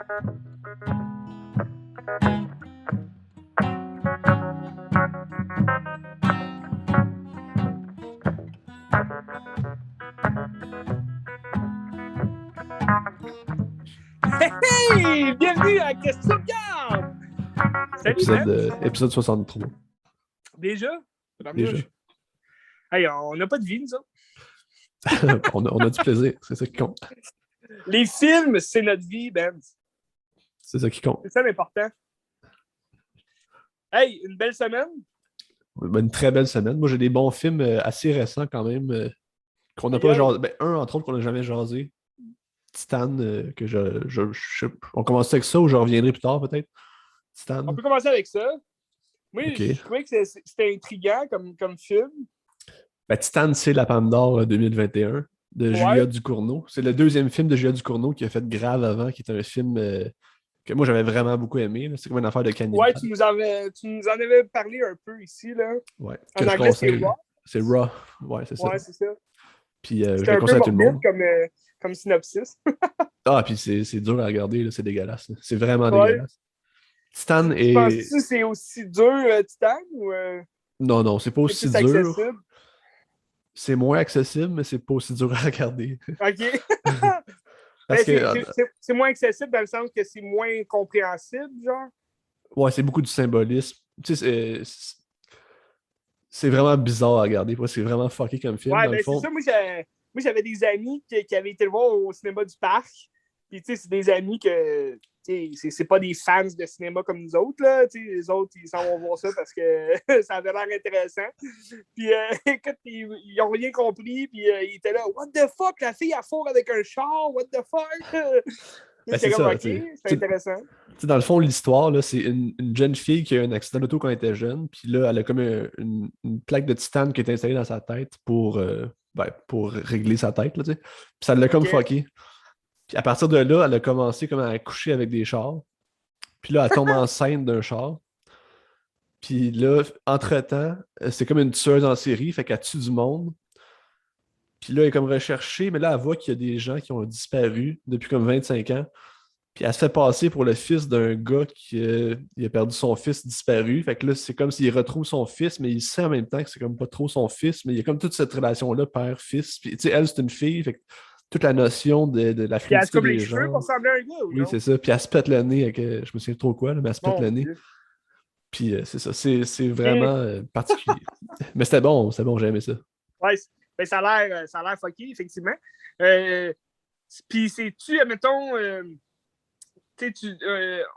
Hey! Bienvenue à Question de Garde! Salut, épisode 63. Déjà? Déjà. Hey, on n'a pas de vie, nous autres. on a du plaisir, c'est ça qui compte. Les films, c'est notre vie, Ben. C'est ça qui compte. C'est ça l'important. Hey, une belle semaine? Une très belle semaine. Moi, j'ai des bons films assez récents quand même, qu'on n'a pas jasé. Ben, un, entre autres, qu'on n'a jamais jasé. Titan, on commence avec ça ou je reviendrai plus tard, peut-être? Titan. On peut commencer avec ça. Moi, Okay. Je trouvais que c'était intriguant comme film. Ben, Titan, c'est la Palme d'Or 2021 de Julia Ducournau. C'est le deuxième film de Julia Ducournau qui a fait Grave avant, qui est un film que moi, j'avais vraiment beaucoup aimé. Là. C'est comme une affaire de cannibale. Ouais, tu nous en avais parlé un peu ici, là. Ouais, en anglais, c'est Raw. C'est Raw. Ouais, c'est ça. Ouais, c'est ça. Puis je le conseille à tout le monde. Comme synopsis. Ah, puis c'est dur à regarder, là, c'est dégueulasse. Là. C'est vraiment dégueulasse. Titan est... Penses-tu que c'est aussi dur, Titan? Ou, Non, c'est pas aussi dur. Accessible? C'est moins accessible, mais c'est pas aussi dur à regarder. OK. Parce que, c'est moins accessible dans le sens que c'est moins compréhensible, genre? Ouais, c'est beaucoup du symbolisme. Tu sais, c'est vraiment bizarre à regarder. C'est vraiment fucké comme film. Ouais, dans le fond. c'est ça. Moi, j'avais des amis qui avaient été le voir au cinéma du parc. Puis, tu sais, c'est des amis que... C'est pas des fans de cinéma comme nous autres, là. Les autres, ils s'en vont voir ça parce que ça avait l'air intéressant. Puis, écoute, ils ont rien compris, puis ils étaient là, « What the fuck? La fille, elle fourre avec un char? What the fuck? » C'est comme, OK, c'est intéressant. Dans le fond, l'histoire, là, c'est une jeune fille qui a eu un accident d'auto quand elle était jeune, puis là, elle a comme une plaque de titane qui est installée dans sa tête pour régler sa tête, là, tu sais. Puis ça l'a comme fucké. Puis à partir de là, elle a commencé comme à coucher avec des chars. Puis là, elle tombe enceinte d'un char. Puis là, entre-temps, c'est comme une tueuse en série, fait qu'elle tue du monde. Puis là, elle est comme recherchée, mais là, elle voit qu'il y a des gens qui ont disparu depuis comme 25 ans. Puis elle se fait passer pour le fils d'un gars qui il a perdu son fils disparu. Fait que là, c'est comme s'il retrouve son fils, mais il sait en même temps que c'est comme pas trop son fils, mais il y a comme toute cette relation-là, père-fils. Puis tu sais, elle, c'est une fille, fait que toute la notion de la fluidité des gens. Cheveux pour ressembler à un gars, oui, c'est ça. Puis elle se pète le nez avec, je me souviens trop quoi, là, mais elle se pète le nez. Puis c'est ça, c'est vraiment particulier. Mais c'était bon, j'ai aimé ça. Ouais, ben, ça a l'air fucké, effectivement. Puis c'est-tu, admettons,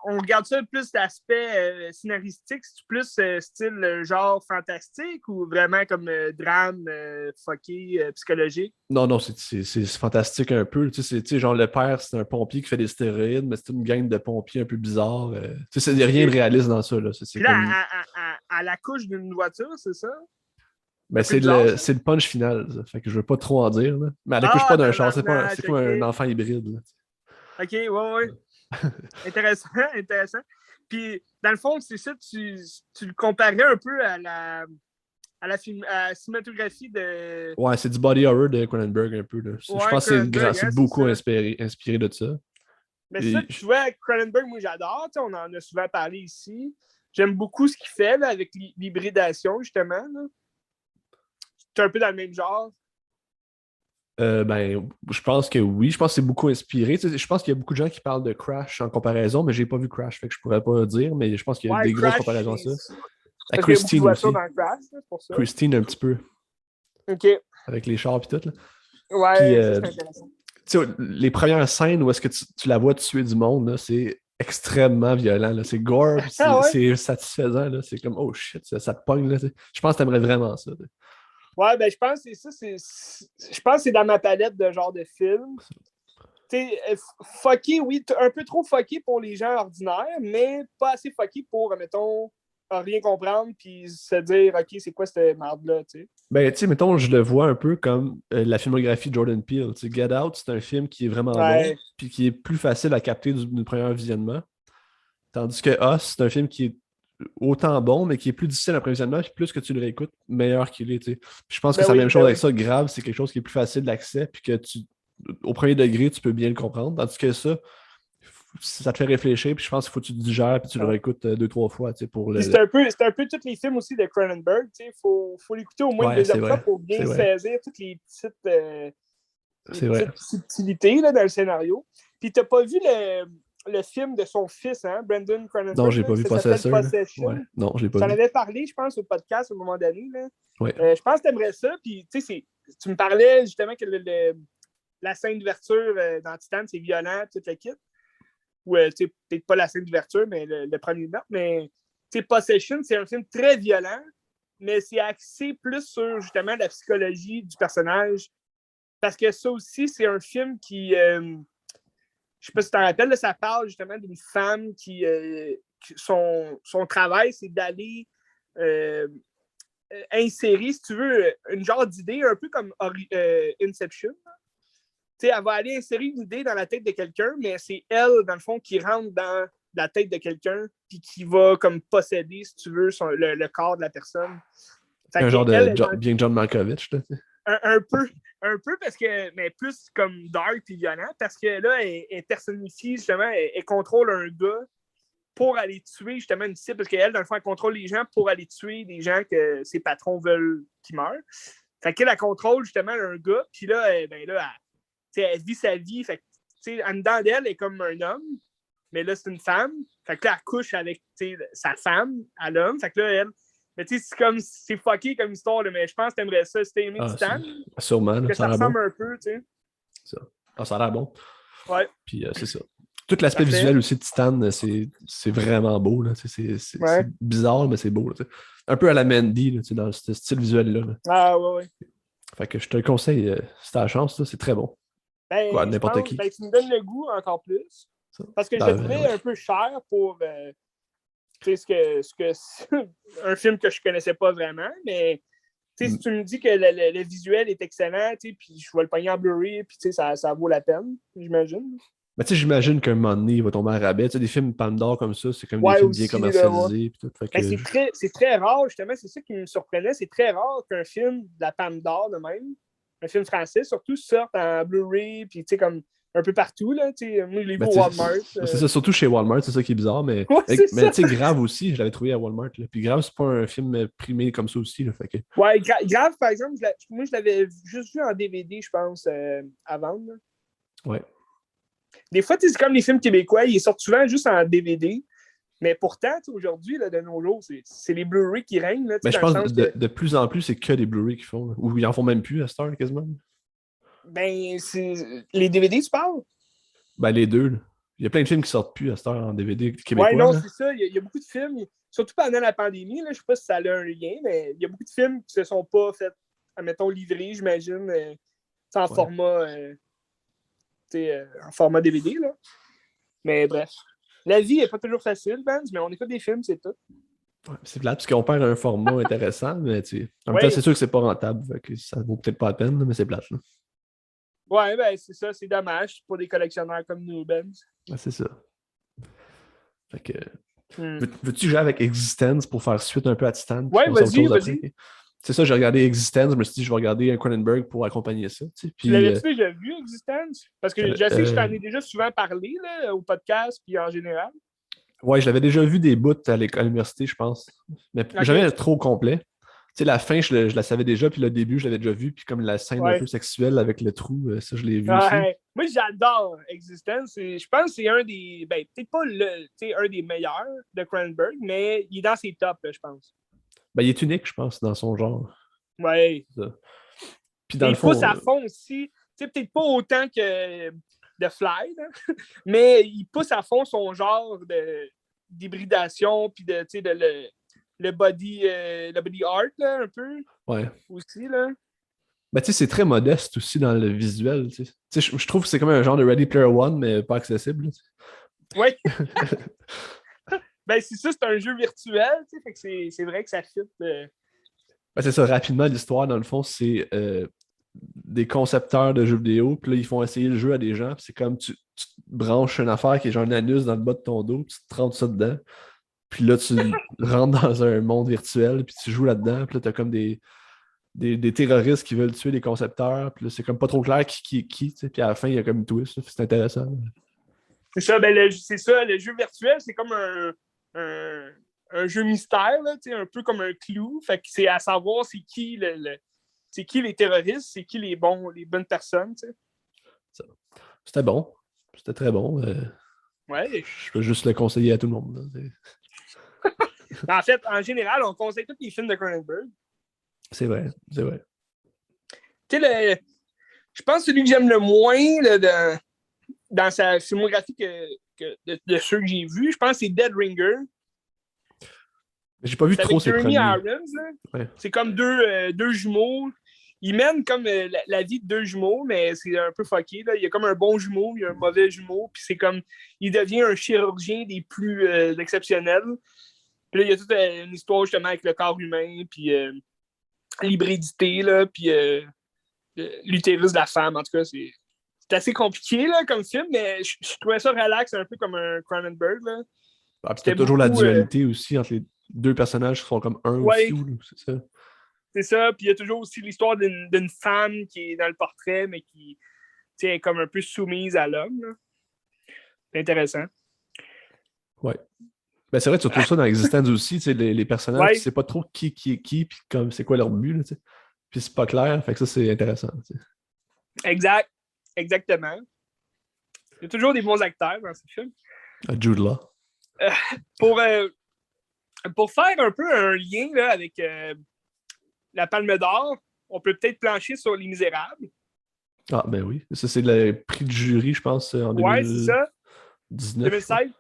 on regarde ça plus d'aspect scénaristique, c'est plus style genre fantastique ou vraiment comme drame fucké, psychologique? Non, c'est fantastique un peu. Tu sais, genre le père, c'est un pompier qui fait des stéroïdes, mais c'est une gang de pompiers un peu bizarres. Tu sais, il n'y a rien de réaliste dans ça. Là. Puis là, à la couche d'une voiture, c'est ça? Ben, c'est le punch final. Ça. Fait que je veux pas trop en dire. Là. Mais elle accouche pas d'un char. C'est comme un enfant hybride. Là. OK, ouais. Intéressant. Puis, dans le fond, c'est ça, tu le comparais un peu à la cinématographie de... Ouais, c'est du body horror de Cronenberg un peu. Là. Ouais, je pense que c'est beaucoup inspiré de ça. Mais ça, tu vois, Cronenberg, moi, j'adore. On en a souvent parlé ici. J'aime beaucoup ce qu'il fait là, avec l'hybridation, justement. Là. C'est un peu dans le même genre. Je pense que oui. Je pense que c'est beaucoup inspiré. Tu sais, je pense qu'il y a beaucoup de gens qui parlent de Crash en comparaison, mais j'ai pas vu Crash, fait que je pourrais pas dire, mais je pense qu'il y a des grosses comparaisons à ça. À Christine aussi. Crash, pour ça. Christine un petit peu. OK. Avec les chars et tout. Là. Ouais, puis, c'est intéressant. Tu sais, les premières scènes où est-ce que tu la vois tuer du monde, là, c'est extrêmement violent. Là. C'est gore, c'est satisfaisant. Là. C'est comme, oh shit, ça te pogne. Là, je pense que t'aimerais vraiment ça. Là. Ouais, ben je pense que c'est ça. Je pense que c'est dans ma palette de genre de film. Tu sais, fucké, oui, un peu trop fucké pour les gens ordinaires, mais pas assez fucké pour, mettons, rien comprendre puis se dire, OK, c'est quoi cette merde-là, tu sais. Ben, tu sais, mettons, je le vois un peu comme la filmographie de Jordan Peele. Tu sais, Get Out, c'est un film qui est vraiment bon puis qui est plus facile à capter du premier visionnement. Tandis que Us, c'est un film qui est autant bon, mais qui est plus difficile après visionnement, puis plus que tu le réécoutes, meilleur qu'il est. T'sais. Je pense que c'est la même chose avec ça. Grave, c'est quelque chose qui est plus facile d'accès, puis que au premier degré, tu peux bien le comprendre. Tandis que ça, ça te fait réfléchir, puis je pense qu'il faut que tu le digères, puis tu le réécoutes 2-3 fois, tu sais, pour le... C'est un peu tous les films aussi de Cronenberg, tu sais, faut l'écouter au moins une Ouais, c'est deuxième fois vrai. pour bien C'est vrai. saisir toutes les C'est vrai. petites subtilités là, dans le scénario. Puis t'as pas vu le film de son fils, hein, Brandon Non, Cronenberg, j'ai là, pas vu ça s'appelle Possessor, là. Possession. Ouais. Non, je l'ai pas Tu en vu. avais parlé, je pense, au podcast à un moment donné. Là. Ouais. Je pense que t'aimerais ça. Puis, tu sais, tu me parlais justement que la scène d'ouverture dans Titan, c'est violent, tout le kit. Ou, tu sais, peut-être pas la scène d'ouverture, mais le premier meurtre. Mais, tu sais, Possession, c'est un film très violent, mais c'est axé plus sur, justement, la psychologie du personnage. Parce que ça aussi, c'est un film qui... je sais pas si tu t'en rappelles, là, ça parle justement d'une femme qui son travail, c'est d'aller insérer, si tu veux, une genre d'idée, un peu comme Inception. Tu sais, elle va aller insérer une idée dans la tête de quelqu'un, mais c'est elle, dans le fond, qui rentre dans la tête de quelqu'un puis qui va comme posséder, si tu veux, le corps de la personne. Fait Un que genre elle, de bien John Malkovich, là. un peu parce que, mais plus comme dark et violent, parce que là, elle personnifie justement, elle contrôle un gars pour aller tuer justement une cible, parce qu'elle, dans le fond, elle contrôle les gens pour aller tuer des gens que ses patrons veulent qu'ils meurent. Fait qu'elle, elle contrôle justement un gars, puis là, elle vit sa vie. Fait que, en dedans d'elle, elle est comme un homme, mais là, c'est une femme. Fait que là, elle couche avec sa femme à l'homme. Fait que là, elle. Mais tu sais, c'est fucké comme histoire, là, mais je pense que t'aimerais ça. Si t'as aimé Titan, sûrement, là, que ça ça a l'air bon. ressemble un peu, tu sais. Ça. Ça a l'air bon. Ouais. Puis c'est ça. Tout l'aspect visuel aussi de Titan, c'est vraiment beau. Là. C'est bizarre, mais c'est beau. Là, un peu à la Mandy, là, dans ce style visuel-là. Là. Ah, ouais. Fait que je te le conseille, si t'as la chance, c'est très bon. Ben, n'importe qui. Ben, tu me donnes le goût encore plus. Ça. Parce que je le trouvais un peu cher pour un film que je connaissais pas vraiment, mais si tu me dis que le visuel est excellent, puis je vais le pogner en Blu-ray, puis ça vaut la peine, j'imagine. Mais tu sais, j'imagine qu'un moment donné, il va tomber en rabais. Tu sais, des films Palme d'Or comme ça, c'est comme des films bien commercialisés. Tout, fait que... c'est très rare, justement, c'est ça qui me surprenait. C'est très rare qu'un film de la Palme d'Or de même, un film français, surtout, sorte en Blu-ray, puis comme un peu partout. Là, moi, je l'ai vu au Walmart. C'est ça, surtout chez Walmart, c'est ça qui est bizarre. Mais, mais tu sais, Grave aussi, je l'avais trouvé à Walmart. Là. Puis Grave, c'est pas un film primé comme ça aussi. Là, fait que... Ouais, Grave, par exemple, moi, je l'avais juste vu en DVD, je pense, à vendre. Là. Ouais. Des fois, c'est comme les films québécois, ils sortent souvent juste en DVD. Mais pourtant, aujourd'hui, de nos jours, c'est les Blu-ray qui règnent. Là, mais je pense que de plus en plus, c'est que des Blu-ray qu'ils font. Là. Ou ils en font même plus à cette heure, quasiment. Ben, les DVD, tu parles? Ben, les deux. Là. Il y a plein de films qui sortent plus à cette heure en DVD québécois. Ouais, non, là. c'est ça. Il y a beaucoup de films, surtout pendant la pandémie, là, je sais pas si ça a un lien, mais il y a beaucoup de films qui se sont pas fait, admettons, livrés, j'imagine, en format en format DVD. Là. Mais bref. La vie n'est pas toujours facile, Ben, mais on écoute des films, c'est tout. Ouais, c'est plate parce qu'on perd un format intéressant, mais en même temps, c'est sûr que c'est pas rentable. Fait que ça vaut peut-être pas la peine, mais c'est plate. Là. Ouais, ben c'est ça, c'est dommage pour des collectionneurs comme nous, Ben. Ouais, c'est ça. Fait que. Veux-tu jouer avec Existence pour faire suite un peu à Titan? Ouais, vas-y. C'est ça, j'ai regardé Existence, je me suis dit, je vais regarder un Cronenberg pour accompagner ça. Tu l'avais-tu déjà vu, Existence? Parce que je sais que je t'en ai déjà souvent parlé là, au podcast, puis en général. Ouais, je l'avais déjà vu des bouts à l'université, je pense. Mais jamais trop complet. Tu sais, la fin, je la savais déjà, puis le début, je l'avais déjà vu, puis comme la scène un peu sexuelle avec le trou, ça, je l'ai vu aussi. Moi, j'adore Existence. Je pense que c'est un des, peut-être pas un des meilleurs de Cronenberg, mais il est dans ses tops, je pense. Ben, il est unique, je pense, dans son genre. Ouais. Puis dans le fond, il pousse à fond aussi. Peut-être pas autant que The Fly, là, mais il pousse à fond son genre d'hybridation, puis le body art, là, un peu. Ouais. Aussi, là. Ben, tu sais, c'est très modeste aussi dans le visuel. Tu sais, je trouve que c'est comme un genre de Ready Player One, mais pas accessible. Oui. Ben, c'est ça, c'est un jeu virtuel, tu sais, fait que c'est vrai que ça fit. Ben, c'est ça, rapidement, l'histoire, dans le fond, c'est des concepteurs de jeux vidéo, puis là, ils font essayer le jeu à des gens, puis c'est comme tu branches une affaire qui est genre un anus dans le bas de ton dos, puis tu te rentres ça dedans, puis là, tu rentres dans un monde virtuel, puis tu joues là-dedans, puis là, t'as comme des terroristes qui veulent tuer les concepteurs, puis là, c'est comme pas trop clair qui, tu sais, puis à la fin, il y a comme une twist, c'est intéressant. C'est ça, c'est ça, le jeu virtuel, c'est comme un jeu mystère, là, un peu comme un clou. Fait que c'est à savoir c'est qui c'est qui les terroristes, c'est qui les bonnes personnes. T'sais. C'était bon. C'était très bon. Ouais. Je peux juste le conseiller à tout le monde. En fait, en général, on conseille tous les films de Cronenberg. C'est vrai, c'est vrai. Tu sais, je pense que celui que j'aime le moins là, dans sa filmographie de ceux que j'ai vus, je pense que c'est Dead Ringer. Mais j'ai pas vu C'est trop avec ses Jeremy premiers. Irons. Ouais. C'est comme deux jumeaux. Ils mènent comme la vie de deux jumeaux, mais c'est un peu fucké. Là. Il y a comme un bon jumeau, il y a un mauvais jumeau, puis c'est comme il devient un chirurgien des plus exceptionnels. Puis là, il y a toute une histoire justement avec le corps humain, puis l'hybridité, là, puis l'utérus de la femme. En tout cas, c'est assez compliqué là, comme film, mais je trouvais ça relax, un peu comme un Cronenberg. Là. Ah, puis t'as C'était toujours la beaucoup. dualité aussi entre les deux personnages qui sont comme un Ouais, aussi, c'est ça? c'est ça. Puis il y a toujours aussi l'histoire d'une femme qui est dans le portrait, mais qui est comme un peu soumise à l'homme. Là. C'est intéressant. Ouais. Ben, c'est vrai, tu retrouves ça dans l'existence aussi, les personnages, tu Ouais, sais pas trop qui est qui, puis comme c'est quoi leur but, là, puis c'est pas clair, fait que ça, c'est intéressant. exact. Exactement. Il y a toujours des bons acteurs dans ce film. Jude Law. Euh, pour, euh, pour faire un peu un lien là, avec la Palme d'Or, on peut peut-être plancher sur Les Misérables. Ah, ben oui. Ça, c'est le prix du jury, je pense, en Ouais, c'est ça. 2019, je crois. 2016?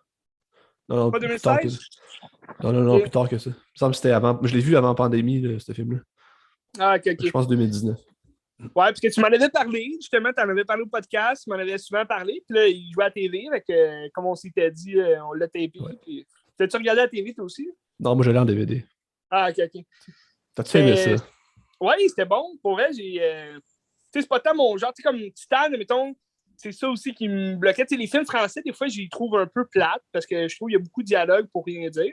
Non, non, Pas plus tard que 2016? ça. Non, non, non, Okay. plus tard que ça. Il me semble que c'était avant. Je l'ai vu avant pandémie, là, ce film-là. Ah, ok, Je ok. pense 2019. Ouais, parce que tu m'en avais parlé, justement, tu en avais parlé au podcast, tu m'en avais souvent parlé, puis là, il jouait à la TV, avec, comme on s'était dit, on l'a tapé. Ouais. Puis... T'as-tu regardé à la TV, toi aussi? Non, moi, je l'ai en DVD. Ah, ok, ok. T'as-tu aimé ça? Ouais, c'était bon. Pour vrai, j'ai. Tu sais, c'est pas tant mon genre. Tu sais, comme Titan, mettons, c'est ça aussi qui me bloquait. Tu sais, les films français, des fois, j'y trouve un peu plates parce que je trouve qu'il y a beaucoup de dialogue pour rien dire.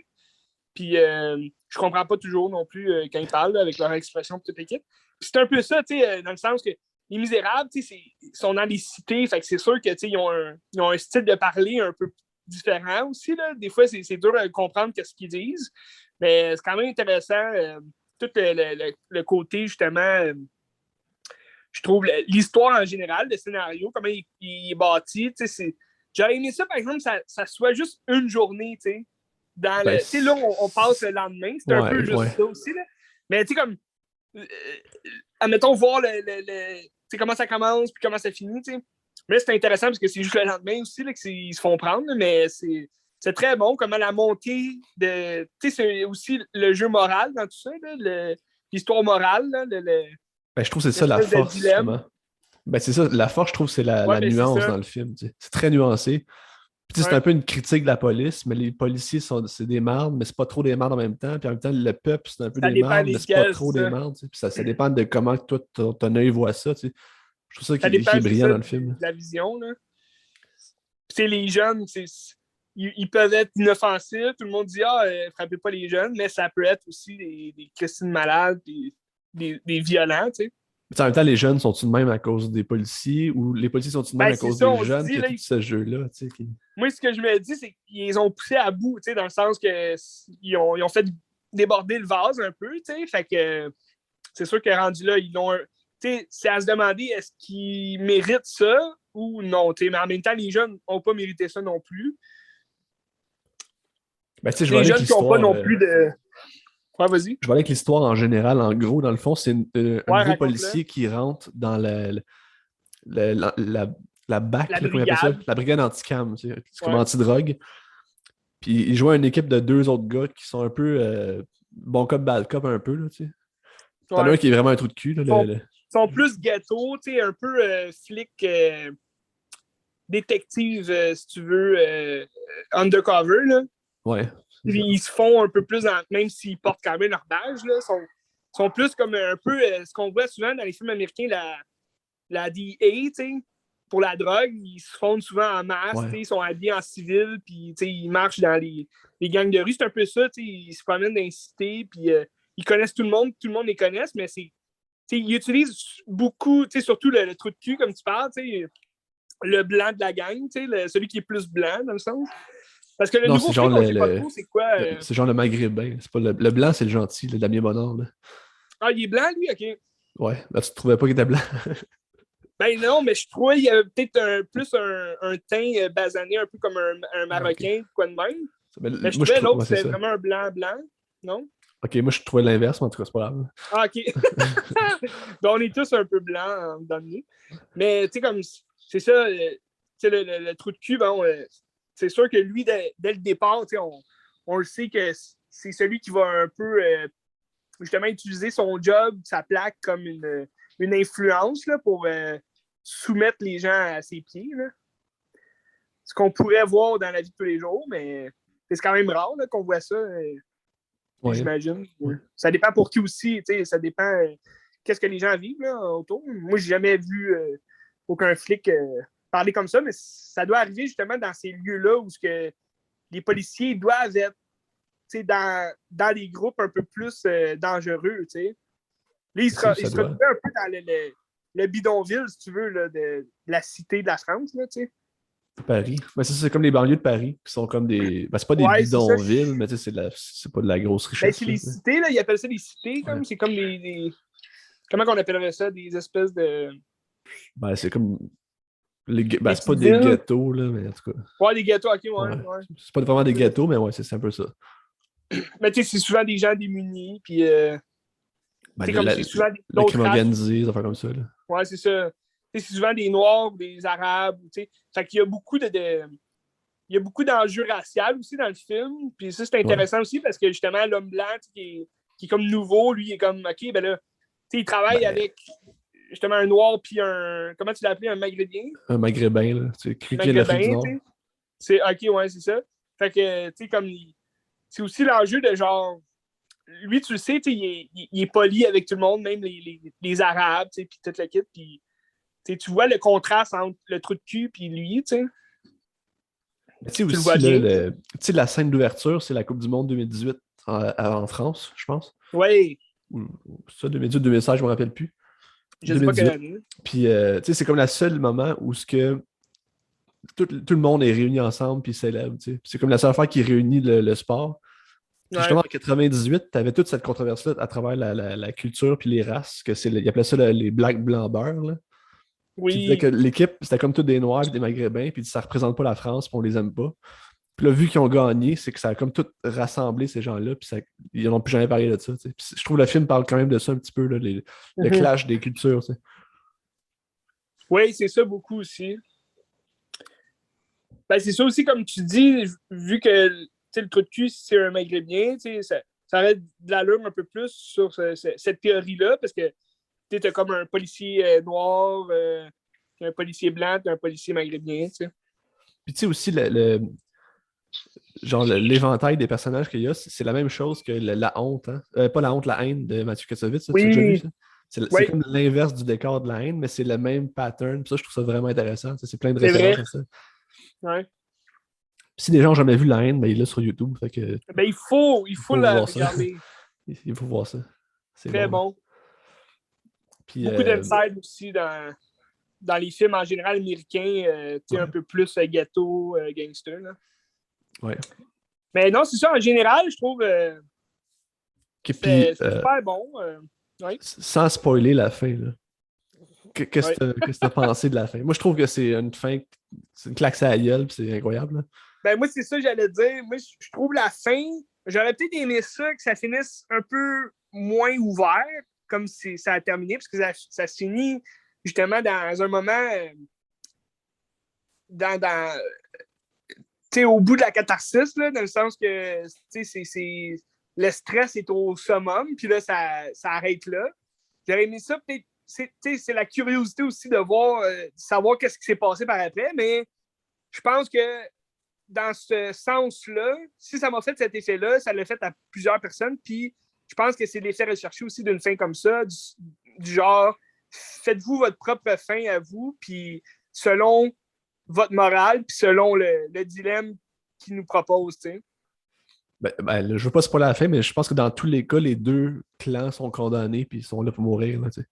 Puis je comprends pas toujours non plus quand ils parlent là, avec leur expression de toute l'équipe. Puis c'est un peu ça, tu sais, dans le sens que Les Misérables, tu sais, ils sont dans les cités, fait que c'est sûr que tu sais, ils ont un style de parler un peu différent aussi. Là. Des fois, c'est dur de comprendre ce qu'ils disent, mais c'est quand même intéressant. Tout le côté, justement, je trouve l'histoire en général, le scénario, comment il est bâti. J'aurais aimé ça, par exemple, ça soit juste une journée, tu sais. Ben, Là, on passe le lendemain. C'est un peu ouais, juste ouais. ça aussi. Là. Mais tu sais, comme, admettons, voir comment ça commence puis comment ça finit. T'sais. Mais c'est intéressant parce que c'est juste le lendemain aussi là, qu'ils se font prendre. Mais c'est très bon. Comment la montée de. Tu sais, c'est aussi le jeu moral dans tout ça. L'histoire morale. Là, Ben, je trouve que c'est ça la l'espèce de force, dilemme. justement. Ben, c'est ça, la force, je trouve, c'est Ouais, la ben c'est nuance ça. dans le film. C'est très nuancé. Puis, c'est un Ouais. peu une critique de la police, mais les policiers, c'est des mardes, mais c'est pas trop des mardes en même temps. Puis en même temps, le peuple, c'est un peu Ça des dépend mardes, mais c'est pas lesquels, trop c'est des ça. mardes. Puis ça dépend de comment toi, ton œil voit ça. Je trouve ça Ça qui dépend, est c'est brillant ça, dans le film. de la vision. Là. Puis, les jeunes, ils peuvent être inoffensifs. Tout le monde dit frappez pas les jeunes, mais ça peut être aussi des Christine malades, des violents. Tu sais. En même temps, les jeunes sont-ils de même à cause des policiers ou les policiers sont-ils de même Ben, à c'est cause ça, des on se jeunes dit. qui a Là, tout ce jeu-là? moi, ce que je me dis, c'est qu'ils ont poussé à bout, tu sais, dans le sens que ils ont fait déborder le vase un peu. Tu sais, fait que c'est sûr que rendu là, ils l'ont. C'est à se demander est-ce qu'ils méritent ça ou non. Mais en même temps, les jeunes n'ont pas mérité ça non plus. Ben, je vais Les aller avec jeunes qui n'ont pas l'histoire. non plus de. Ouais, vas-y. Je vais aller avec l'histoire en général. En gros, dans le fond, c'est un Ouais, nouveau raconte-le. policier qui rentre dans la BAC, La là, comment on appelle ça? brigade. La brigade anti-cam, c'est comme Ouais. anti-drogue. Puis il joue à une équipe de deux autres gars qui sont un peu bon cop, bad cop un peu. Là, tu sais. T'en as Ouais. un qui est vraiment un trou de cul. Là, Ils sont plus ghetto, tu sais, un peu flic détective, si tu veux, undercover. Là. Ouais. Ils se font un peu plus, même s'ils portent quand même leur badge, là, sont plus comme un peu ce qu'on voit souvent dans les films américains, la DEA, tu sais, pour la drogue. Ils se fondent souvent en masse, Ouais. ils sont habillés en civil, puis ils marchent dans les gangs de rue. C'est un peu ça, ils se promènent dans les cités, puis ils connaissent tout le monde les connaît, mais ils utilisent beaucoup, surtout le trou de cul, comme tu parles, le blanc de la gang, tu sais, celui qui est plus blanc, dans le sens. Parce que le Non, nouveau c'est flic, genre on sait pas trop c'est quoi. c'est genre le maghrébin. C'est pas le blanc, c'est le gentil, le Damien Bonnard. Là. Ah, il est blanc, lui? OK. Ouais, là, tu trouvais pas qu'il était blanc. Ben non, mais je trouvais qu'il y avait peut-être plus un teint basané, un peu comme un Ah, ok. Marocain, quoi de même. Mais Mais je moi, je trouvais trouve. l'autre, Ouais, c'est c'était ça. vraiment un blanc-blanc, non? Ok, moi, je trouvais l'inverse, mais en tout cas, c'est pas grave. Ah, OK. Donc, on est tous un peu blancs dans le nez. Mais, tu sais, comme, c'est ça, tu sais, le trou de cul, bon, c'est sûr que lui, dès le départ, tu sais, on le sait que c'est celui qui va un peu, justement, utiliser son job, sa plaque, comme une influence, là, pour soumettre les gens à ses pieds, là. Ce qu'on pourrait voir dans la vie de tous les jours, mais c'est quand même rare là, qu'on voit ça, Ouais. j'imagine. Ouais. Ça dépend pour qui aussi, ça dépend qu'est-ce que les gens vivent là, autour. Moi, j'ai jamais vu aucun flic parler comme ça, mais ça doit arriver justement dans ces lieux-là où que les policiers doivent être dans des groupes un peu plus dangereux. T'sais. Là, il se retrouvait un peu dans le bidonville, si tu veux, là, de la cité de la France. Là, Paris. Mais ça, c'est comme les banlieues de Paris, qui sont comme des. Ben, c'est pas des ouais, bidonvilles, mais tu sais, c'est pas de la grosse ben, richesse. c'est Là, les cités, là, ils appellent ça des cités, comme ouais. c'est comme comment on appellerait ça? Des espèces de. Ben, c'est comme. Ben, c'est pas des villes. ghettos, là, mais en tout cas. Ouais, des ghettos, ok, Ouais. ouais. C'est pas vraiment des ghettos, mais ouais, c'est un peu ça. Mais tu sais, c'est souvent des gens démunis, puis Ben, comme c'est souvent le d'autres crime races. organisé, des affaires comme ça. Là. Ouais, c'est ça. C'est souvent des Noirs ou des Arabes. Fait qu'il y a beaucoup il y a beaucoup d'enjeux raciaux aussi dans le film. Puis ça, c'est intéressant aussi parce que justement, l'homme blanc qui est comme nouveau, lui, il est comme, OK, ben là, il travaille avec justement un noir puis un. Comment tu l'as appelé? Un maghrébin? Un maghrébin, là. Tu sais, qui est l'Afrique du Nord. C'est OK, ouais, c'est ça. Fait que, tu sais, comme. C'est aussi l'enjeu de genre. Lui, tu le sais, il est poli avec tout le monde, même les Arabes, puis toute la kit. Puis tu vois le contraste entre le trou de cul et lui, tu sais. Tu sais aussi, là, la scène d'ouverture, c'est la Coupe du Monde 2018 en France, je pense. Oui. Ça, 2018-2016, je ne me rappelle plus. Je sais pas quelle année. Puis, tu sais, c'est comme le seul moment où ce que tout le monde est réuni ensemble puis célèbre. Tu sais. C'est comme la seule affaire qui réunit le sport. Puis justement, en 98, tu avais toute cette controverse-là à travers la culture puis les races, ils appelaient ça les Black Blanc Beurre. Là. Oui. Qui disait que l'équipe, c'était comme tous des Noirs et des Maghrébins, puis ça représente pas la France, puis on les aime pas. Puis là, vu qu'ils ont gagné, c'est que ça a comme tout rassemblé ces gens-là, puis ils n'ont plus jamais parlé de ça. Puis je trouve que le film parle quand même de ça un petit peu, là, le clash des cultures. T'sais. Oui, c'est ça beaucoup aussi. Ben, c'est ça aussi, comme tu dis, vu que le trou de cul, c'est un maghrébien, ça aurait de l'allure un peu plus sur cette théorie-là, parce que tu as comme un policier noir, un policier blanc, un policier maghrébien. T'sais. Puis tu sais aussi, genre l'éventail des personnages qu'il y a, c'est la même chose que la honte. Hein? Pas la honte, la haine de Mathieu Kassovitz. Oui. Tu as déjà vu ça? C'est comme l'inverse du décor de la haine, mais c'est le même pattern. Puis ça, je trouve ça vraiment intéressant. C'est plein de références à ça. Ouais. Si des gens n'ont jamais vu la haine, ben, il est là sur YouTube. Fait que, ben, il faut la regarder. Il faut voir ça. C'est très bon. Puis, beaucoup d'insides aussi dans les films en général américains, un peu plus ghetto, gangster. Là. Ouais. Mais non, c'est ça, en général, je trouve c'est super bon. Ouais. Sans spoiler la fin, là. Qu'est-ce que tu as pensé de la fin? Moi, je trouve que c'est une fin, c'est une claque à la gueule, puis c'est incroyable. Là. Ben, moi, c'est ça que j'allais dire. Moi, je trouve la fin, j'aurais peut-être aimé ça, que ça finisse un peu moins ouvert, comme si ça a terminé, parce que ça se finit justement dans un moment au bout de la catharsis, là, dans le sens que le stress est au summum, puis là, ça arrête là. J'aurais aimé ça, peut-être, c'est la curiosité aussi de savoir qu'est-ce qui s'est passé par après, mais je pense que dans ce sens-là, si ça m'a fait cet effet-là, ça l'a fait à plusieurs personnes, puis je pense que c'est l'effet recherché aussi d'une fin comme ça, du genre, faites-vous votre propre fin à vous, puis selon votre morale, puis selon le dilemme qu'il nous propose, tu sais. Ben, je veux pas spoiler la fin, mais je pense que dans tous les cas, les deux clans sont condamnés, puis ils sont là pour mourir, là, tu sais.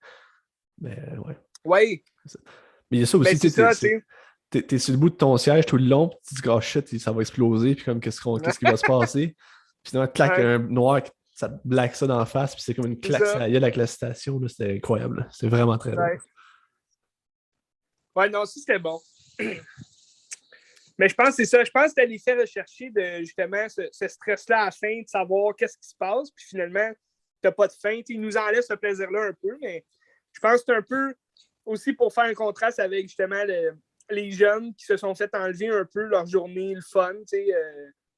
Mais ouais. Oui. Mais il y a ça aussi, c'est ça, tu sais. t'es sur le bout de ton siège tout le long, puis tu te dis, oh shit, ça va exploser, puis comme, qu'est-ce qui va se passer? Puis finalement, clac, Ouais, un noir, ça te blaque ça dans la face, puis c'est comme une c'est claque sur ça. la gueule avec la citation, là, c'était incroyable. Là. C'est vraiment très drôle. Ouais. Ouais, non, ça, c'était bon. Mais je pense que c'est ça. Je pense que c'était l'effet recherché de justement ce stress-là à la fin, de savoir qu'est-ce qui se passe, puis finalement, t'as pas de fin. Il nous enlève ce plaisir-là un peu, mais je pense que c'est un peu aussi pour faire un contraste avec justement les jeunes qui se sont fait enlever un peu leur journée, le fun,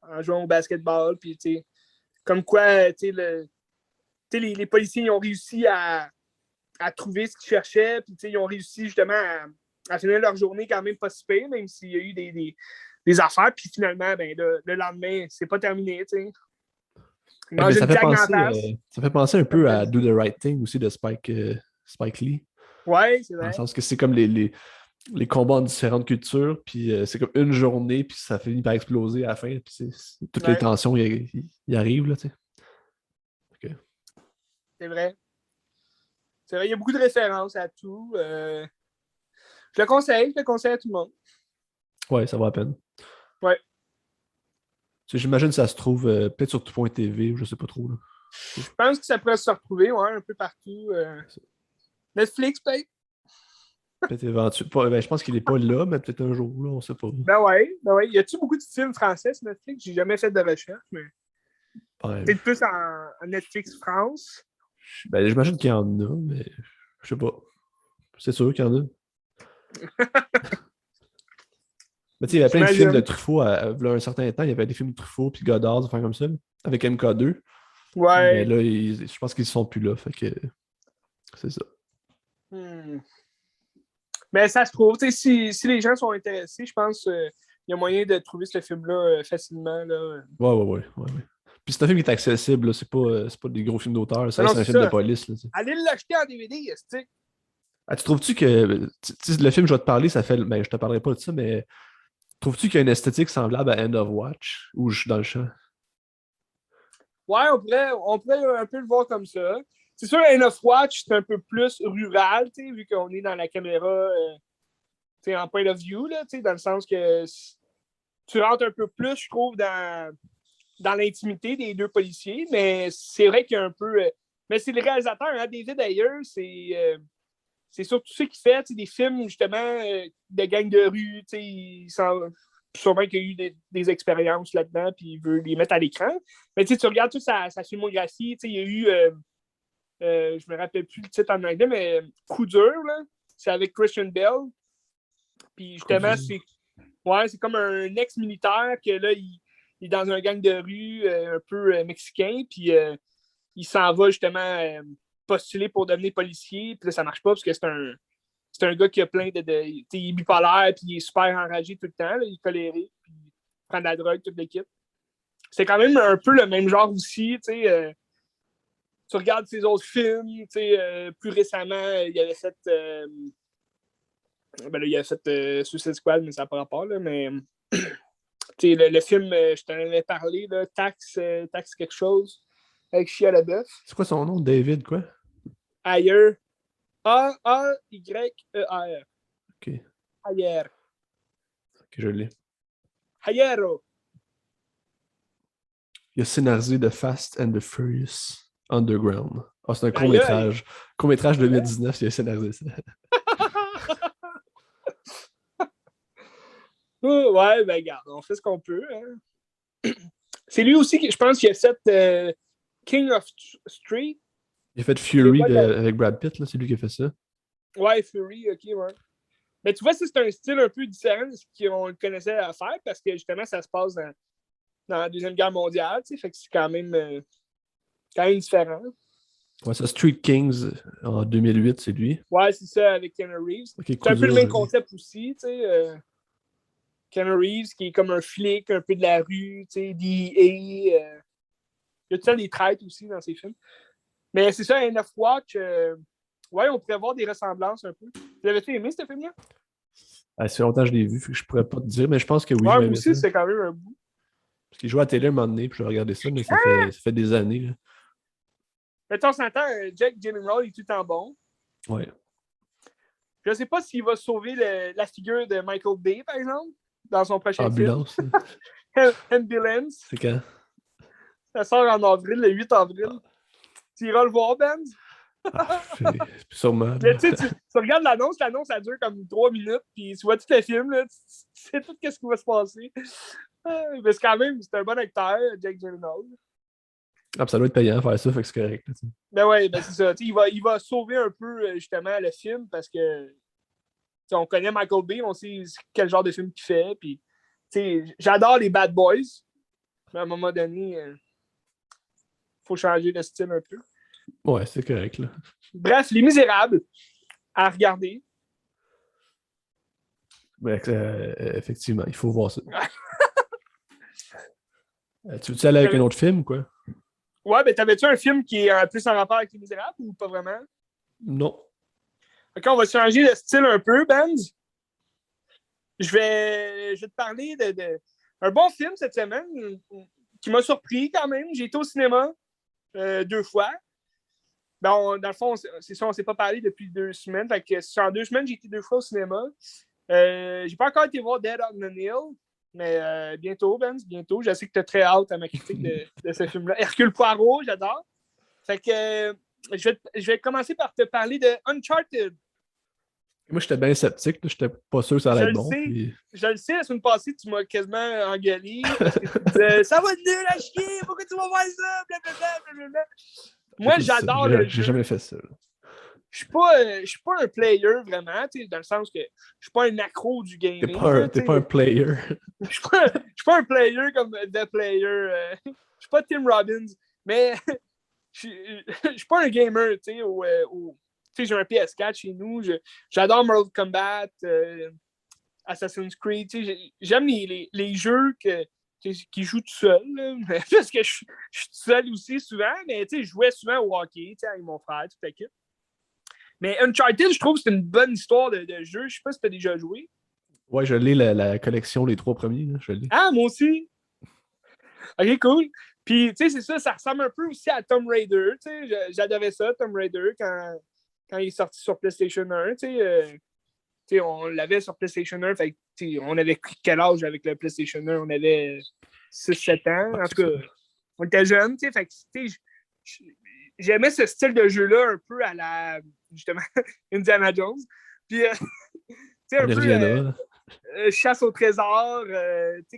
en jouant au basketball, puis comme quoi, les policiers ils ont réussi à trouver ce qu'ils cherchaient, puis ils ont réussi justement à finir leur journée quand même pas si pire, même s'il y a eu des affaires, puis finalement, ben, le lendemain, c'est pas terminé, tu sais. Ils Mais mangent une claque dans la face. ça fait penser un Comme peu t'as à dit. Do the Right Thing aussi de Spike Lee. Ouais, c'est Dans le vrai. sens que c'est comme les combats en différentes cultures, puis c'est comme une journée, puis ça finit par exploser à la fin, puis toutes les Ouais, tensions y arrivent, là, tu sais. Ok. c'est vrai. C'est vrai, il y a beaucoup de références à tout. Je le conseille à tout le monde. Ouais, ça va à peine. Ouais. Tu sais, j'imagine que ça se trouve peut-être sur tout.tv, ou je sais pas trop, là. Je pense que ça pourrait se retrouver, ouais, un peu partout. Netflix, peut-être? Peut-être éventuellement. Ben, je pense qu'il est pas là, mais peut-être un jour, là, on sait pas. Ben ouais, ben ouais. Y a-tu beaucoup de films français sur Netflix? J'ai jamais fait de recherche, mais Ouais, peut-être plus en Netflix France. ben, j'imagine qu'il y en a, mais je sais pas. C'est sûr qu'il y en a. Mais tu sais, il y avait plein de films de J'imagine. Truffaut v'là un certain temps. Il y avait des films de Truffaut puis Godard, des affaires comme ça, là, avec MK2. Mais Ouais. là, je pense qu'ils sont plus là. Fait que c'est ça. Hmm. Mais ça se trouve, si les gens sont intéressés, je pense qu'il y a moyen de trouver ce film-là facilement. Là. Ouais. Puis c'est un film qui est accessible, là. C'est pas des gros films d'auteur. Ça Non, non, reste un c'est film de ça. police, là, tu sais. Allez l'acheter en DVD, est Ah, tu trouves-tu que. Tu sais, le film, je vais te parler, ça fait. Ben, je te parlerai pas de ça, mais trouves-tu qu'il y a une esthétique semblable à End of Watch ou je suis dans le champ? Ouais, on pourrait un peu le voir comme ça. C'est sûr, End of Watch, c'est un peu plus rural, vu qu'on est dans la caméra en point of view, là, dans le sens que tu rentres un peu plus, je trouve, dans l'intimité des deux policiers, mais c'est vrai qu'il y a un peu. Mais c'est le réalisateur, hein, David Ayer, c'est surtout ce qu'il fait, des films justement de gangs de rue, sûrement qu'il y a eu des expériences là-dedans, puis il veut les mettre à l'écran. Mais tu regardes toute sa filmographie, il y a eu, je me rappelle plus le titre en anglais, mais Coup dur, là, c'est avec Christian Bell. Puis justement, c'est comme un ex-militaire que là, il est dans un gang de rue un peu mexicain, puis il s'en va justement postuler pour devenir policier, puis là, ça marche pas parce que c'est un gars qui a plein il est bipolaire, puis il est super enragé tout le temps, là, il est coléré, puis il prend de la drogue, toute l'équipe. C'est quand même un peu le même genre aussi, tu regardes ses autres films, plus récemment, il y avait fait ben là, il a fait Suicide Squad, mais ça n'a pas rapport, là, mais le film, je t'en avais parlé, là, Taxe quelque chose, avec Shia LaBeouf. C'est quoi son nom? David, quoi? Ayer. A-A-Y-E-R. Ok, Ayer. que je l'ai. Ayero. Il a scénarisé The Fast and the Furious Underground. Ah, c'est un Aïe, aïe. court-métrage. Court-métrage C'est vrai? 2019, il a scénarisé ça. Ouais, ben regarde, on fait ce qu'on peut. Hein. C'est lui aussi, je pense, qui a fait King of Street. Il a fait Les Fury voix de la- avec Brad Pitt, là, c'est lui qui a fait ça. Ouais, Fury, ok, ouais. Mais tu vois, c'est un style un peu différent de ce qu'on le connaissait à faire parce que justement, ça se passe dans la Deuxième Guerre mondiale, fait que c'est quand même différent. Ouais, ça, Street Kings en 2008, c'est lui. Ouais, c'est ça, avec Keanu Reeves. Ok, C'est coup un peu le dur, même je l'ai. concept aussi, tu sais. Keanu Reeves, qui est comme un flic, un peu de la rue, tu sais, DEA. Il y a tout ça des traites aussi dans ses films. Mais c'est ça, End of Watch, ouais, on pourrait voir des ressemblances un peu. Vous avez-tu aimé ce film-là? Ah, ça fait longtemps que je l'ai vu, fait que je pourrais pas te dire, mais je pense que oui, Ouais, je moi m'aimais ça. aussi, c'est quand même un bout. Parce qu'il jouait à la télé un moment donné, puis je regardais ça, mais ça fait des années, là. Mais de temps en temps, Jack Gyllenhaal est tout le temps bon. Ouais. Je sais pas s'il va sauver la figure de Michael Bay, par exemple, dans son prochain Ambulance. film. Ambulance. C'est quand? Ça sort en avril, le 8 avril. Tu iras le voir, Ben? Sûrement. Mais tu regardes l'annonce elle dure comme 3 minutes, puis tu vois tout le film, là, tu sais tout ce qui va se passer. Mais quand même, c'est un bon acteur, Jake Gyllenhaal. Ah, ça doit être payant faire ça, fait que c'est correct. Là, ben ouais, ben c'est ça. Il va sauver un peu justement le film parce que on connaît Michael Bay, on sait quel genre de film qu'il fait. Puis, j'adore les Bad Boys, mais à un moment donné, il faut changer de style un peu. Ouais, c'est correct. Là. Bref, Les Misérables à regarder. Ben, effectivement, il faut voir ça. Tu veux-tu aller avec un autre film ou quoi? Ouais, ben t'avais-tu un film qui est plus en rapport avec Les Misérables ou pas vraiment? Non. Ok, on va changer de style un peu, Benz. Je vais te parler de un bon film cette semaine qui m'a surpris quand même. J'ai été au cinéma 2 fois. Dans le fond, c'est ça, on ne s'est pas parlé depuis 2 semaines. Fait que en 2 semaines, j'ai été 2 fois au cinéma. J'ai pas encore été voir Dead on the Nile, mais bientôt, Benz, bientôt. Je sais que tu es très hâte à ma critique de ce film-là. Hercule Poirot, j'adore. Fait que je vais commencer par te parler de Uncharted. Moi, j'étais bien sceptique. Je n'étais pas sûr que ça allait être bon. Je le sais, la semaine passée, tu m'as quasiment engueulé parce que tu disais « Ça va être nul à chier, pourquoi tu vas voir ça? » Blablabla. Moi, j'adore le jeu. J'ai jamais fait ça. Je suis pas un player vraiment, dans le sens que je suis pas un accro du gaming. T'es pas un player. Je suis pas un player comme The Player. Je suis pas Tim Robbins, mais je suis pas un gamer, tu sais, j'ai un PS4 chez nous. J'adore Mortal Kombat, Assassin's Creed. J'aime les jeux qui jouent tout seul. Là, parce que je suis tout seul aussi souvent. Mais je jouais souvent au hockey avec mon frère, toute l'équipe. Mais Uncharted, je trouve que c'est une bonne histoire de jeu. Je sais pas si tu as déjà joué. Ouais, je l'ai, la collection, les 3 premiers. Là, je l'ai. Ah, moi aussi. Ok, cool. Puis, tu sais, c'est ça ressemble un peu aussi à Tomb Raider. J'adorais ça, Tomb Raider, quand il est sorti sur PlayStation 1. On l'avait sur PlayStation 1. Fait, on avait quel âge avec le PlayStation 1? On avait 6-7 ans. En tout cas, on était jeunes. Fait que, j'aimais ce style de jeu-là un peu à la, justement, Indiana Jones. Puis, un peu chasse au trésor,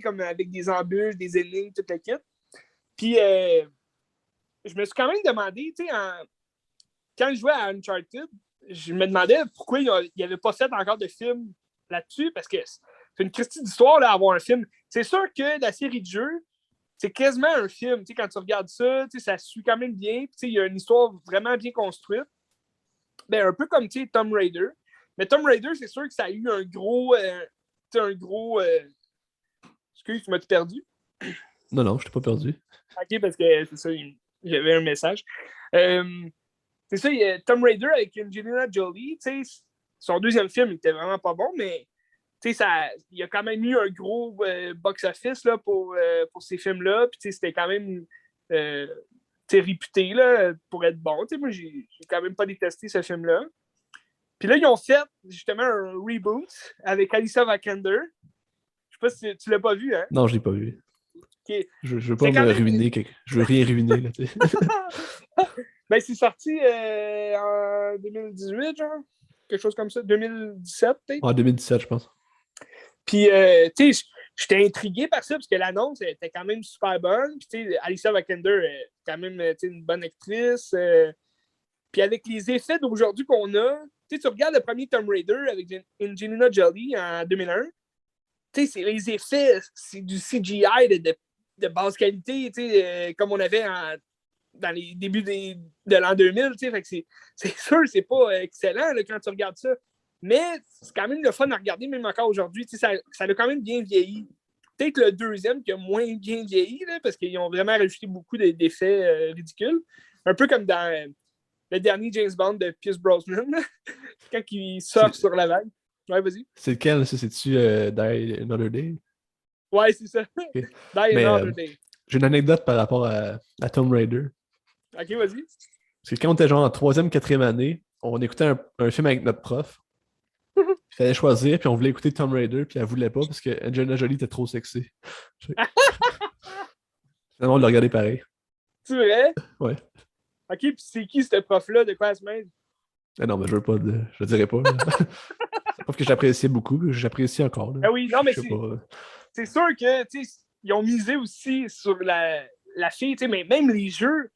comme avec des embûches, des énigmes, toute la kit. Puis, je me suis quand même demandé, quand je jouais à Uncharted, je me demandais pourquoi il n'avait pas fait encore de film là-dessus, parce que c'est une christie d'histoire, là, avoir un film. C'est sûr que la série de jeux, c'est quasiment un film. Quand tu regardes ça, ça suit quand même bien. Il y a une histoire vraiment bien construite. Ben, un peu comme Tomb Raider. Mais Tomb Raider, c'est sûr que ça a eu un gros... Excuse, tu m'as-tu perdu? Non, je t'ai pas perdu. OK, parce que c'est ça, j'avais un message. C'est ça, il y a Tomb Raider avec Angelina Jolie. Son deuxième film, il était vraiment pas bon, mais il y a quand même eu un gros box-office là, pour ces films-là. Puis c'était quand même réputé là, pour être bon. Moi, j'ai quand même pas détesté ce film-là. Puis là, ils ont fait justement un reboot avec Alicia Vikander. Je sais pas si tu l'as pas vu, hein? Non, je l'ai pas vu. Okay. Je veux pas me ruiner. Je veux rien ruiner. Là, ben, c'est sorti en 2018, genre. Quelque chose comme ça. 2017, peut-être. En 2017, je pense. Puis, tu sais, j'étais intrigué par ça, parce que l'annonce était quand même super bonne. Puis, tu sais, Alicia Vikander est quand même une bonne actrice. Puis, avec les effets d'aujourd'hui qu'on a, tu regardes le premier Tomb Raider avec Angelina Jolie en 2001. Tu sais, les effets, c'est du CGI de basse qualité, comme on avait dans les débuts de l'an 2000. Fait que c'est sûr, c'est pas excellent là, quand tu regardes ça. Mais c'est quand même le fun à regarder, même encore aujourd'hui. Ça a quand même bien vieilli. Peut-être le deuxième qui a moins bien vieilli, là, parce qu'ils ont vraiment rajouté beaucoup d'effets ridicules. Un peu comme dans le dernier James Bond de Pierce Brosnan, quand il sort sur la vague. Ouais, vas-y. C'est lequel, ça? C'est-tu Die Another Day? Ouais, c'est ça. Okay. Die Another Day. J'ai une anecdote par rapport à Tomb Raider. OK, vas-y. Parce que quand on était genre en 3e, 4e année, on écoutait un film avec notre prof. Il fallait choisir, puis on voulait écouter Tomb Raider, puis elle voulait pas parce que Angelina Jolie était trop sexy. Finalement, on l'a regardé pareil. C'est vrai? Ouais. OK, puis c'est qui ce prof-là? De quoi elle se mêle? Ah non, mais je veux pas je le dirais pas. Là. C'est un prof que j'appréciais beaucoup, que j'apprécie encore. Là. Ah oui, non, mais Je sais pas. c'est sûr que, ils ont misé aussi sur la fille, mais même les jeux,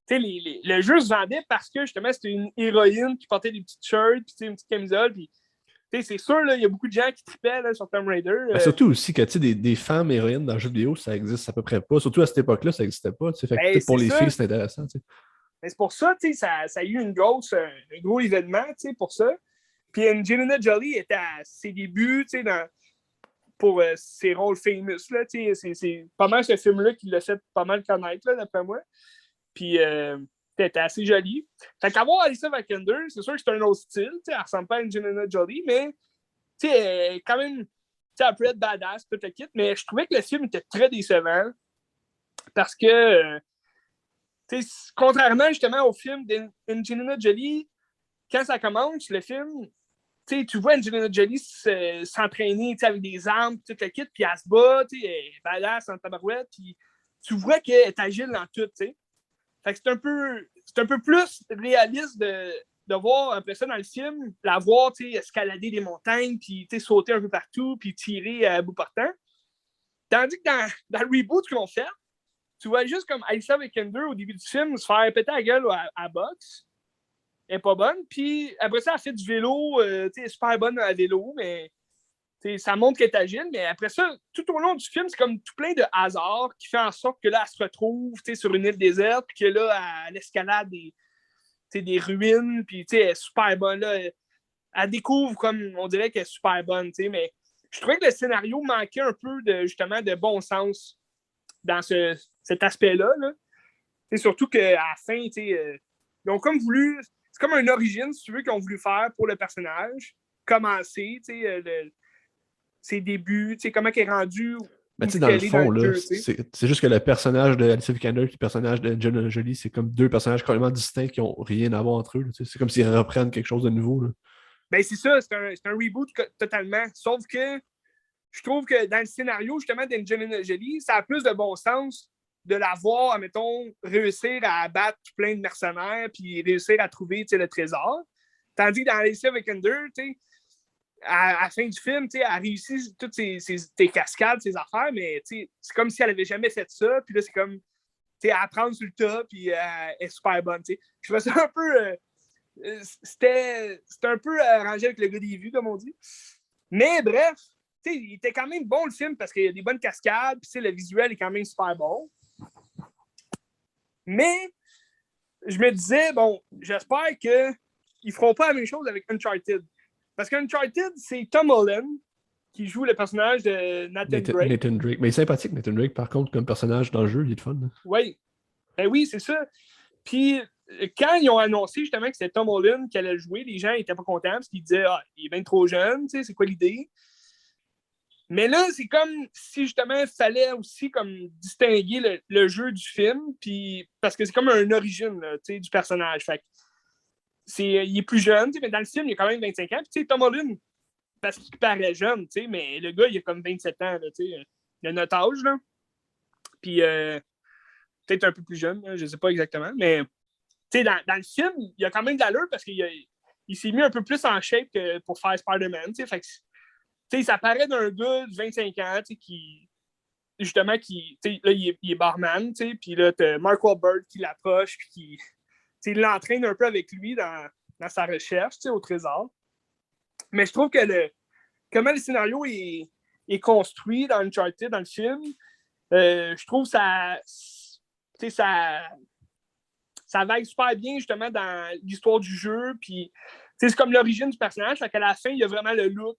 le jeu se vendait parce que, justement, c'était une héroïne qui portait des petites shirts, puis une petite camisole, puis c'est sûr, il y a beaucoup de gens qui tripaient là, sur Tomb Raider. Ben, surtout aussi que des femmes héroïnes dans le jeu vidéo, ça existe à peu près pas. Surtout à cette époque-là, ça n'existait pas. Fait que Ben, peut-être pour c'est les ça. filles, c'est intéressant. Ben, c'est pour ça, ça a eu un gros événement pour ça. Puis Angelina Jolie était à ses débuts pour ses rôles famous. C'est pas mal ce film-là qui l'a fait pas mal connaître, là, d'après moi. Puis elle était assez jolie. Fait qu'avoir Alicia Vikander, c'est sûr que c'est un autre style. Elle ressemble pas à Angelina Jolie, mais elle est quand même. Elle peut être badass, tout le kit, mais je trouvais que le film était très décevant parce que, contrairement justement au film d'Angelina Jolie, quand ça commence, le film, tu vois Angelina Jolie s'entraîner avec des armes, tout le kit, puis elle se bat, elle est badass en tabarouette, puis tu vois qu'elle est agile dans tout. Fait que c'est un peu plus réaliste de voir après ça dans le film, la voir escalader des montagnes, puis sauter un peu partout, puis tirer à bout portant. Tandis que dans le reboot qu'ils ont fait, tu vois juste comme Alicia Vikander au début du film se faire péter la gueule à boxe. Elle est pas bonne. Puis après ça, elle fait du vélo. Elle est super bonne à vélo, mais ça montre qu'elle est agile. Mais après ça, tout au long du film, c'est comme tout plein de hasards qui fait en sorte que là, elle se retrouve sur une île déserte, puis que là, elle escalade des ruines, puis elle est super bonne. Là, elle découvre comme on dirait qu'elle est super bonne. Mais je trouvais que le scénario manquait un peu justement de bon sens dans cet aspect-là. Là. Surtout qu'à la fin, ils ont comme voulu. C'est comme une origine, si tu veux, qu'ils ont voulu faire pour le personnage. Commencer, ses débuts, comment elle est rendue. Mais dans le fond, là, c'est juste que le personnage de Alicia Vikander et le personnage de Angelina Jolie, c'est comme deux personnages complètement distincts qui n'ont rien à voir entre eux. C'est comme s'ils reprennent quelque chose de nouveau. Là. Ben, c'est ça, c'est un reboot totalement. Sauf que je trouve que dans le scénario, justement, d'Angelina Jolie, ça a plus de bon sens de la voir, admettons, réussir à abattre plein de mercenaires puis réussir à trouver le trésor. Tandis que dans Alicia Vikander, à la fin du film, elle a réussi toutes ses cascades, ses affaires, mais c'est comme si elle n'avait jamais fait ça. Puis là, c'est comme elle apprend sur le tas, puis elle est super bonne. Je trouvais ça un peu. C'était un peu arrangé avec le gars des vues, comme on dit. Mais bref, il était quand même bon le film parce qu'il y a des bonnes cascades, puis le visuel est quand même super bon. Mais je me disais, bon, j'espère qu'ils ne feront pas la même chose avec Uncharted. Parce qu'Uncharted, c'est Tom Holland qui joue le personnage de Nathan Drake. Nathan Drake. Mais il est sympathique, Nathan Drake, par contre, comme personnage dans le jeu, il est fun. Oui. Ben oui, c'est ça. Puis, quand ils ont annoncé justement que c'était Tom Holland qui allait jouer, les gens n'étaient pas contents parce qu'ils disaient il est bien trop jeune, c'est quoi l'idée? Mais là, c'est comme si justement il fallait aussi comme distinguer le jeu du film, puis parce que c'est comme une origine là, du personnage. Fait il est plus jeune, mais dans le film, il a quand même 25 ans. Puis Tom Holland, parce qu'il paraît jeune, mais le gars, il a comme 27 ans. Là, il a notre âge. Là. Puis peut-être un peu plus jeune, là, je ne sais pas exactement. Mais dans le film, il a quand même de l'allure parce qu'il s'est mis un peu plus en shape que pour faire Spider-Man. Fait que, ça paraît d'un gars de 25 ans qui, justement, là, il est barman. Puis là, t'as Mark Wahlberg qui l'approche puis qui il l'entraîne un peu avec lui dans sa recherche au trésor. Mais je trouve que comment le scénario est construit dans Uncharted, dans le film, je trouve ça vague super bien justement dans l'histoire du jeu. Puis c'est comme l'origine du personnage. Fait qu'à la fin, il y a vraiment le look.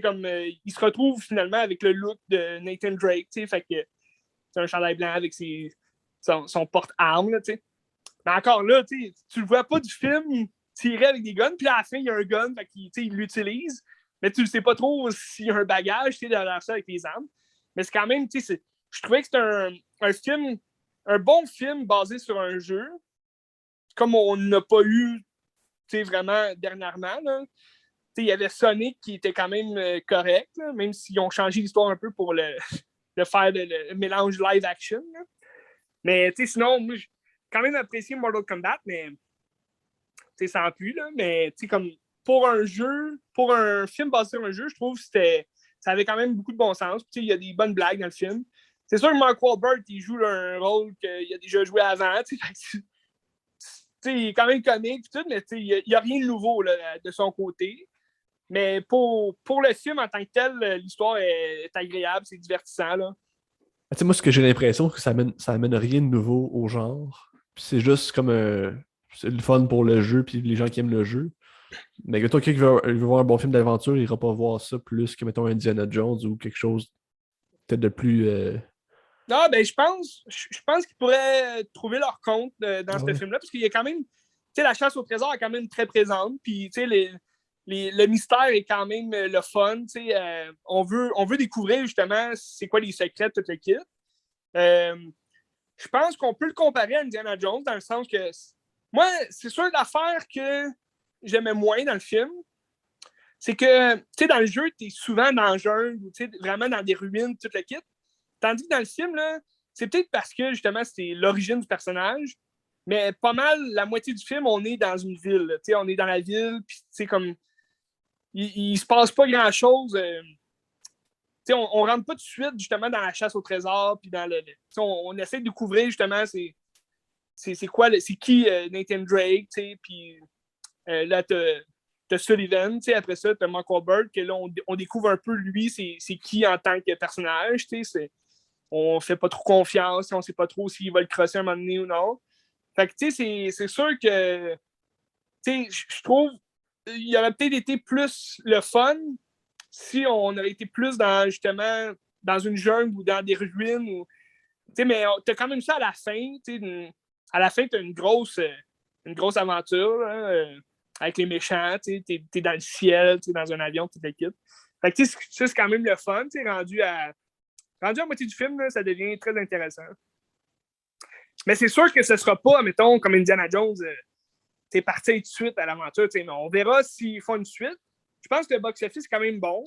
Comme il se retrouve finalement avec le look de Nathan Drake. Fait que c'est un chandail blanc avec son porte-armes. Mais encore là, tu le vois pas du film tirer avec des guns, puis à la fin, il y a un gun, fait il l'utilise, mais tu ne sais pas trop s'il y a un bagage derrière ça avec les armes. Mais c'est quand même, je trouvais que c'était un bon film basé sur un jeu, comme on n'a pas eu vraiment dernièrement. Là. il y avait Sonic qui était quand même correct, là, même s'ils ont changé l'histoire un peu pour le faire le mélange live-action. Là. Mais sinon, moi, j'ai quand même apprécié Mortal Kombat, mais sans plus. Là, mais comme pour un jeu, pour un film basé sur un jeu, je trouve que ça avait quand même beaucoup de bon sens. Il y a des bonnes blagues dans le film. C'est sûr que Mark Wahlberg, il joue un rôle qu'il a déjà joué avant. Il est quand même comique, tout, mais il n'y a rien de nouveau là, de son côté. Mais pour le film en tant que tel, l'histoire est agréable, c'est divertissant. Là. Moi, ce que j'ai l'impression, c'est que ça amène rien de nouveau au genre. Puis c'est juste comme c'est le fun pour le jeu, puis les gens qui aiment le jeu. Mais que toi, quelqu'un qui veut voir un bon film d'aventure, il ira pas voir ça plus que, mettons, Indiana Jones ou quelque chose peut-être de plus. Non, ben je pense qu'ils pourraient trouver leur compte dans ce Ouais. film-là, parce qu'il y a quand même, la chasse au trésor est quand même très présente, puis le mystère est quand même le fun, on veut découvrir justement c'est quoi les secrets de toute l'équipe. Je pense qu'on peut le comparer à Indiana Jones dans le sens que moi, c'est sûr l'affaire que j'aimais moins dans le film, c'est que, dans le jeu, tu es souvent dans le jungle ou vraiment dans des ruines, toute l'équipe. Tandis que dans le film, là, c'est peut-être parce que justement, c'est l'origine du personnage, mais pas mal, la moitié du film, on est dans une ville. Là, on est dans la ville, puis comme il se passe pas grand-chose. On rentre pas tout de suite justement dans la chasse au trésor, puis dans on essaie de découvrir justement c'est quoi, c'est qui Nathan Drake, puis là, t'as Sullivan, après ça, t'as Mark Wahlberg, que là, on découvre un peu lui, c'est qui en tant que personnage, on fait pas trop confiance, on sait pas trop s'il va le crosser un moment donné ou non. Fait que, c'est sûr que, je trouve, il aurait peut-être été plus le fun si on avait été plus dans, justement, dans une jungle ou dans des ruines. Mais t'as quand même ça à la fin, à la fin, t'as une grosse aventure, là, avec les méchants, t'es dans le ciel, dans un avion, toute l'équipe. Fait que, ça, c'est quand même le fun, rendu à moitié du film, là, ça devient très intéressant. Mais c'est sûr que ce ne sera pas, mettons, comme Indiana Jones, t'es parti tout de suite à l'aventure. Mais on verra s'ils font une suite. Je pense que le box-office est quand même bon.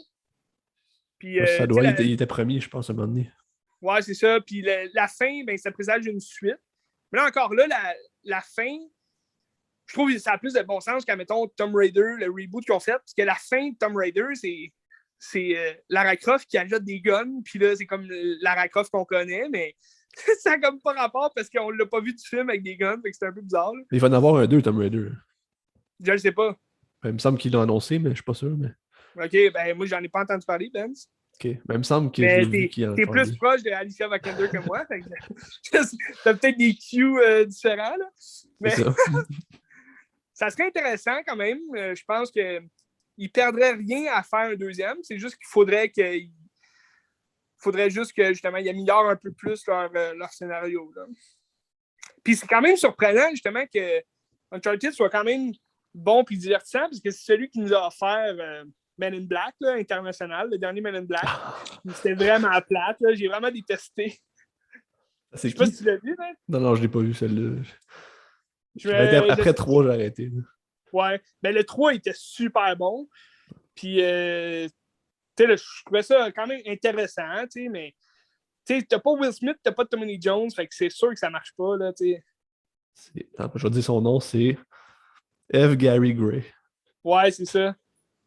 Puis, Ça doit, il était premier, je pense, à un moment donné. ouais, c'est ça. Puis la fin, ben, ça présage une suite. Mais là, encore là, la fin, je trouve que ça a plus de bon sens qu'à, mettons, Tomb Raider, le reboot qu'ils ont fait. Parce que la fin de Tomb Raider, c'est Lara Croft qui ajoute des guns. Puis là, c'est comme Lara Croft qu'on connaît, mais ça n'a comme pas rapport parce qu'on l'a pas vu du film avec des guns. Fait que c'est un peu bizarre. Là. Il va en avoir un 2, Tomb Raider. Je le sais pas. Il me semble qu'ils l'ont annoncé, mais je suis pas sûr. Mais... OK, ben moi, j'en ai pas entendu parler, Benz. OK. Ben, il me semble que Mais j'ai vu qu'il en t'es parlait. plus proche de Alicia Vikander que moi. Fait que t'as peut-être des cues différents. Là. Mais C'est ça. ça serait intéressant quand même. Je pense qu'ils ne perdraient rien à faire un deuxième. C'est juste qu'il faudrait juste que justement ils améliorent un peu plus leur scénario. Là. Puis c'est quand même surprenant justement que Uncharted soit quand même bon et divertissant, parce que c'est celui qui nous a offert Men in Black, là, international, le dernier Men in Black. C'était vraiment plate. Là. J'ai vraiment détesté. Je sais pas si tu l'as vu, hein? Non, je l'ai pas vu celle-là. Après 3, j'ai arrêté. Là. Ouais. Ben, le 3 était super bon. Puis, je trouvais ça quand même intéressant, mais t'as pas Will Smith, t'as pas Tommy Lee Jones, fait que c'est sûr que ça marche pas, là, Attends, je vais dire son nom, c'est F. Gary Gray. Ouais, c'est ça.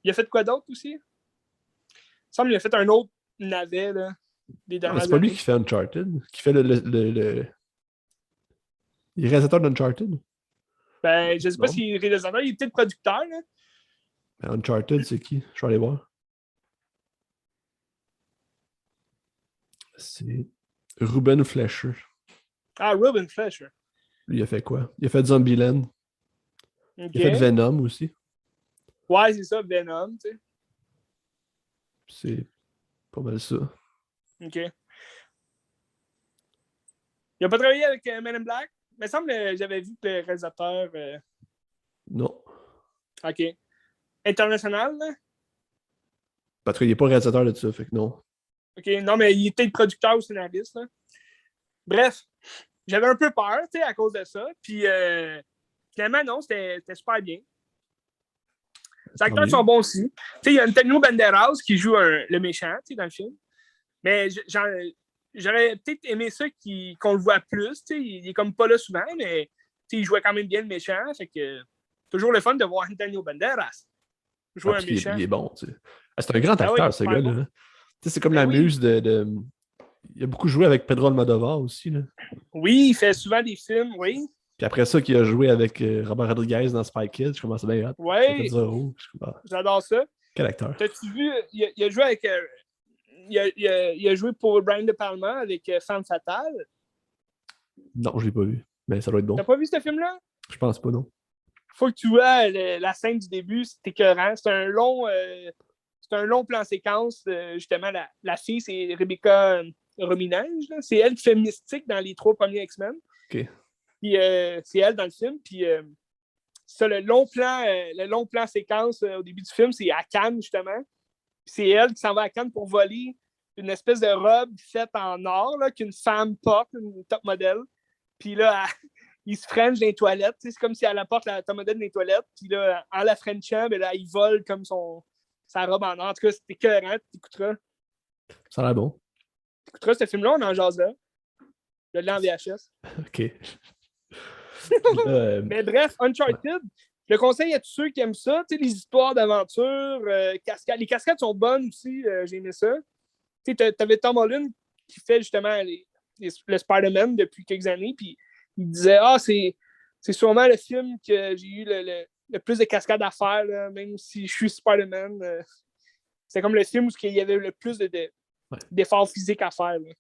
Il a fait quoi d'autre aussi? Il me semble qu'il a fait un autre navet, là, des dernières C'est pas lui années. qui fait Uncharted, qui fait le... Il est réalisateur d'Uncharted? Ben, je sais pas s'il est réalisateur, il est peut-être producteur, là. Ben, Uncharted, c'est qui? Je vais aller voir. C'est Ruben Fleischer. Ah, Ruben Fleischer. Lui, il a fait quoi? Il a fait Zombieland. Okay. Il a fait Venom aussi. Ouais, c'est ça, Venom, tu sais. C'est pas mal ça. OK. Il a pas travaillé avec Men in Black? Il me semble que j'avais vu que le réalisateur... Non. OK. International, là? Parce qu'il n'est pas réalisateur de ça, fait que non. OK, non, mais il était le producteur ou scénariste, là. Bref, j'avais un peu peur, tu sais, à cause de ça. Puis, finalement, non, c'était super bien. Les acteurs sont bons aussi. Il y a Antonio Banderas qui joue le méchant dans le film. Mais j'aurais peut-être aimé ça qu'on le voit plus. Il est comme pas là souvent, mais il jouait quand même bien le méchant. Fait que toujours le fun de voir Antonio Banderas jouer un méchant. Il est bon. C'est un grand acteur, ce gars-là. Bon. C'est comme la muse de. Il a beaucoup joué avec Pedro Almodovar aussi. Là. Oui, il fait souvent des films, oui. Puis après ça, qu'il a joué avec Robert Rodriguez dans Spy Kids, je commençais bien hâte. Oui. J'adore ça. Quel acteur. T'as-tu vu, il a joué avec. Il a joué pour Brian De Palma avec Femme Fatale. Non, je l'ai pas vu. Mais ça doit être bon. T'as pas vu ce film-là? Je pense pas, non. Faut que tu vois la scène du début, c'est écœurant. C'est un long plan séquence. Justement, la fille, c'est Rebecca Rominage. C'est elle qui fait Mystique dans les 3 premiers X-Men. OK. Puis c'est elle dans le film. Puis ça, le long plan séquence au début du film, c'est à Cannes, justement. Puis c'est elle qui s'en va à Cannes pour voler une espèce de robe faite en or qu'une femme porte, une top modèle. Puis là, il se french dans les toilettes. C'est comme si elle apporte la top modèle dans les toilettes. Puis là, en la frenchant, ben là, il vole comme sa robe en or. En tout cas, c'était écœurant. Tu écouteras. Ça a l'air bon. Tu écouteras ce film-là, on en jase là. Je l'ai en VHS. OK. Mais bref, Uncharted, je le conseille à tous ceux qui aiment ça. Tu sais, les histoires d'aventure, cascades. Les cascades sont bonnes aussi, j'ai aimé ça. Tu sais, t'avais Tom Holland qui fait justement le Spider-Man depuis quelques années, puis il disait c'est sûrement le film que j'ai eu le plus de cascades à faire, là, même si je suis Spider-Man. C'est comme le film où il y avait le plus d'efforts physiques à faire. Là.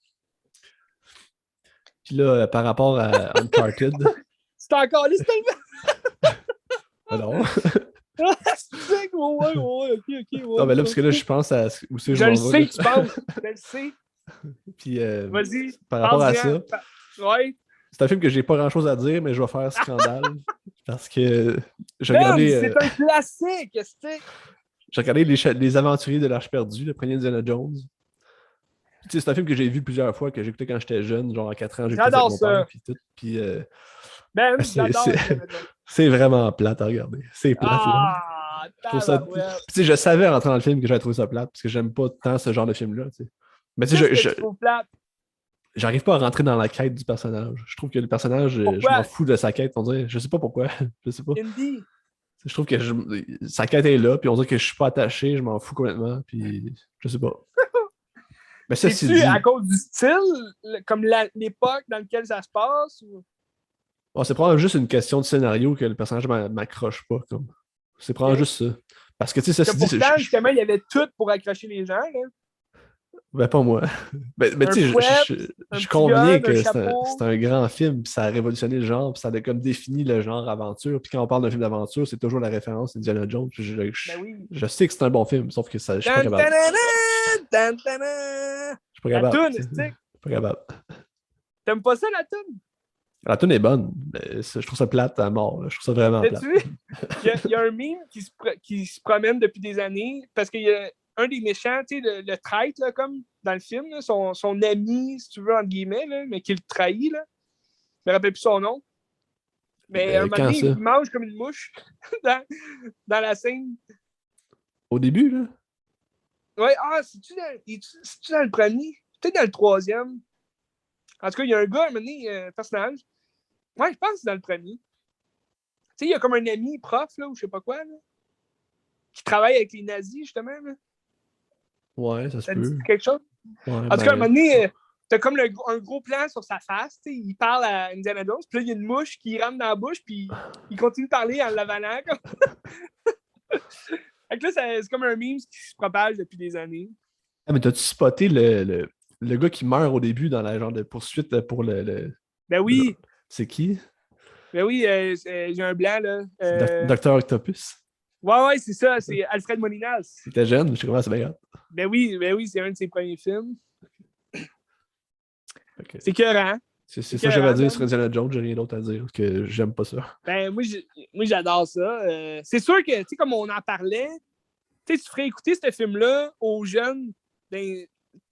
Puis là, par rapport à Uncharted. C'est encore là, c'est tellement. Alors. C'est ok. Non, mais là, parce que là, je pense à où c'est je le sais que tu penses. Je le sais. Puis, vas-y. Par rapport à ça. Ouais. C'est un film que j'ai pas grand chose à dire, mais je vais faire scandale. Parce que j'ai regardé. C'est un classique, j'ai regardé les Aventuriers de l'Arche perdue, le premier Indiana Jones. C'est un film que j'ai vu plusieurs fois, que j'écoutais quand j'étais jeune, genre à 4 ans, j'adore avec mon père, puis tout. Puis, c'est vraiment plate à regarder. C'est plate. Je savais en rentrant dans le film que j'allais trouver ça plate, parce que j'aime pas tant ce genre de film-là. Mais tu sais, j'arrive pas à rentrer dans la quête du personnage. Je trouve que le personnage, je m'en fous de sa quête, on dirait. Je sais pas pourquoi. Je sais pas. Indy. Je trouve que sa quête est là, puis on dirait que je suis pas attaché, je m'en fous complètement, puis je sais pas. Mais ça, c'est à cause du style, comme l'époque dans laquelle ça se passe? Ou... Bon, c'est probablement juste une question de scénario que le personnage m'accroche pas. Comme. C'est probablement juste ça. Parce que, tu sais, ça se dit... Pourtant, justement, il y avait tout pour accrocher les gens, là. Ben, pas moi. Mais tu sais, je conviens que c'est un grand film, puis ça a révolutionné le genre, puis ça a comme défini le genre aventure. Puis quand on parle d'un film d'aventure, c'est toujours la référence Indiana Jones. Je sais que c'est un bon film, sauf que ça, je suis pas capable. Je suis pas capable. La toune, c'est pas capable. T'aimes pas ça, la toune? La toune est bonne, mais je trouve ça plate à mort. Là. Je trouve ça vraiment plate. Il y a un meme qui se promène depuis des années, parce qu'il y a un des méchants, tu sais, le traître, là, comme dans le film, là, son ami, si tu veux, entre guillemets, là, mais qui le trahit, là. Je me rappelle plus son nom. Mais un moment donné, il mange comme une mouche dans la scène. Au début, là? Ouais, c'est-tu dans le premier? Peut-être dans le troisième. En tout cas, il y a un gars, un moment donné, un personnage. Ouais, je pense que c'est dans le premier. Tu sais, il y a comme un ami prof, là, ou je sais pas quoi, là, qui travaille avec les nazis, justement, là. Ouais, ça se peut. Dit quelque chose? Ouais, en tout cas, à un moment donné, t'as comme un gros plan sur sa face, tu sais, il parle à Indiana Jones, puis là, il y a une mouche qui rentre dans la bouche, puis il continue de parler en l'avalant, comme... Fait que là, c'est comme un meme qui se propage depuis des années. Ah, mais t'as-tu spoté le gars qui meurt au début dans la genre de poursuite pour le... Ben oui! C'est qui? Ben oui, j'ai un blanc, là. Docteur Octopus? Ouais, c'est ça, c'est Alfred Molinas. C'était jeune, je sais comment c'est bien grave. Ben oui, c'est un de ses premiers films. Okay. C'est écœurant. C'est ça que j'avais à dire sur Indiana Jones, j'ai rien d'autre à dire, que j'aime pas ça. Ben moi j'adore ça. C'est sûr que, tu sais, comme on en parlait, tu ferais écouter ce film-là aux jeunes,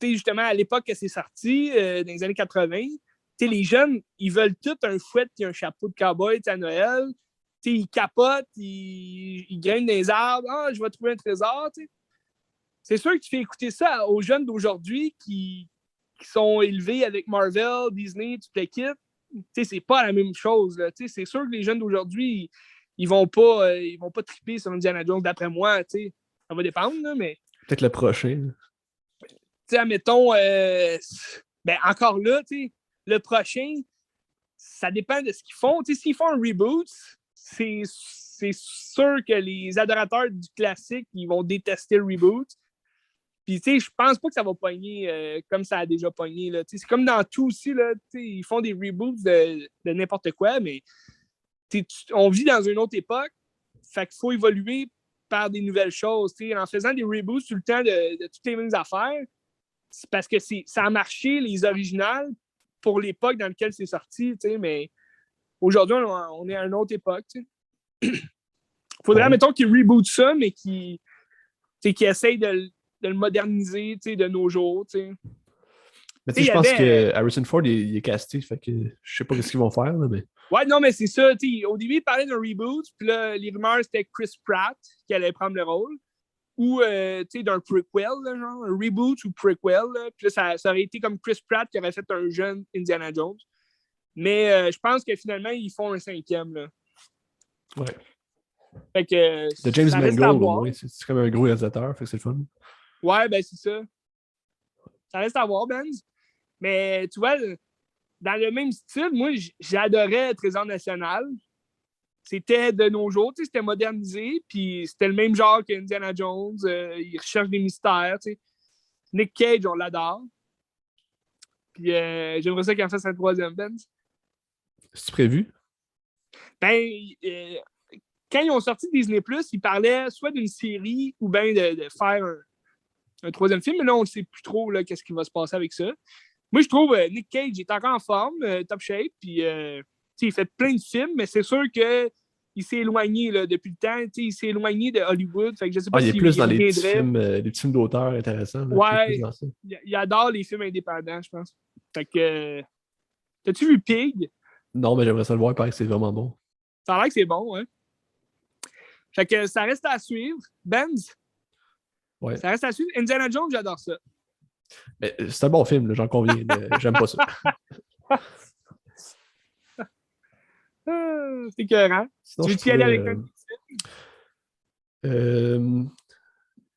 justement à l'époque que c'est sorti, dans les années 80. Les jeunes, ils veulent tous un fouet et un chapeau de cowboy à Noël. ils capotent, ils grimpent dans les arbres. Ah, je vais trouver un trésor. T'sais. C'est sûr que tu fais écouter ça aux jeunes d'aujourd'hui qui sont élevés avec Marvel, Disney, toute l'équipe. C'est pas la même chose. Là. C'est sûr que les jeunes d'aujourd'hui, ils vont pas triper sur Indiana Jones, d'après moi. Ça va dépendre, là, mais. Peut-être le prochain. Admettons, encore là, le prochain, ça dépend de ce qu'ils font. S'ils font un reboot, c'est sûr que les adorateurs du classique, ils vont détester le reboot. Puis, je pense pas que ça va pogner comme ça a déjà pogné. Là. C'est comme dans tout aussi, là, ils font des reboots de n'importe quoi, mais on vit dans une autre époque. Fait qu'il faut évoluer par des nouvelles choses. En faisant des reboots tout le temps de toutes les mêmes affaires, c'est parce que ça a marché, les originales, pour l'époque dans laquelle c'est sorti, mais aujourd'hui, on est à une autre époque. Il faudrait, mettons, qu'ils rebootent ça, mais qu'ils essayent de le moderniser de nos jours. Mais je pense que Harrison Ford il est casté, fait que je sais pas ce qu'ils vont faire. Là, mais... Ouais, non, mais c'est ça. Au début, il parlait d'un reboot, puis là, les rumeurs, c'était Chris Pratt qui allait prendre le rôle. Ou d'un prequel, là, genre, un reboot ou prequel. Là. Puis là, ça aurait été comme Chris Pratt qui aurait fait un jeune Indiana Jones. Mais je pense que finalement, ils font un 5e. Là. Ouais. Fait que, de James Mangold, au moins. C'est comme un gros réalisateur, fait que c'est le fun. Ouais, ben c'est ça. Ça reste à voir, Benz. Mais tu vois, dans le même style, moi, j'adorais Trésor National. C'était de nos jours, c'était modernisé, puis c'était le même genre qu'Indiana Jones. Il recherche des mystères. T'sais. Nick Cage, on l'adore. Puis j'aimerais ça qu'il en fasse un 3e, Benz. C'est-tu prévu? Ben, quand ils ont sorti Disney+, ils parlaient soit d'une série ou bien de faire un 3e film, mais là, on ne sait plus trop là, qu'est-ce qui va se passer avec ça. Moi, je trouve Nick Cage est encore en forme, top shape, puis il fait plein de films, mais c'est sûr qu'il s'est éloigné là, depuis le temps. Il s'est éloigné de Hollywood. Fait que je sais pas il est plus dans les petits films d'auteur intéressants. Là, ouais, il adore les films indépendants, je pense. Fait que. T'as-tu vu Pig? Non, mais j'aimerais ça le voir, il paraît que c'est vraiment bon. Ça a l'air que c'est bon, hein? Fait que ça reste à suivre. Benz? Ouais. Ça reste à suivre. Indiana Jones, j'adore ça. Mais c'est un bon film, là, j'en conviens, mais j'aime pas ça. C'est écœurant. Tu veux-tu y aller avec un film?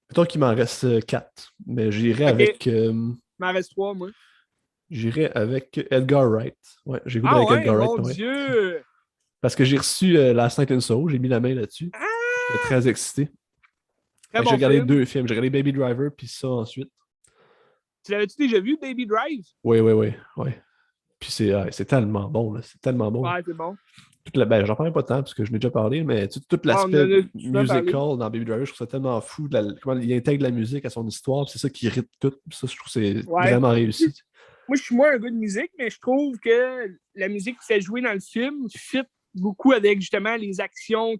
Mettons qu'il m'en reste 4, mais j'irai avec... Il m'en reste 3, moi. J'irai avec Edgar Wright. Ouais, j'ai goûté avec Edgar Wright. Mon Dieu! Parce que j'ai reçu Last Night in Soho, j'ai mis la main là-dessus. J'étais très excité. J'ai regardé 2 films. J'ai regardé Baby Driver, puis ça ensuite. Tu l'avais-tu déjà vu, Baby Drive? Oui. Puis c'est tellement bon, là. C'est tellement bon. Ouais, c'est bon. J'en parle pas tant parce que je n'ai déjà parlé, mais tout l'aspect musical dans Baby Driver, je trouve ça tellement fou. Comment il intègre la musique à son histoire, c'est ça qui rythme tout. Ça, je trouve que c'est vraiment réussi. Moi, je suis moins un gars de musique, mais je trouve que la musique qui fait jouer dans le film fit beaucoup avec justement les actions,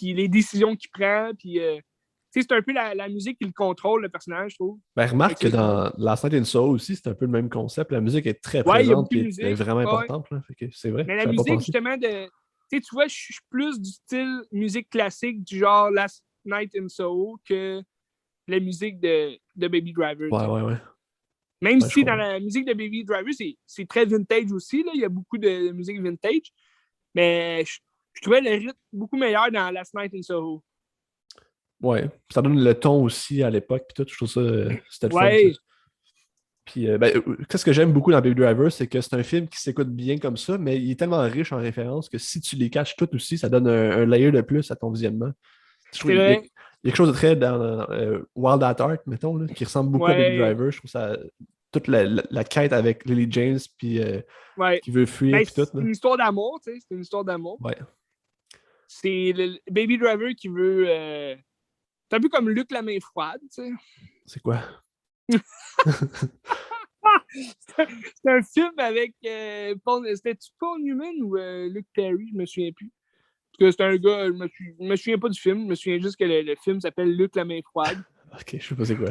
les décisions qu'il prend. Puis, c'est un peu la musique qui le contrôle, le personnage, je trouve. Remarque que dans Last Night in Soho aussi, c'est un peu le même concept. La musique est très présente et est vraiment importante. Là. Fait que c'est vrai. Mais la musique, justement, tu vois, je suis plus du style musique classique, du genre Last Night in Soho, que la musique de Baby Driver. Ouais. Même si dans la musique de Baby Driver, c'est très vintage aussi. Là. Il y a beaucoup de musique vintage. Mais je trouvais le rythme beaucoup meilleur dans Last Night in Soho. Ouais. Ça donne le ton aussi à l'époque. Puis tout, je trouve ça, c'était le fun. Puis, qu'est-ce que j'aime beaucoup dans Baby Driver, c'est que c'est un film qui s'écoute bien comme ça, mais il est tellement riche en références que si tu les caches toutes aussi, ça donne un layer de plus à ton visionnement. Je trouve qu'il y a quelque chose de très dans Wild at Heart, mettons, là, qui ressemble beaucoup à Baby Driver. Je trouve ça toute la quête avec Lily James puis qui veut fuir puis tout. C'est une histoire d'amour, tu sais, c'est une histoire d'amour. Ouais. C'est le Baby Driver qui veut c'est un peu comme Luc la main froide, tu sais. C'est quoi? C'est un film avec c'était-tu Paul Newman ou Luke Perry, je me souviens plus. Parce que c'est un gars, je me souviens pas du film, je me souviens juste que le film s'appelle Luc la main froide. Ok, je sais pas c'est quoi.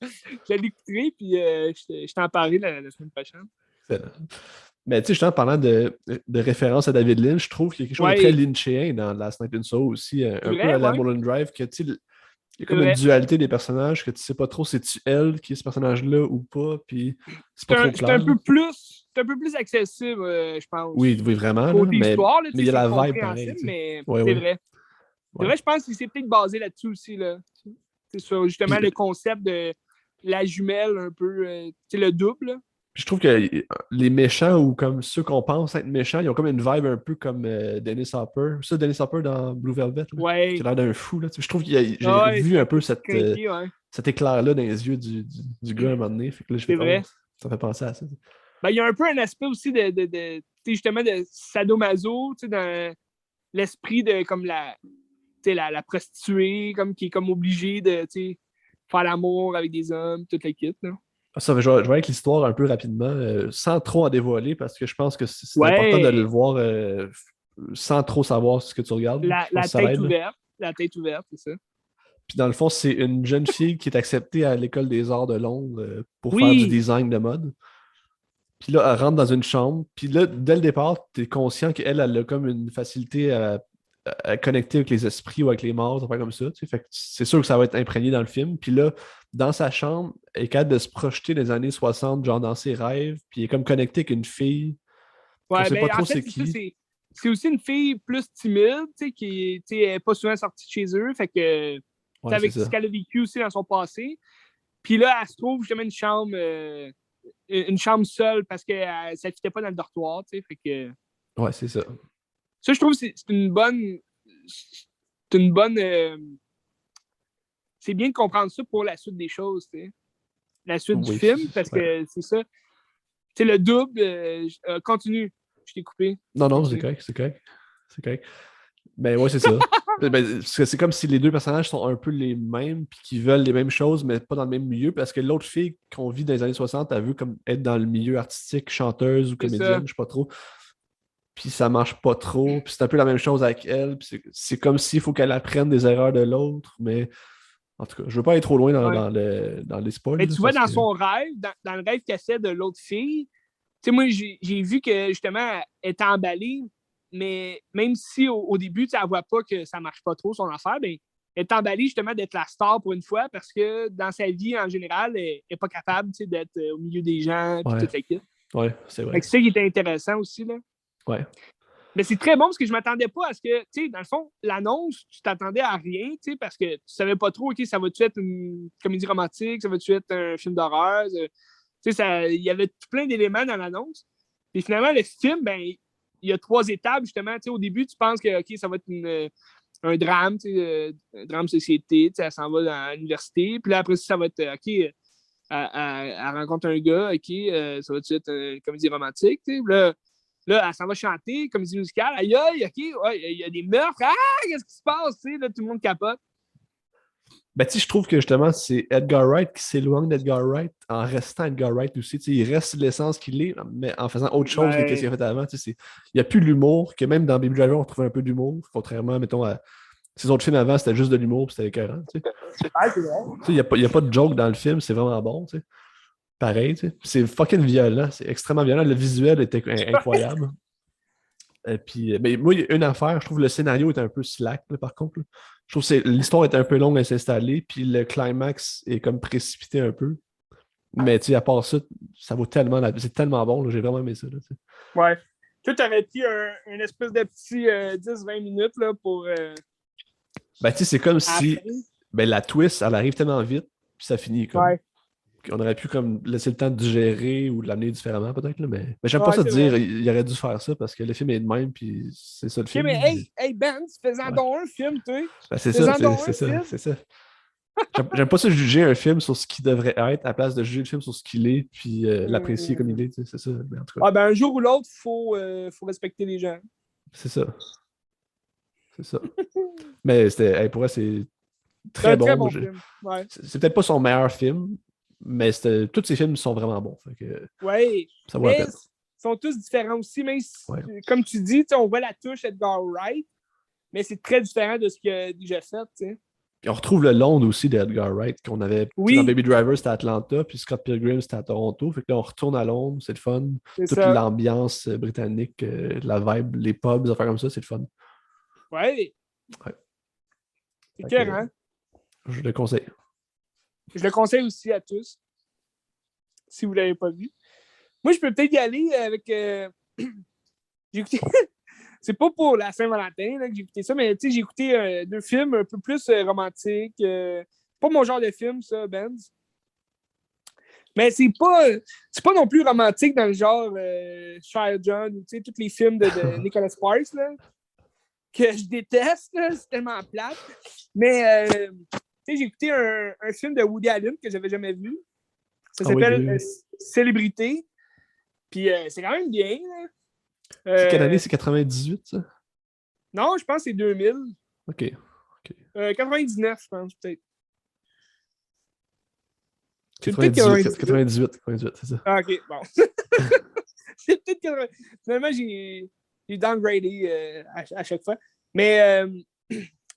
Je l'écouterai, puis je t'en parlerai la semaine prochaine. Mais tu sais, justement, parlant de référence à David Lynch, je trouve qu'il y a quelque chose de très Ouais, lynchien dans Last Night in Soho aussi, c'est un peu vrai, à la ouais, Mulholland Drive, que tu sais, il y a c'est comme une vrai. dualité des personnages, que tu sais pas trop c'est-tu elle qui est ce personnage-là ou pas, puis c'est pas trop C'est un clair, là. peu plus, c'est un peu plus accessible, je Oui, pense. oui, vraiment, là, Côté histoire, là, mais il y a c'est la vibe pareil, compréhensible, tu sais. mais Ouais, c'est ouais, vrai. C'est ouais. vrai, je pense qu'il s'est peut-être basé là-dessus aussi, là. C'est sur justement Puis, le concept de la jumelle, un peu, c'est le double, là. puis je trouve que les méchants ou comme ceux qu'on pense être méchants, ils ont comme une vibe un peu comme Dennis Hopper. Ça, Dennis Hopper dans Blue Velvet, là, qui a Ouais. l'air d'un fou, là. Tu sais, je trouve que Ah j'ai ouais, vu c'est un un peu peu craqué, ouais. cet éclair-là dans les yeux du gars à un moment donné. Fait que là, je fais C'est oh, vrai. ça fait penser à ça. Ben, il y a un peu un aspect aussi tu sais, justement, de sadomaso, tu sais, dans l'esprit de comme tu sais, la prostituée, comme qui est comme obligée de, tu sais, faire l'amour avec des hommes, toute la kit, là. Ah, ça, je vais avec l'histoire un peu rapidement, sans trop en dévoiler, parce que je pense que c'est important de le Ouais, voir sans trop savoir ce que tu regardes. Je pense la que ça tête l'aide. ouverte. La tête ouverte, c'est ça. Puis dans le fond, c'est une jeune fille qui est acceptée à l'École des Arts de Londres pour faire du Oui, design de mode. Puis là, elle rentre dans une chambre. Puis là, dès le départ, tu es conscient qu'elle, elle a comme une facilité à connecter avec les esprits ou avec les morts, des affaires comme ça. Tu sais. Fait que c'est sûr que ça va être imprégné dans le film. Puis là, dans sa chambre, elle est capable de se projeter des années 60, genre dans ses rêves. Puis elle est comme connectée avec une fille qu'on ouais, sait pas ben en trop fait, c'est c'est ça, qui. c'est aussi une fille plus timide, tu sais, qui, tu sais, est pas souvent sortie de chez eux, fait que, tu sais, Ouais, c'est avec ce ça. qu'elle a vécu aussi dans son passé. Puis là, elle se trouve justement une chambre seule parce que ça ne fitait pas dans le dortoir, tu sais, fait que Ouais, c'est ça. ça, je trouve que c'est une bonne, c'est bien de comprendre ça pour la suite des choses, tu sais. La suite du Oui, film, parce ouais. que c'est ça. Tu sais, le double, continue. Je t'ai coupé. Non, non, c'est Continue. correct, c'est correct. C'est correct. Ben ouais, c'est ça. Parce que c'est comme si les deux personnages sont un peu les mêmes, puis qu'ils veulent les mêmes choses, mais pas dans le même milieu, parce que l'autre fille qu'on vit dans les années 60 a vu comme être dans le milieu artistique, chanteuse ou C'est ça. comédienne, je sais pas trop. Puis ça marche pas trop, puis c'est un peu la même chose avec elle, puis c'est comme s'il faut qu'elle apprenne des erreurs de l'autre, mais en tout cas, je veux pas aller trop loin Ouais. dans les spoils, Mais là, tu vois, parce dans que... son rêve, dans le rêve qu'elle fait de l'autre fille, tu sais, moi, j'ai vu que justement, elle est emballée, mais même si au début, tu sais, elle voit pas que ça marche pas trop son affaire, ben, elle est emballée justement d'être la star pour une fois parce que dans sa vie en général, elle n'est pas capable, tu sais, d'être au milieu des gens puis Ouais, toute la kit. ouais, c'est Fait vrai. que c'est ça qui était intéressant aussi, là. Ouais. Mais c'est très bon parce que je m'attendais pas à ce que, tu sais, dans le fond, l'annonce, tu t'attendais à rien, tu sais, parce que tu savais pas trop, OK, ça va-tu être une comédie romantique, ça va-tu être un film d'horreur, tu sais, il y avait plein d'éléments dans l'annonce. Et finalement, le film, ben, il y a trois étapes, justement. Tu sais, au début, tu penses que, OK, ça va être un drame, tu sais, un drame société, tu sais, elle s'en va à l'université. Puis là, après ça va être, OK, elle rencontre un gars, OK, ça va être une comédie romantique, tu sais. Là, elle s'en va chanter, comédie musicale. Aïe, aïe, OK, ouais, il y a des meurtres. Ah, qu'est-ce qui se passe? Tu sais, là, tout le monde capote. Ben, tu sais, je trouve que justement, c'est Edgar Wright qui s'éloigne d'Edgar Wright en restant Edgar Wright aussi. Tu sais, il reste l'essence qu'il est, mais en faisant autre chose que ce qu'il Ouais. a fait avant. Tu sais, il n'y a plus l'humour, que même dans Baby Driver, on trouvait un peu d'humour, contrairement, mettons, à ses autres films avant, c'était juste de l'humour, puis c'était écœurant. Tu sais. Ouais, c'est vrai. Tu sais, il n'y a pas de joke dans le film, c'est vraiment bon. Tu sais. Pareil, tu sais. C'est fucking violent, c'est extrêmement violent. Le visuel était incroyable. Et puis, mais moi, il y a une affaire, je trouve que le scénario est un peu slack, là, par contre. Là. Je trouve que l'histoire est un peu longue à s'installer, puis le climax est comme précipité un peu. Mais tu sais, à part ça, ça vaut tellement c'est tellement bon, là, j'ai vraiment aimé ça. Là, tu sais. Ouais. Toi, t'aurais pris une espèce de petit 10-20 minutes là, pour Ben, tu sais, c'est comme à la si fin. ben, la twist, elle arrive tellement vite, puis ça finit comme. Ouais. On aurait pu comme laisser le temps de digérer ou de l'amener différemment, peut-être, là, mais j'aime pas Ouais, ça de c'est vrai. dire, il aurait dû faire ça parce que le film est de même, puis c'est ça le OK, mais film. hey, Ben, fais-en Ouais. donc un film, toi. Ben, c'est ça, Fais-en donc c'est un ça, film. c'est ça. J'aime pas ça juger un film sur ce qu'il devrait être à la place de juger le film sur ce qu'il est, puis l'apprécier comme il est, tu sais, c'est ça. Mais en tout cas, Ah, ben, un jour ou l'autre, faut respecter les gens. c'est ça, c'est ça. Mais hey, pour vrai, c'est C'est très un très bon. bon film. Ouais. C'est peut-être pas son meilleur film, mais tous ses films sont vraiment bons. Fait que Ouais. ça vaut la Mais peine. ils sont tous différents aussi. Même si, Ouais. comme tu dis, on voit la touche Edgar Wright, mais c'est très différent de ce qu'il a déjà fait, tu sais. Puis on retrouve le Londres aussi d'Edgar Wright, qu'on avait. Dans Oui, Baby Driver, c'était à Atlanta, puis Scott Pilgrim, c'était à Toronto. Fait que là, on retourne à Londres, c'est le fun. c'est Toute ça. l'ambiance britannique, la vibe, les pubs, des affaires comme ça, c'est le fun. Ouais, Ouais. c'est Fait clair, que, hein? je le conseille. Je le conseille aussi à tous, si vous ne l'avez pas vu. Moi, je peux peut-être y aller avec. J'ai écouté. C'est pas pour la Saint-Valentin là, que j'ai écouté ça, mais j'ai écouté 2 films un peu plus romantiques. Pas mon genre de film, ça, Benz. Mais c'est pas non plus romantique dans le genre Shia John ou tous les films de Nicholas Sparks là, que je déteste. Là, c'est tellement plate. Mais j'ai écouté un film de Woody Allen que j'avais jamais vu. Ça Ah oui, s'appelle oui. Célébrité. Puis c'est quand même bien. Là. C'est quelle année? C'est 98, ça? Non, je pense que c'est 2000. OK. OK. 99, je pense, peut-être. C'est peut-être 98, 98. 98, 98, c'est ça. Ah, ok, bon. C'est peut-être 80. Finalement, j'ai downgradé à chaque fois. Mais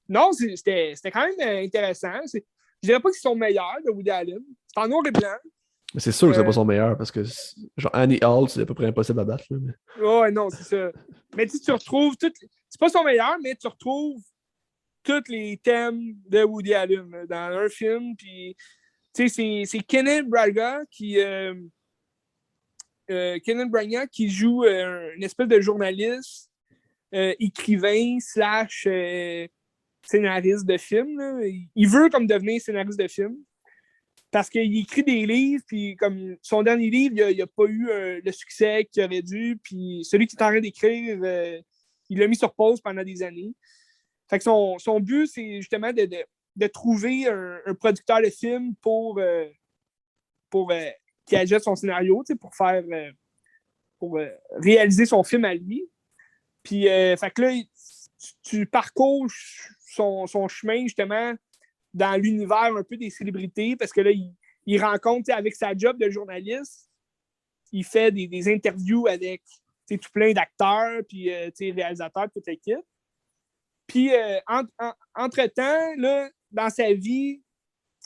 non, c'était quand même intéressant. Je dirais pas qu'ils sont meilleurs de Woody Allen. C'est en noir et blanc. Mais c'est sûr que c'est pas Euh, son meilleur parce que, genre, Annie Hall, c'est à peu près impossible à battre. Là, mais... ouais, non, c'est ça. Mais tu retrouves c'est pas son meilleur, mais tu retrouves tous les thèmes de Woody Allen là, dans un film. Puis, c'est Kenneth Branagh Kenneth Branagh qui joue une espèce de journaliste, écrivain slash scénariste de film. Là. Il veut comme devenir scénariste de film parce qu'il écrit des livres, puis comme son dernier livre, il n'a pas eu le succès qu'il aurait dû, puis celui qui est en train d'écrire, il l'a mis sur pause pendant des années. Fait que son but, c'est justement de trouver un producteur de film pour qui achète son scénario, pour réaliser son film à lui. Puis, fait que là, tu parcours son chemin, justement, dans l'univers un peu des célébrités, parce que là, il rencontre, avec sa job de journaliste, il fait des interviews avec tout plein d'acteurs, puis réalisateurs, toute l'équipe. Puis, entre-temps, là, dans sa vie,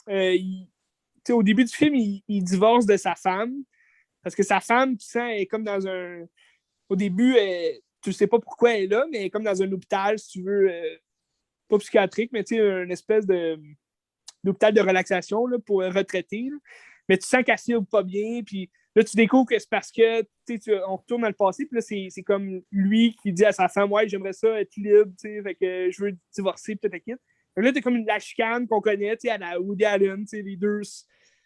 au début du film, il divorce de sa femme, parce que sa femme, tu sens, elle est comme dans un... Au début, tu sais pas pourquoi elle est là, mais elle est comme dans un hôpital, si tu veux, pas psychiatrique, mais tu sais, une espèce d'hôpital de relaxation là, pour retraités. Là. Mais tu sens qu'elle ne pas bien, puis là, tu découvres que c'est parce que on retourne dans le passé, puis là, c'est comme lui qui dit à sa femme, ouais, j'aimerais ça être libre, fait que je veux divorcer, peut-être quitte. Là, t'es comme la chicane qu'on connaît, à la Woody Allen, les deux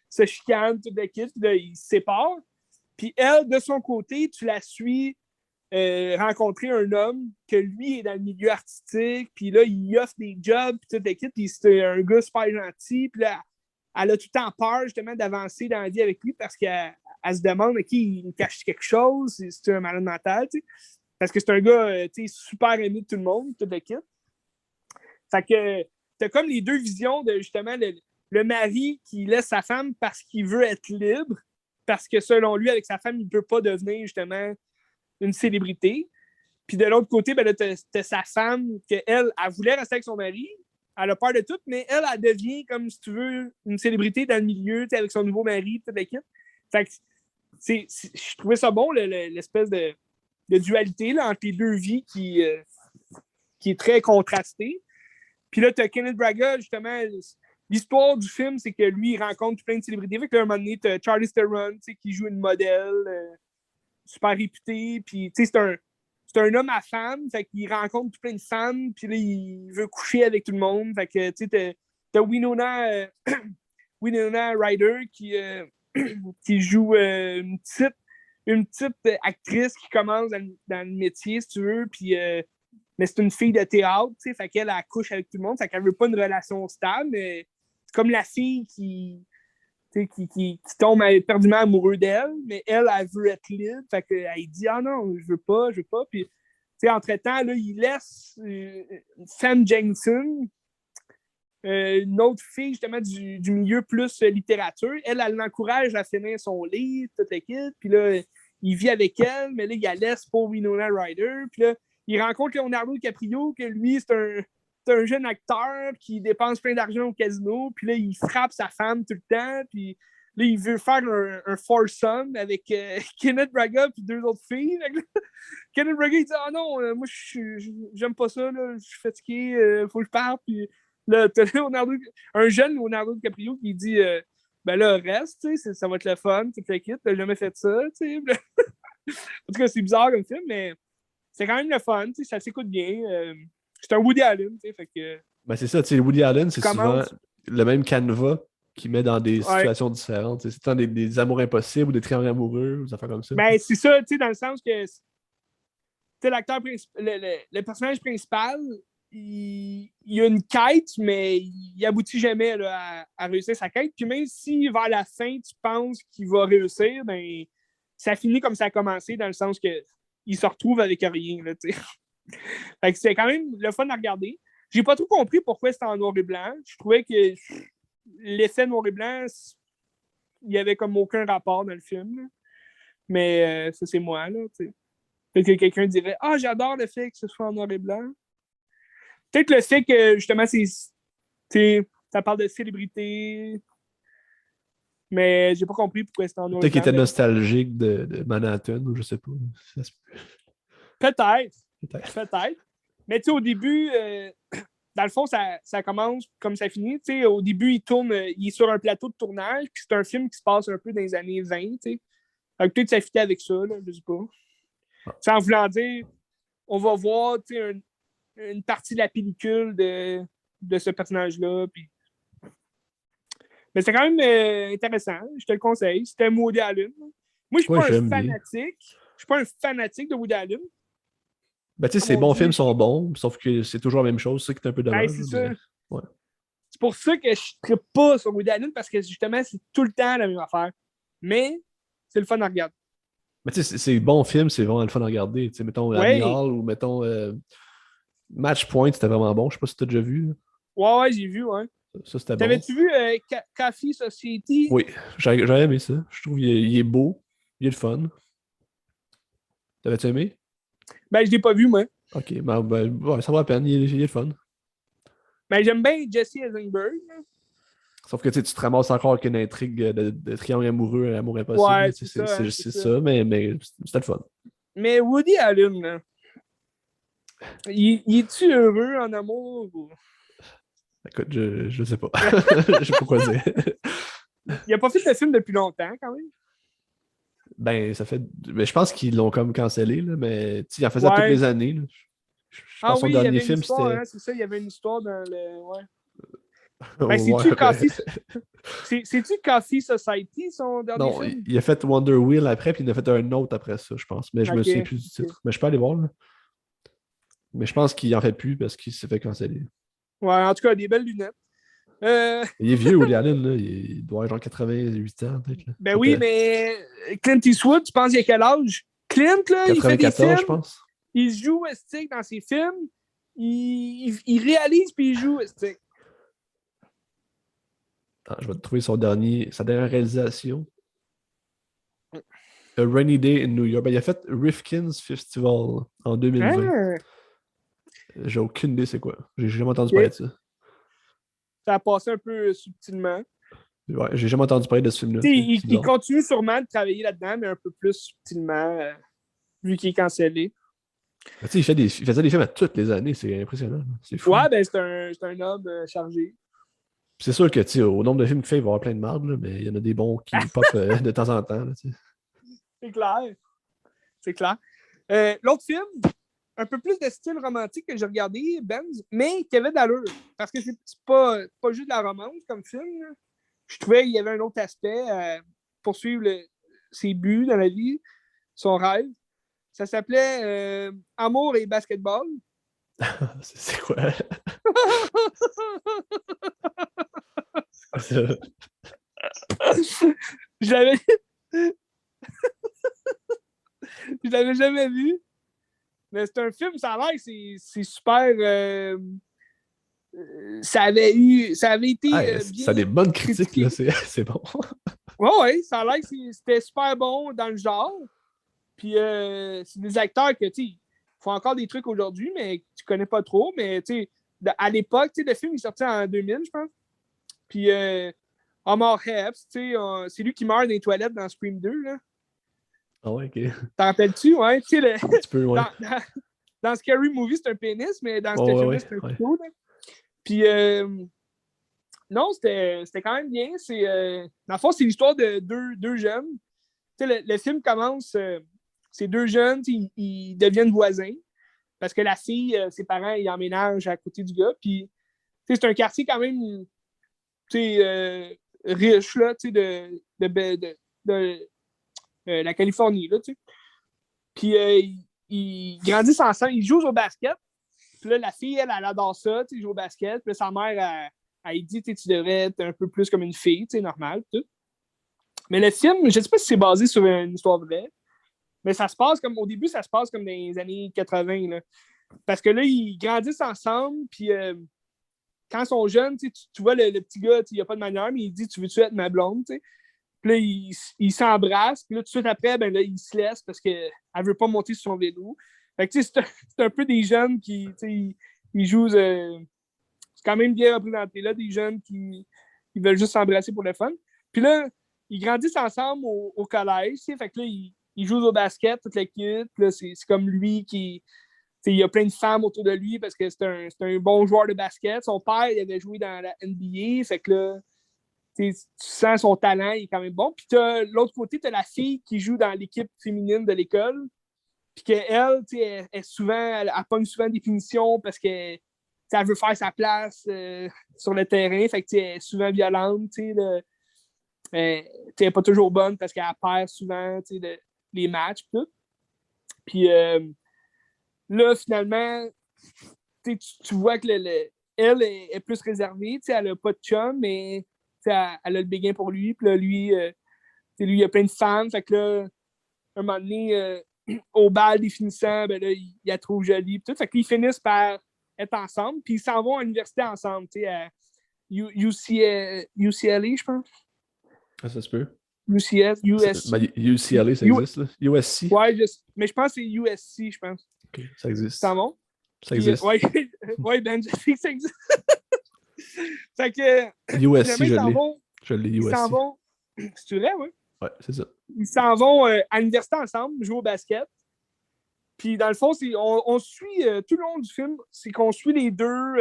se chicanent, toute la kit, puis là, ils se séparent. Puis elle, de son côté, tu la suis rencontrer un homme que lui est dans le milieu artistique, puis là, il offre des jobs, puis toute l'équipe, puis c'est un gars super gentil, puis là, elle a tout le temps peur, justement, d'avancer dans la vie avec lui parce qu'elle se demande, OK, il cache quelque chose, c'est un malade mental, tu sais, parce que c'est un gars, tu sais, super aimé de tout le monde, toute l'équipe. Fait que t'as comme les deux visions de, justement, le mari qui laisse sa femme parce qu'il veut être libre, parce que selon lui, avec sa femme, il ne peut pas devenir, justement, une célébrité. Puis de l'autre côté, ben, t'as sa femme, qu'elle, elle voulait rester avec son mari. Elle a peur de tout, mais elle devient, comme si tu veux, une célébrité dans le milieu, avec son nouveau mari, toute l'équipe. Fait que je trouvais ça bon, l'espèce de dualité là, entre les deux vies qui est très contrastée. Puis là, tu as Kenneth Branagh, justement, l'histoire du film, c'est que lui, il rencontre plein de célébrités. Fait que là, à un moment donné, tu as Charlize Theron, qui joue une modèle super réputée. Puis, c'est un homme à femme, fait qu'il rencontre plein de femmes, puis là, il veut coucher avec tout le monde. Fait que, tu sais, t'as Winona Ryder qui joue une petite actrice qui commence dans le métier, si tu veux, puis mais c'est une fille de théâtre, tu sais, fait qu'elle couche avec tout le monde, fait qu'elle veut pas une relation stable, mais c'est comme la fille qui tombe éperdument amoureux d'elle, mais elle veut être libre, fait qu'elle dit « Ah non, je veux pas. » Puis, entre-temps, là, il laisse Sam Jensen, une autre fille, justement, du milieu plus littérature. Elle l'encourage à finir son livre, toute l'équipe, puis là, il vit avec elle, mais là, il la laisse pour Winona Ryder, puis là, il rencontre Leonardo DiCaprio, que lui, c'est t'as un jeune acteur qui dépense plein d'argent au casino, puis là, il frappe sa femme tout le temps, puis là, il veut faire un foursome avec Kenneth Braga puis 2 autres filles. Kenneth Braga, il dit « Ah non, moi, j'aime pas ça, là, je suis fatigué, faut que je parte. » Puis là, t'as un jeune Leonardo DiCaprio qui dit Ben là, reste, ça va être le fun, tu te le quittes, t'as jamais fait ça. En tout cas, c'est bizarre comme film, mais c'est quand même le fun, ça s'écoute bien. C'est un Woody Allen, fait que. Ben c'est ça, tu sais, Woody Allen, c'est souvent Commence. le même canevas qu'il met dans des Ouais. situations différentes. C'est tant des amours impossibles ou des triangles amoureux ou des affaires comme ça. Ben, c'est ça, dans le sens que l'acteur le personnage principal, il a une quête, mais il aboutit jamais là, à réussir sa quête. Puis même si vers la fin, tu penses qu'il va réussir, ben ça finit comme ça a commencé, dans le sens que il se retrouve avec rien. Là, fait que c'est quand même le fun à regarder. J'ai pas trop compris pourquoi c'était en noir et blanc. Je trouvais que l'effet noir et blanc, il y avait comme aucun rapport dans le film. Là. Mais ça, c'est moi. Là, t'sais. Peut-être que quelqu'un dirait « Ah, j'adore le fait que ce soit en noir et blanc. » Peut-être le fait que, justement, ça parle de célébrité, mais j'ai pas compris pourquoi c'était en noir et Peut-être qu'il blanc. était nostalgique de Manhattan ou je sais pas. Peut-être. Peut-être. Peut-être. Mais tu sais, au début, dans le fond, ça commence comme ça finit. T'sais, au début, il est sur un plateau de tournage, puis c'est un film qui se passe un peu dans les années 20. T'sais. Peut-être ça fitait avec ça, là, je sais pas. Ah. En voulant dire, on va voir une partie de la pellicule de ce personnage-là. Puis... Mais c'est quand même intéressant, je te le conseille. C'était Woody Allen. Moi, je suis pas un fanatique. Je suis pas un fanatique de Woody Allen. Ben, tu sais, ses bons films sont bons, sauf que c'est toujours la même chose, c'est ça qui est un peu dommage. C'est ça. Ouais. C'est pour ça que je ne trippe pas sur Woody Allen, parce que justement, c'est tout le temps la même affaire. Mais c'est le fun à regarder. Mais tu sais, ces bons films, c'est vraiment le fun à regarder. Tu sais, mettons Annie Hall ou mettons Match Point, c'était vraiment bon. Je sais pas si tu as déjà vu. Ouais, j'ai vu, ouais. Ça, c'était bon. T'avais-tu vu Coffee Society? Oui, j'ai aimé ça. Je trouve qu'il est beau, il est le fun. T'avais-tu aimé? Ben, je l'ai pas vu, moi. Ok, ouais, ça vaut la peine, il est le fun. Ben, j'aime bien Jesse Eisenberg. Sauf que tu te ramasses encore avec une intrigue de triangle amoureux, amour impossible. Ouais, c'est ça, mais c'était le fun. Mais Woody Allen, là, il est-tu heureux en amour? Ou... Écoute, je sais pas. Je sais pas quoi dire. Il a pas fait de film depuis longtemps, quand même. Ben, ça fait. Mais je pense qu'ils l'ont comme cancellé, là, mais il en faisait toutes les années. Là. Je pense que son dernier film, c'était. Hein, c'est ça, il y avait une histoire dans le. Ouais. Ben, c'est-tu Coffee... C'est-tu Coffee Society, son dernier film? Non, il a fait Wonder Wheel après, puis il en a fait un autre après ça, je pense. Mais je me souviens plus du titre. Mais je peux aller voir, là. Mais je pense qu'il en fait plus parce qu'il s'est fait canceller. Ouais, en tout cas, des belles lunettes. Il est vieux, Woody Allen, là. Il doit avoir genre 88 ans, peut-être. Là. Ben oui, mais Clint Eastwood, tu penses qu'il a quel âge? Clint, là, 94, il fait des films. Je pense. Il joue stick dans ses films. Il réalise puis il joue stick. Attends, je vais te trouver sa dernière réalisation. A Rainy Day in New York. Ben, il a fait Rifkin's Festival en 2020. J'ai aucune idée c'est quoi. J'ai jamais entendu parler de ça. Ça a passé un peu subtilement. Ouais, j'ai jamais entendu parler de ce film-là. Il continue sûrement de travailler là-dedans, mais un peu plus subtilement, vu qu'il est cancellé. Il faisait des films à toutes les années, c'est impressionnant. C'est fou. Ouais, ben c'est un homme chargé. C'est sûr que au nombre de films qu'il fait, il va y avoir plein de marde, mais il y en a des bons qui pop de temps en temps. Là, c'est clair. C'est clair. L'autre film, un peu plus de style romantique que j'ai regardé, Benz, mais qui avait d'allure. Parce que c'est pas juste de la romance comme film. Là. Je trouvais qu'il y avait un autre aspect à poursuivre ses buts dans la vie, son rêve. Ça s'appelait Amour et basketball. C'est quoi? C'est quoi ça? Je l'avais... Je l'avais jamais vu. Mais c'est un film, ça a l'air que c'est super... ça avait été bien... Ça a des bonnes critiques, là, c'est bon. Ouais, ça a l'air que c'était super bon dans le genre. Puis c'est des acteurs que, tu sais, font encore des trucs aujourd'hui, mais que tu connais pas trop. Mais, tu sais, à l'époque, tu sais, le film est sorti en 2000, je pense. Puis Omar Epps, tu sais, c'est lui qui meurt dans les toilettes dans Scream 2, là. Ah ouais, ok. T'en rappelles-tu, ouais? Tu sais, Un petit peu, ouais. dans Scary Movie, c'est un pénis, mais dans ce Ouais, film-là, ouais, c'est un ouais. couteau, là. Puis, non, c'était quand même bien. Dans le fond, c'est l'histoire de deux jeunes. Tu sais, le film commence, ces deux jeunes, ils deviennent voisins parce que la fille, ses parents, ils emménagent à côté du gars. Puis, tu sais, c'est un quartier quand même, tu sais, riche, là, tu sais, de la Californie, là, tu sais. Puis, ils grandissent ensemble, ils jouent au basket. Puis là, la fille, elle adore ça, tu sais, jouer au basket. Puis là, sa mère, elle dit, tu devrais être un peu plus comme une fille, tu sais, normal, tout. Mais le film, je ne sais pas si c'est basé sur une histoire vraie, mais ça se passe comme, au début, ça se passe comme dans les années 80, là. Parce que là, ils grandissent ensemble, puis quand ils sont jeunes, tu vois le petit gars, il n'a pas de manière, mais il dit, tu veux-tu être ma blonde, tu sais? Puis là, ils s'embrassent, puis là, tout de suite après, ben là, ils se laissent parce qu'elle ne veut pas monter sur son vélo. Fait que, tu sais, c'est un peu des jeunes qui, tu sais, ils jouent, c'est quand même bien représenté, là, des jeunes qui ils veulent juste s'embrasser pour le fun. Puis là, ils grandissent ensemble au collège, tu sais, fait que là, ils jouent au basket, toute l'équipe, puis là, c'est comme lui qui, il y a plein de femmes autour de lui parce que c'est un bon joueur de basket. Son père, il avait joué dans la NBA, fait que là, tu sens son talent, il est quand même bon. Puis l'autre côté, tu as la fille qui joue dans l'équipe féminine de l'école. Puis qu'elle, elle pogne souvent des punitions parce qu'elle veut faire sa place sur le terrain. Fait que elle est souvent violente. Elle n'est pas toujours bonne parce qu'elle perd souvent les matchs. Puis là, finalement, tu vois que elle est plus réservée. Elle n'a pas de chum, mais elle a le béguin pour lui. Puis là, lui, il y a plein de fans. Fait que là, un moment donné, au bal des finissants, ben là, il la trouve jolie. Tout. Fait qu'ils finissent par être ensemble. Puis ils s'en vont à l'université ensemble, à UCLA, je pense. Ah, ça se peut. UCS, USC. Ben, UCLA, ça existe, là. USC. Ouais, mais je pense que c'est USC, je pense. Ok, ça existe. S'en vont. Ça existe. Ouais, ouais, Ben, je sais que ça existe. Fait que. USC, je l'ai. Vont, Je l'ai, ils s'en USC. vont. C'est vrai, oui? Ouais, c'est ça. Ils s'en vont à l'université ensemble, jouer au basket. Puis dans le fond, on suit tout le long du film, c'est qu'on suit les deux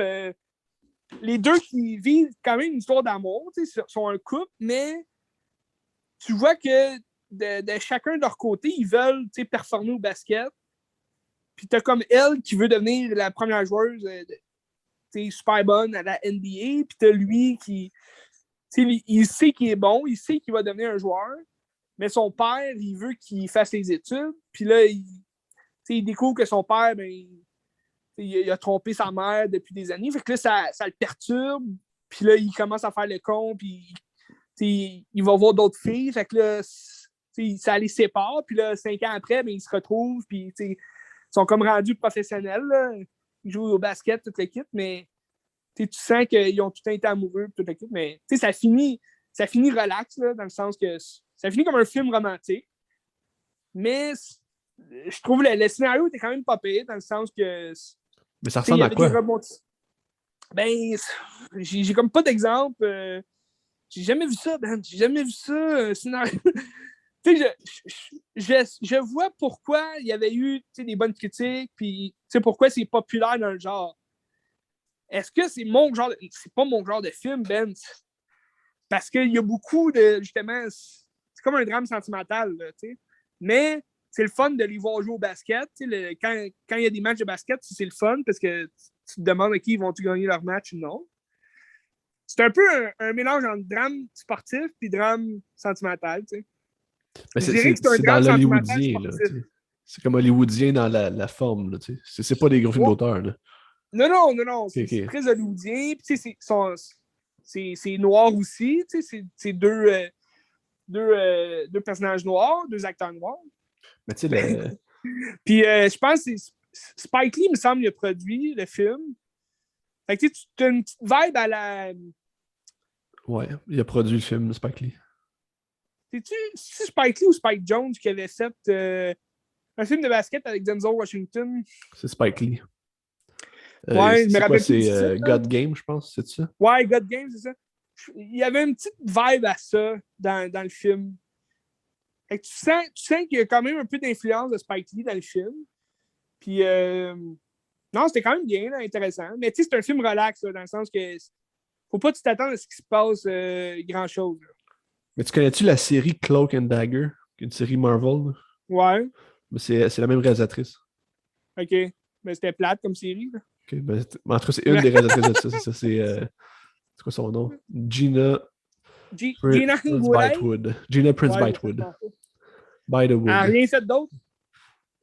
qui vivent quand même une histoire d'amour, sont un couple, mais tu vois que de chacun de leur côté, ils veulent performer au basket. Puis t'as comme elle qui veut devenir la première joueuse super bonne à la NBA, puis t'as lui qui il sait qu'il est bon, il sait qu'il va devenir un joueur, mais son père, il veut qu'il fasse ses études, puis là, il découvre que son père, ben, il a trompé sa mère depuis des années. Fait que là, ça le perturbe. Puis là, il commence à faire le con. Puis il va voir d'autres filles. Fait que là, ça les sépare. Puis là, 5 ans après, ben, ils se retrouvent. Puis ils sont comme rendus professionnels. Là. Ils jouent au basket, toute l'équipe. Mais tu sens qu'ils ont tout un été amoureux, toute l'équipe. Mais ça finit relax, là, dans le sens que ça finit comme un film romantique. Mais je trouve le scénario était quand même pas pire, dans le sens que. Mais ça ressemble à quoi? Ben, j'ai comme pas d'exemple. J'ai jamais vu ça, Ben. J'ai jamais vu ça, un scénario. Je vois pourquoi il y avait eu des bonnes critiques, puis pourquoi c'est populaire dans le genre. Est-ce que c'est mon genre de... C'est pas mon genre de film, Ben. Parce qu'il y a beaucoup de. Justement, c'est comme un drame sentimental, là, mais c'est le fun de les voir jouer au basket. Quand il y a des matchs de basket, c'est le fun parce que tu te demandes à qui ils vont-tu gagner leur match ou non. C'est un peu un mélange entre drame sportif et drame sentimental. Mais je dirais que c'est un dans drame l'hollywoodien. C'est comme hollywoodien dans la forme. Là, c'est pas des gros films d'auteur. Non. C'est très hollywoodien. C'est noir aussi. C'est deux personnages noirs, 2 acteurs noirs. Mais tu sais, Puis je pense que Spike Lee, me semble, il a produit le film. Fait que tu as une petite vibe à la. Ouais, il a produit le film, Spike Lee. C'est-tu Spike Lee ou Spike Jones qui avait fait un film de basket avec Denzel Washington? C'est Spike Lee. Ouais, je me C'est quoi, rappelle plus du c'est titre, là. God Game, je pense, c'est ça? Ouais, God Game, c'est ça. Il y avait une petite vibe à ça dans le film. Fait que tu sens qu'il y a quand même un peu d'influence de Spike Lee dans le film. Puis, non, c'était quand même bien, là, intéressant. Mais tu sais, c'est un film relax, là, dans le sens que faut pas que tu t'attendes à ce qu'il se passe grand-chose. Là. Mais tu connais-tu la série Cloak and Dagger, qui est une série Marvel? Là? Ouais, Mais c'est la même réalisatrice. ok. Mais c'était plate comme série. Là. Ok, ben, en tout cas, c'est une des réalisatrices de ça. C'est ça, c'est quoi son nom? Gina Prince Goulet? Bytewood. Gina Prince Ouais, c'est ça, je Bytewood. pense. By the Elle n'a Wood. rien fait d'autre.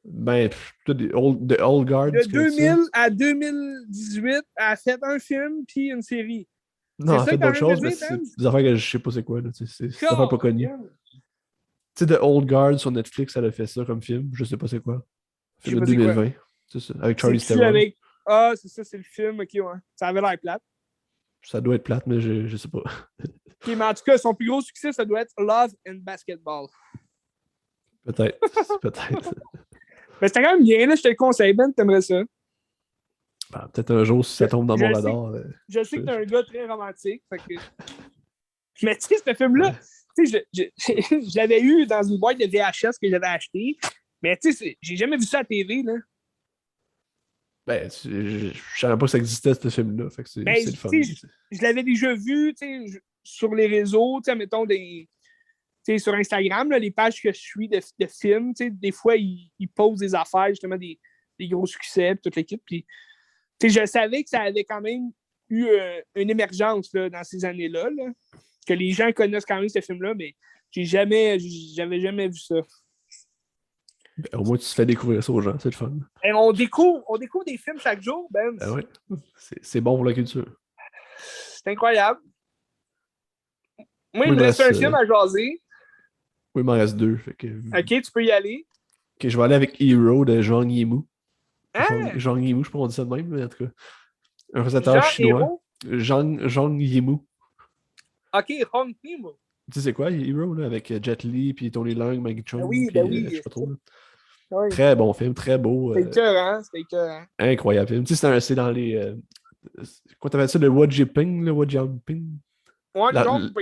Ben, The Old Guard, De tu connais ça? 2000 à 2018, elle a fait un film puis une série. Non, C'est elle a ça fait que t'as d'autres envie de choses, mais dire, c'est Dan? des affaires que je sais pas c'est quoi. C'est des affaires pas connues. Colin. Tu sais, The Old Guard sur Netflix, elle a fait ça comme film. Je sais pas c'est quoi. Je Film sais de pas c'est quoi. 2020. C'est ça. Avec Charlie C'est-tu Theron. avec. Ah, c'est ça, c'est le film. Ok, ouais. Ça avait l'air plate. Ça doit être plate, mais je sais pas. Ok, mais en tout cas, son plus gros succès, ça doit être Love and Basketball. Peut-être. Peut-être. Mais c'était quand même bien, là. Je te le conseille, Ben, t'aimerais ça. Ben, peut-être un jour, si ça tombe dans mon radar. Je sais que t'es un gars très romantique. Fait que... Mais tu sais, ce film-là, Ouais. tu sais, je l'avais eu dans une boîte de VHS que j'avais acheté. Mais tu sais, j'ai jamais vu ça à la TV, là. Ben, je savais pas que ça existait, ce film-là. Fait que Ben, c'est le fun. tu sais, je l'avais déjà vu, tu sais, sur les réseaux, tu sais, mettons, sur Instagram, là, les pages que je suis de films, tu sais, des fois, ils posent des affaires, justement, des gros succès, toute l'équipe. Puis, tu sais, je savais que ça avait quand même eu une émergence là, dans ces années-là, là, que les gens connaissent quand même ce film-là, mais j'avais jamais vu ça. Ben, au moins, tu te fais découvrir ça aux gens. C'est le fun. Et on découvre des films chaque jour, Ben. Ben ouais. C'est bon pour la culture. C'est incroyable. Moi, il Moi, il me me reste un reste, film à jaser. oui, il m'en reste deux. Fait que... OK, tu peux y aller. Ok, je vais aller avec Hero de Zhang Yimou. Hein? Zhang Yimou, je sais pas on dit ça de même, mais en tout cas. Un réalisateur Jean chinois. Héros? Zhang Yimou. OK, Hong Kong. Tu sais c'est quoi, Hero, là, avec Jet Li, puis Tony Leung, Maggie Chung, Ben puis oui. je sais pas trop. Là. Oui. Très bon film, très beau. C'était écœurant, c'était écœurant. Incroyable film. Tu sais, c'est dans les... Quoi t'appelles ça, le Wajiping, le Wajiamping? One La- Jump,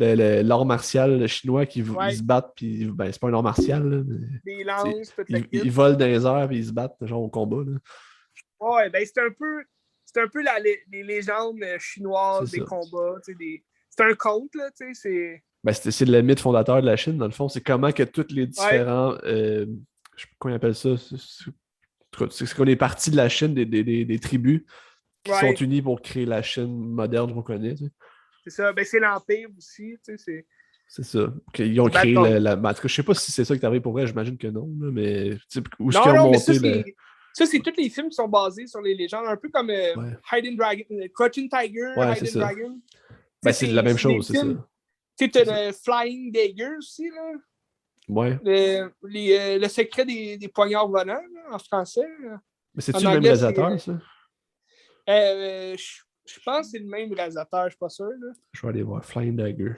L'art martial chinois qui ouais. ils se battent, puis ben, c'est pas un art martial, là, mais, Des lances, toute la ils kit. volent dans les airs, puis ils se battent, genre au combat. Là. Ouais, ben c'est un peu les légendes chinoises C'est des ça. combats, tu sais, c'est un conte, là, tu sais, c'est... Ben, c'est le mythe fondateur de la Chine, dans le fond. C'est comment que tous les différents. Je sais pas comment ils appellent ça. C'est qu'on est parti de la Chine, des tribus qui sont unies pour créer la Chine moderne qu'on connaît. Tu sais. C'est ça. Ben, c'est l'Empire aussi, tu sais, c'est ça. Ils ont créé la. En tout cas, je sais pas si c'est ça qui est arrivé pour vrai, j'imagine que non. Là, mais où est-ce qu'ils ont monté ça, c'est tous les films qui sont basés sur les légendes, un peu comme Hidden Dragon, Crouching Tiger, Hidden Dragon. Ben, c'est la même chose, c'est ça. Tu sais, t'as le Flying Dagger aussi, là. Ouais. Le secret des poignards volants, là, en français. Mais c'est-tu le même réalisateur, ça? Je pense que c'est le même réalisateur, je suis pas sûr. Là. Je vais aller voir. Flying Dagger.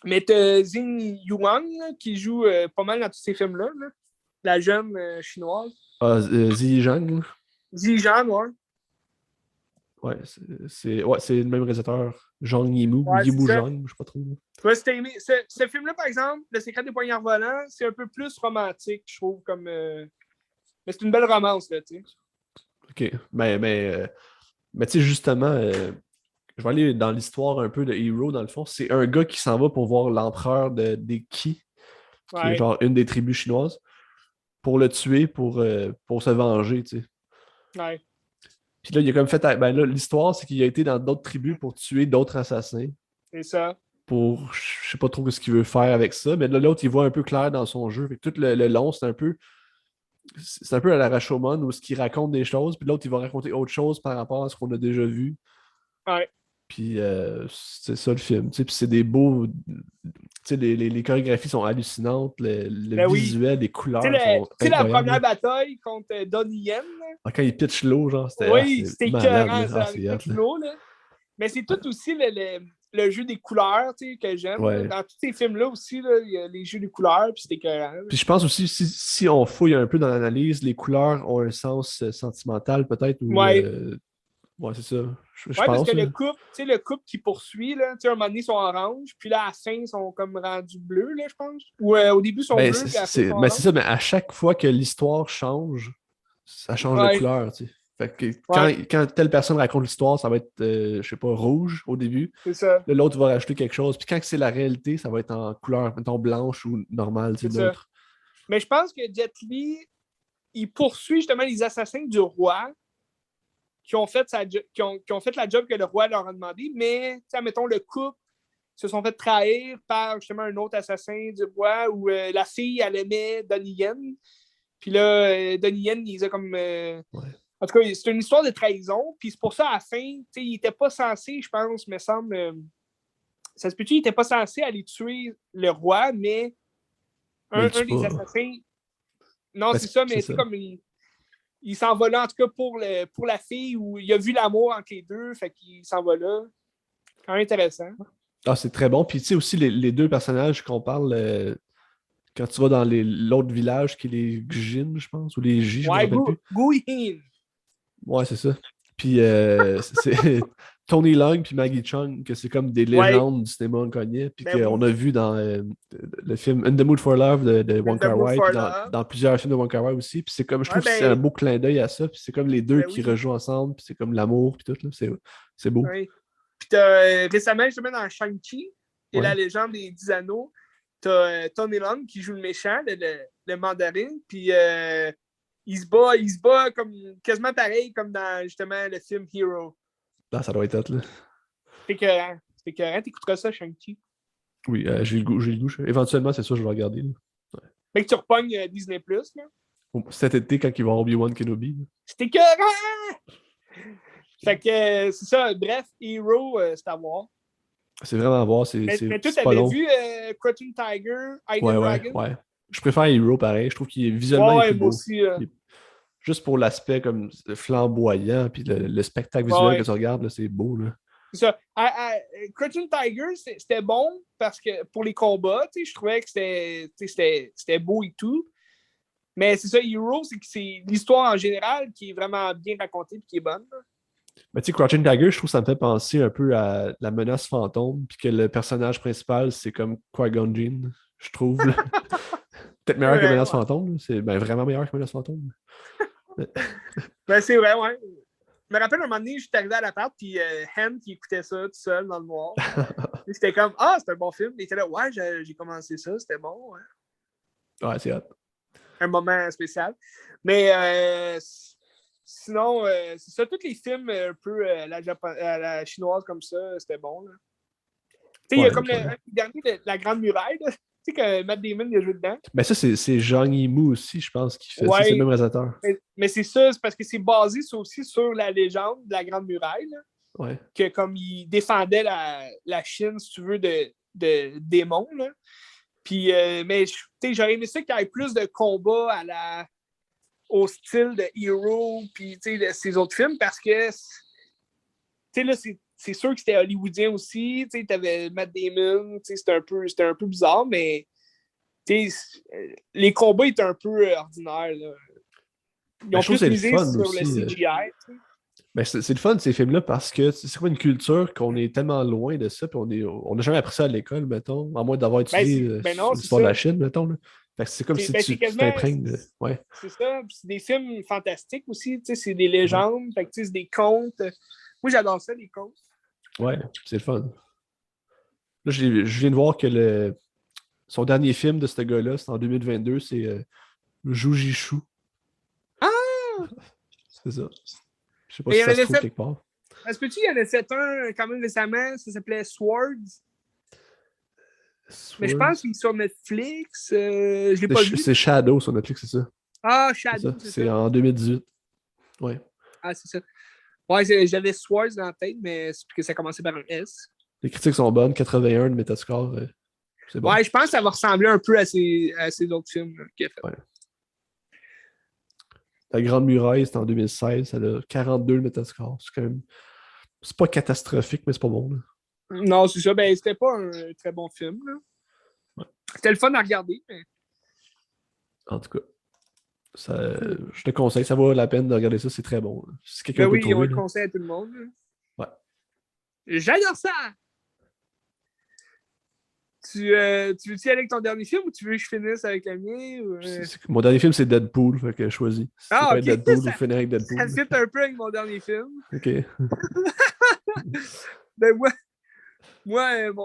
Mais t'as Xing Yuan là, qui joue pas mal dans tous ces films-là. Là. La jeune chinoise. Ah, Zi Zhang. Zi Zhang, ouais. Ouais, c'est le même réalisateur. Zhang Yimou. Ouais, Yimou Zhang, je sais pas trop. Ouais, c'était aimé. Ce film-là, par exemple, Le secret des poignards volants, c'est un peu plus romantique, je trouve. Comme, mais c'est une belle romance, là, tu sais. OK. Mais tu sais, justement, je vais aller dans l'histoire un peu de Hero, dans le fond. C'est un gars qui s'en va pour voir l'empereur des Qi, qui est genre une des tribus chinoises, pour le tuer, pour se venger, tu sais. Ouais. Puis là, il a comme fait... Ben là, l'histoire, c'est qu'il a été dans d'autres tribus pour tuer d'autres assassins. C'est ça. Pour... Je sais pas trop ce qu'il veut faire avec ça, mais là, l'autre, il voit un peu clair dans son jeu. Fait que tout le long, c'est un peu à la Rashomon où il raconte des choses, puis l'autre, il va raconter autre chose par rapport à ce qu'on a déjà vu. Ouais. Puis c'est ça le film. Puis c'est des beaux. Les chorégraphies sont hallucinantes, le visuel, les couleurs sont incroyables. Tu sais, la première bataille contre Donnie Yen. Quand il pitch l'eau, genre, c'était. Oui, c'était écœurant, ça, c'est avec l'eau, là. Mais c'est tout aussi le jeu des couleurs, tu sais, que j'aime. Ouais. Dans tous ces films-là aussi, là, il y a les jeux des couleurs, puis c'était écœurant. Puis je pense aussi, si on fouille un peu dans l'analyse, les couleurs ont un sens sentimental peut-être, ou... Ouais. ouais, c'est ça. Je Ouais, parce que pense. le couple, tu sais, le couple qui poursuit, là, tu sais, à un moment donné, ils sont orange, puis là, à la fin, ils sont comme rendus bleus, là, je pense. Ou au début, ils sont Ben, bleus, puis à la fin, ils sont c'est ça, orange. mais à chaque fois que l'histoire change, ça change de Ouais, couleur, tu sais. Fait que ouais, quand telle personne raconte l'histoire, ça va être, je sais pas, rouge au début. c'est ça, Là, l'autre va rajouter quelque chose. Puis quand c'est la réalité, ça va être en couleur, mettons, blanche ou normale, c'est c'est ça. neutre. Mais je pense que Jet Li, il poursuit justement les assassins du roi qui ont fait, qui ont fait la job que le roi leur a demandé, mais, tu sais, mettons, le couple se sont fait trahir par justement un autre assassin du roi où la fille, elle aimait Donnie Yen. Puis là, Donnie Yen, il a comme. Ouais. En tout cas, c'est une histoire de trahison. Puis c'est pour ça, à la fin, il n'était pas censé, je pense, me semble. Ça se peut-tu, il n'était pas censé aller tuer le roi, mais Mais il un tue des pas. assassins. Non, Ben, c'est ça, c'est mais tu sais, ça. comme il s'en va là, en tout cas, pour la fille, où il a vu l'amour entre les deux, fait qu'il s'en va là. Quand même intéressant. Ah, c'est très bon. Puis tu sais aussi, les deux personnages qu'on parle, quand tu vas dans l'autre village, qui est les Gjin, je pense, ou les J, je me Ouais, rappelle plus. Gu Hin. Ouais, c'est ça. Puis c'est Tony Leung puis Maggie Chung, que c'est comme des Ouais, légendes du cinéma hongkongais, puis ben qu'on oui. a vu dans le film In the Mood for Love de In Wong the Mood Kar-wai, puis for dans, Love. dans plusieurs films de Wong Kar-wai aussi. Puis c'est comme, je Ouais, trouve que c'est un ben, beau clin d'œil à ça, puis c'est comme les deux ben qui oui. rejouent ensemble, puis c'est comme l'amour, puis tout, là. C'est beau. Ouais. Puis t'as, récemment, justement, dans Shang-Chi et la Ouais. légende des 10 anneaux, t'as Tony Leung qui joue le méchant, le mandarin, puis il se bat comme, quasiment pareil comme dans, justement, le film Hero. Ah, ça doit être hot, là. C'est écœurant. C'est écœurant. T'écouteras ça, Shang-Chi. Oui, j'ai le goût, j'ai le goût. Éventuellement, c'est ça, je vais regarder, là. Ouais. Fait que tu repognes Disney+, là. Cet été, quand il va y avoir Obi-Wan Kenobi, là. C'est écœurant! Fait que, c'est ça. Bref, Hero, c'est à voir. C'est vraiment à voir, Mais toi, c'est pas t'avais long. vu Cartoon Tiger, Ouais, Hidden ouais, Dragon? ouais. Je préfère Hero pareil. Je trouve qu'il est visuellement Ouais, il est ouais, plus moi beau. aussi. Juste pour l'aspect comme flamboyant, puis le spectacle Ouais, visuel que ouais. tu regardes, là, c'est beau. Là. C'est ça. Cartoon Tiger, c'était bon parce que pour les combats, je trouvais que c'était beau et tout. Mais c'est ça, Hero, c'est que c'est l'histoire en général qui est vraiment bien racontée et qui est bonne. Là. Mais tu sais, Crouching Tiger, je trouve que ça me fait penser un peu à la menace fantôme, puis que le personnage principal, c'est comme Qui-Gon Jinn, je trouve. Là. Peut-être C'est meilleur que vrai, Menace ouais. Fantôme. Là. C'est ben, vraiment meilleur que Menace Fantôme. Ben, c'est vrai, ouais. Je me rappelle un moment donné, j'étais arrivé à l'appart, puis Hen qui écoutait ça tout seul dans le noir. Et c'était comme, ah, c'est un bon film. Il était là, ouais, j'ai commencé ça, c'était bon. Ouais. Ouais, c'est hot. Un moment spécial. Mais sinon, c'est ça, tous les films un peu à la chinoise comme ça, c'était bon. Là. Tu sais, il y a Ouais, comme ouais. le dernier, La Grande Muraille. Là. Tu sais que Matt Damon il a joué dedans. Ben ça, c'est Zhang Yimou aussi, je pense, qui fait ça. C'est le même Ouais, réalisateur. mais c'est ça, c'est parce que c'est basé aussi sur la légende de la Grande Muraille. Là, Ouais. que comme il défendait la Chine, si tu veux, de démons. Là. Puis, mais j'aurais aimé ça qu'il y ait plus de combats au style de Hero puis de ces autres films parce que là, c'est sûr que c'était hollywoodien aussi. Tu avais Matt Damon, c'était un peu bizarre, mais les combats étaient un peu ordinaires. Là. Ils Ben, ont je trouve que plus c'est le misé fun sur le aussi. CGI. Ben, c'est le fun, ces films-là, parce que c'est comme une culture qu'on est tellement loin de ça, puis on n'a jamais appris ça à l'école, mettons, à moins d'avoir étudié Ben non, sur c'est l'histoire de la ça. Chine, mettons. Là. Fait que c'est comme si C'est tu quasiment. t'imprègnes de. Ouais. C'est ça. C'est des films fantastiques aussi. C'est des Mhm. légendes. Fait que, c'est des contes. Moi, j'adore ça, les contes. Ouais, c'est le fun. Là, je viens de voir que son dernier film de ce gars-là, c'est en 2022, c'est Zhu Jishu. Ah! C'est ça. Je sais pas Mais il si y en ça a se trouve fait. quelque part. Est-ce que il y en a fait un quand même récemment. Ça s'appelait Swords. Mais je pense Swords. qu'il est sur Netflix. Je l'ai pas vu. C'est Shadow sur Netflix, c'est ça. Ah, C'est ça. Shadow, c'est C'est ça. en 2018. Ouais. Ah, c'est ça. Ouais, j'avais Swords dans la tête, mais c'est parce que ça commençait par un S. Les critiques sont bonnes, 81 de Metascore, c'est bon. Ouais, je pense que ça va ressembler un peu à ces autres films qu'il a fait. Ouais. La Grande Muraille, c'était en 2016, ça a 42 le Metascore. C'est quand même. C'est pas catastrophique, mais c'est pas bon. Là. Non, c'est ça. Ben, c'était pas un très bon film, là. Ouais. C'était le fun à regarder, mais... En tout cas, je te conseille, ça vaut la peine de regarder ça, c'est très bon. Si Ben quelqu'un peut le oui, on trouver, le là. conseille à tout le monde, là. Ouais. J'adore ça! Tu veux-tu y aller avec ton dernier film ou tu veux que je finisse avec le mien? Ou, Mon dernier film, c'est Deadpool, fait que je choisis. Si ça Ah, peut être ok. Deadpool ou Ça, finir avec ça Deadpool. fit un peu avec mon dernier film. Ok. Ben moi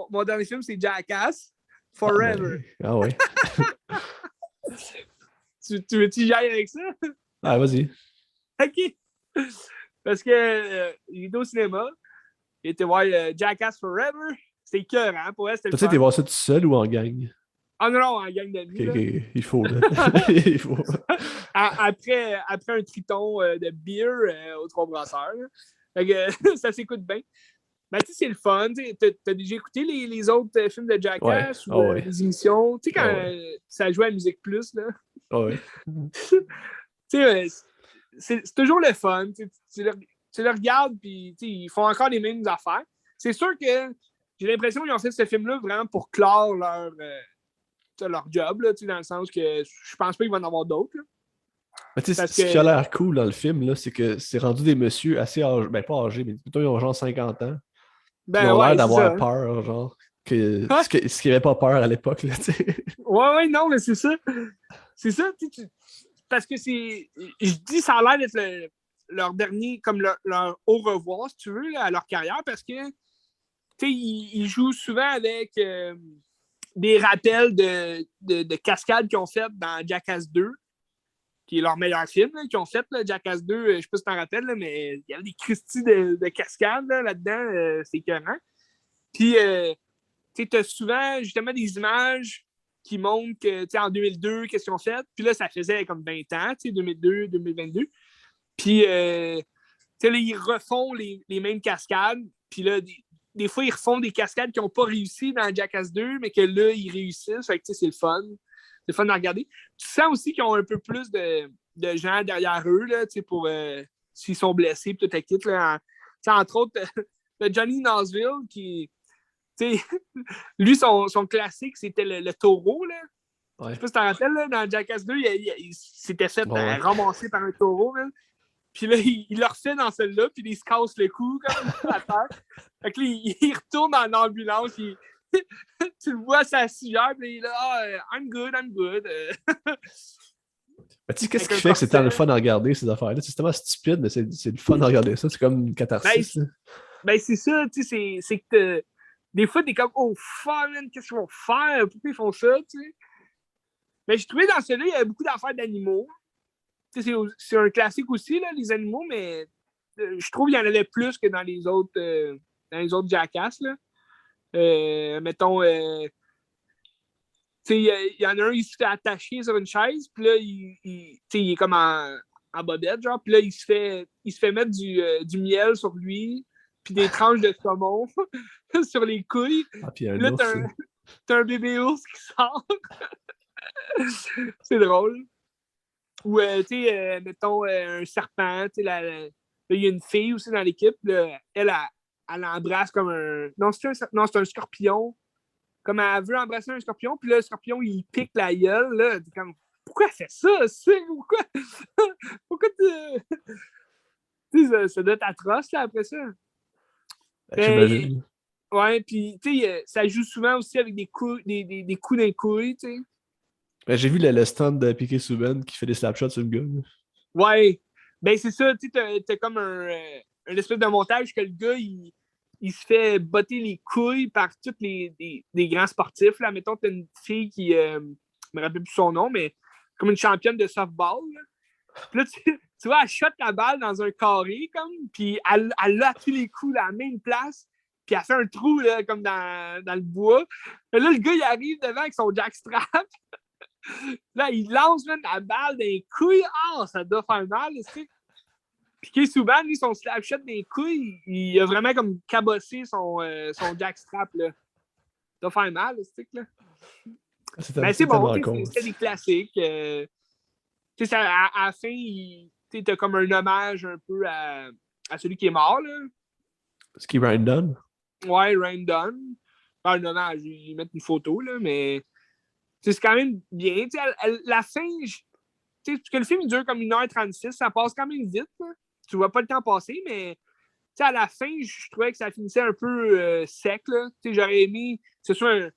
mon dernier film, c'est Jackass Ah, Forever. ben, ah ouais. Tu veux-tu y aller avec ça? Ah, vas-y. Ok. Parce que il était au cinéma, il était voir Jackass Forever. C'était cœur, hein? Pour elle, c'était le T'as-tu été fun. voir ça tout seul ou en gang? Ah non, non, en gang Ok, d'amis, là. ok, il faut, là. Il faut. Après un triton de beer aux trois brasseurs. Là. Fait que, ça s'écoute bien. Mais tu sais, c'est le fun. T'as déjà écouté les autres films de Ouais, Jackass ah ou ouais, des émissions? Tu sais, ah quand ouais, ça jouait à Musique Plus, là. ah ouais. Tu sais, c'est toujours le fun. Tu le regardes, puis ils font encore les mêmes affaires. C'est sûr que j'ai l'impression qu'ils ont fait ce film-là vraiment pour clore leur job, là, dans le sens que je pense pas qu'il va en avoir d'autres. Mais tu sais, Parce ce qui a que, l'air cool dans le film, là, c'est que c'est rendu des messieurs assez âgés, ben pas âgés, mais plutôt ils ont genre 50 ans, puis ils ben ont l'air ouais, c'est ça. d'avoir Hein. peur, genre, que Ouais, ce qui avait pas peur à l'époque, là, tu sais. ouais, non, mais c'est ça. C'est ça, parce que je dis ça a l'air d'être leur dernier, comme leur au revoir, si tu veux, là, à leur carrière, parce que, ils jouent souvent avec des rappels de cascades qu'ils ont fait dans Jackass 2, qui est leur meilleur film, là, qu'ils ont fait, là, Jackass 2, je sais pas si tu t'en rappelles, là, mais il y avait des Christie de cascades là-dedans, c'est écœurant. Puis, tu as souvent justement des images qui montrent que, en 2002, qu'est-ce qu'ils ont fait. Puis là, ça faisait comme 20 ans, 2002, 2022. Puis, là, ils refont les mêmes cascades. Puis là, des fois, ils refont des cascades qui n'ont pas réussi dans Jackass 2, mais que là, ils réussissent. Fait que, c'est le fun. C'est le fun à regarder. Tu sens aussi qu'ils ont un peu plus de gens derrière eux, là, pour s'ils sont blessés, puis tout à quitte. Là, entre autres, le Johnny Knoxville, qui, lui, son classique, c'était le taureau. Là. Je sais Ouais, pas si tu t'en rappelles, là, dans Jackass 2, il s'était fait ouais, ouais. ramasser par un taureau. Là. Puis là, il le refait dans celle-là, puis il se casse le cou comme à terre. Fait que là, il retourne dans l'ambulance, tu le vois sa civière, puis il est là, I'm good, I'm good. Mais tu sais, qu'est-ce Avec qui un fait que c'est tant le corset. fun à regarder, ces affaires-là? C'est tellement stupide, mais c'est le fun à regarder ça. C'est comme une Ben, catharsis, là. ben c'est ça, tu sais, c'est que des fois, t'es comme, oh, fuck, man, qu'est-ce qu'ils vont faire? Pourquoi ils font ça, tu sais? Mais j'ai trouvé dans celui-là, il y avait beaucoup d'affaires d'animaux. C'est un classique aussi, là, les animaux, mais je trouve qu'il y en avait plus que dans les autres Jackass. Là. Mettons, il y en a un, il se fait attacher sur une chaise, puis là, il est comme en bobette, genre, puis là, il se fait mettre du miel sur lui, puis des tranches de saumon sur les couilles. Ah, puis il y a Puis un là, ours. t'as un bébé ours qui sort. C'est drôle. Ou, mettons, un serpent, il y a une fille aussi dans l'équipe, là, elle embrasse comme un. Non, c'est un scorpion. Comme elle veut embrasser un scorpion, puis là, le scorpion, il pique la gueule, là. T'es comme, pourquoi elle fait ça? Pourquoi? Pourquoi ça doit être atroce, là, après ça. Ben, Mais, j'imagine. ouais, puis, ça joue souvent aussi avec des coups, des coups d'un couille, tu sais. Ben, j'ai vu le stand de Piqué Souben qui fait des slapshots sur le gars, là. Ouais. Ben, c'est ça, tu sais, t'as comme un espèce de montage que le gars, il se fait botter les couilles par tous les grands sportifs. Là. Mettons, t'as une fille qui, je me rappelle plus son nom, mais comme une championne de softball. Là. Puis là, tu vois, elle shot la balle dans un carré, comme, puis elle l'a à tous les coups à la même place, puis elle fait un trou, là, comme dans le bois. Et là, le gars, il arrive devant avec son jackstrap. Là, il lance même la balle dans les couilles. Ah, ça doit faire mal, tu sais. Puis Souban, lui, son slapshot des couilles, il a vraiment comme cabossé son jackstrap, là. Ça doit faire mal, le stick, là. Mais c'est C'est bon, tellement con. c'était des classiques. À la fin, t'as comme un hommage un peu à celui qui est mort, là. Ce qui est Ryan Dunn. Ouais, Ryan Dunn. Ah, non, je vais y mettre une photo, là, mais c'est quand même bien. La fin, parce que le film il dure comme 1h36, ça passe quand même vite. Là. Tu vois pas le temps passer, mais à la fin, je trouvais que ça finissait un peu sec. Là. J'aurais aimé que ce soit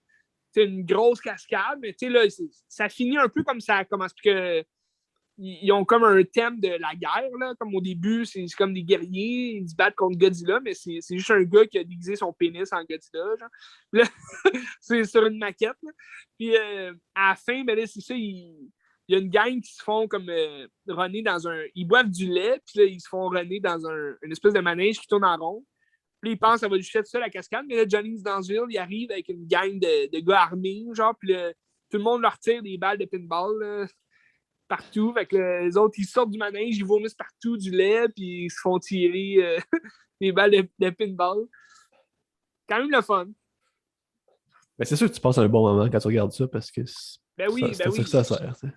une grosse cascade, mais là, ça finit un peu comme ça commence. Que, ils ont comme un thème de la guerre, là, comme au début, c'est comme des guerriers, ils se battent contre Godzilla, mais c'est juste un gars qui a déguisé son pénis en Godzilla. Genre. Là, c'est sur une maquette. Là. Puis à la fin, ben là, c'est ça, il y a une gang qui se font comme runner dans un. Ils boivent du lait, puis là, ils se font runner dans une espèce de manège qui tourne en rond. Puis ils pensent que ça va juste être ça la cascade, mais là, Johnny Knoxville, il arrive avec une gang de gars armés, genre, puis tout le monde leur tire des balles de pinball. Là partout. Fait que les autres, ils sortent du manège, ils vomissent partout du lait, puis ils se font tirer des balles de pinball. Quand même le fun. Mais c'est sûr que tu passes un bon moment quand tu regardes ça parce que Ben oui, c'est ça que ça sert. T'sais.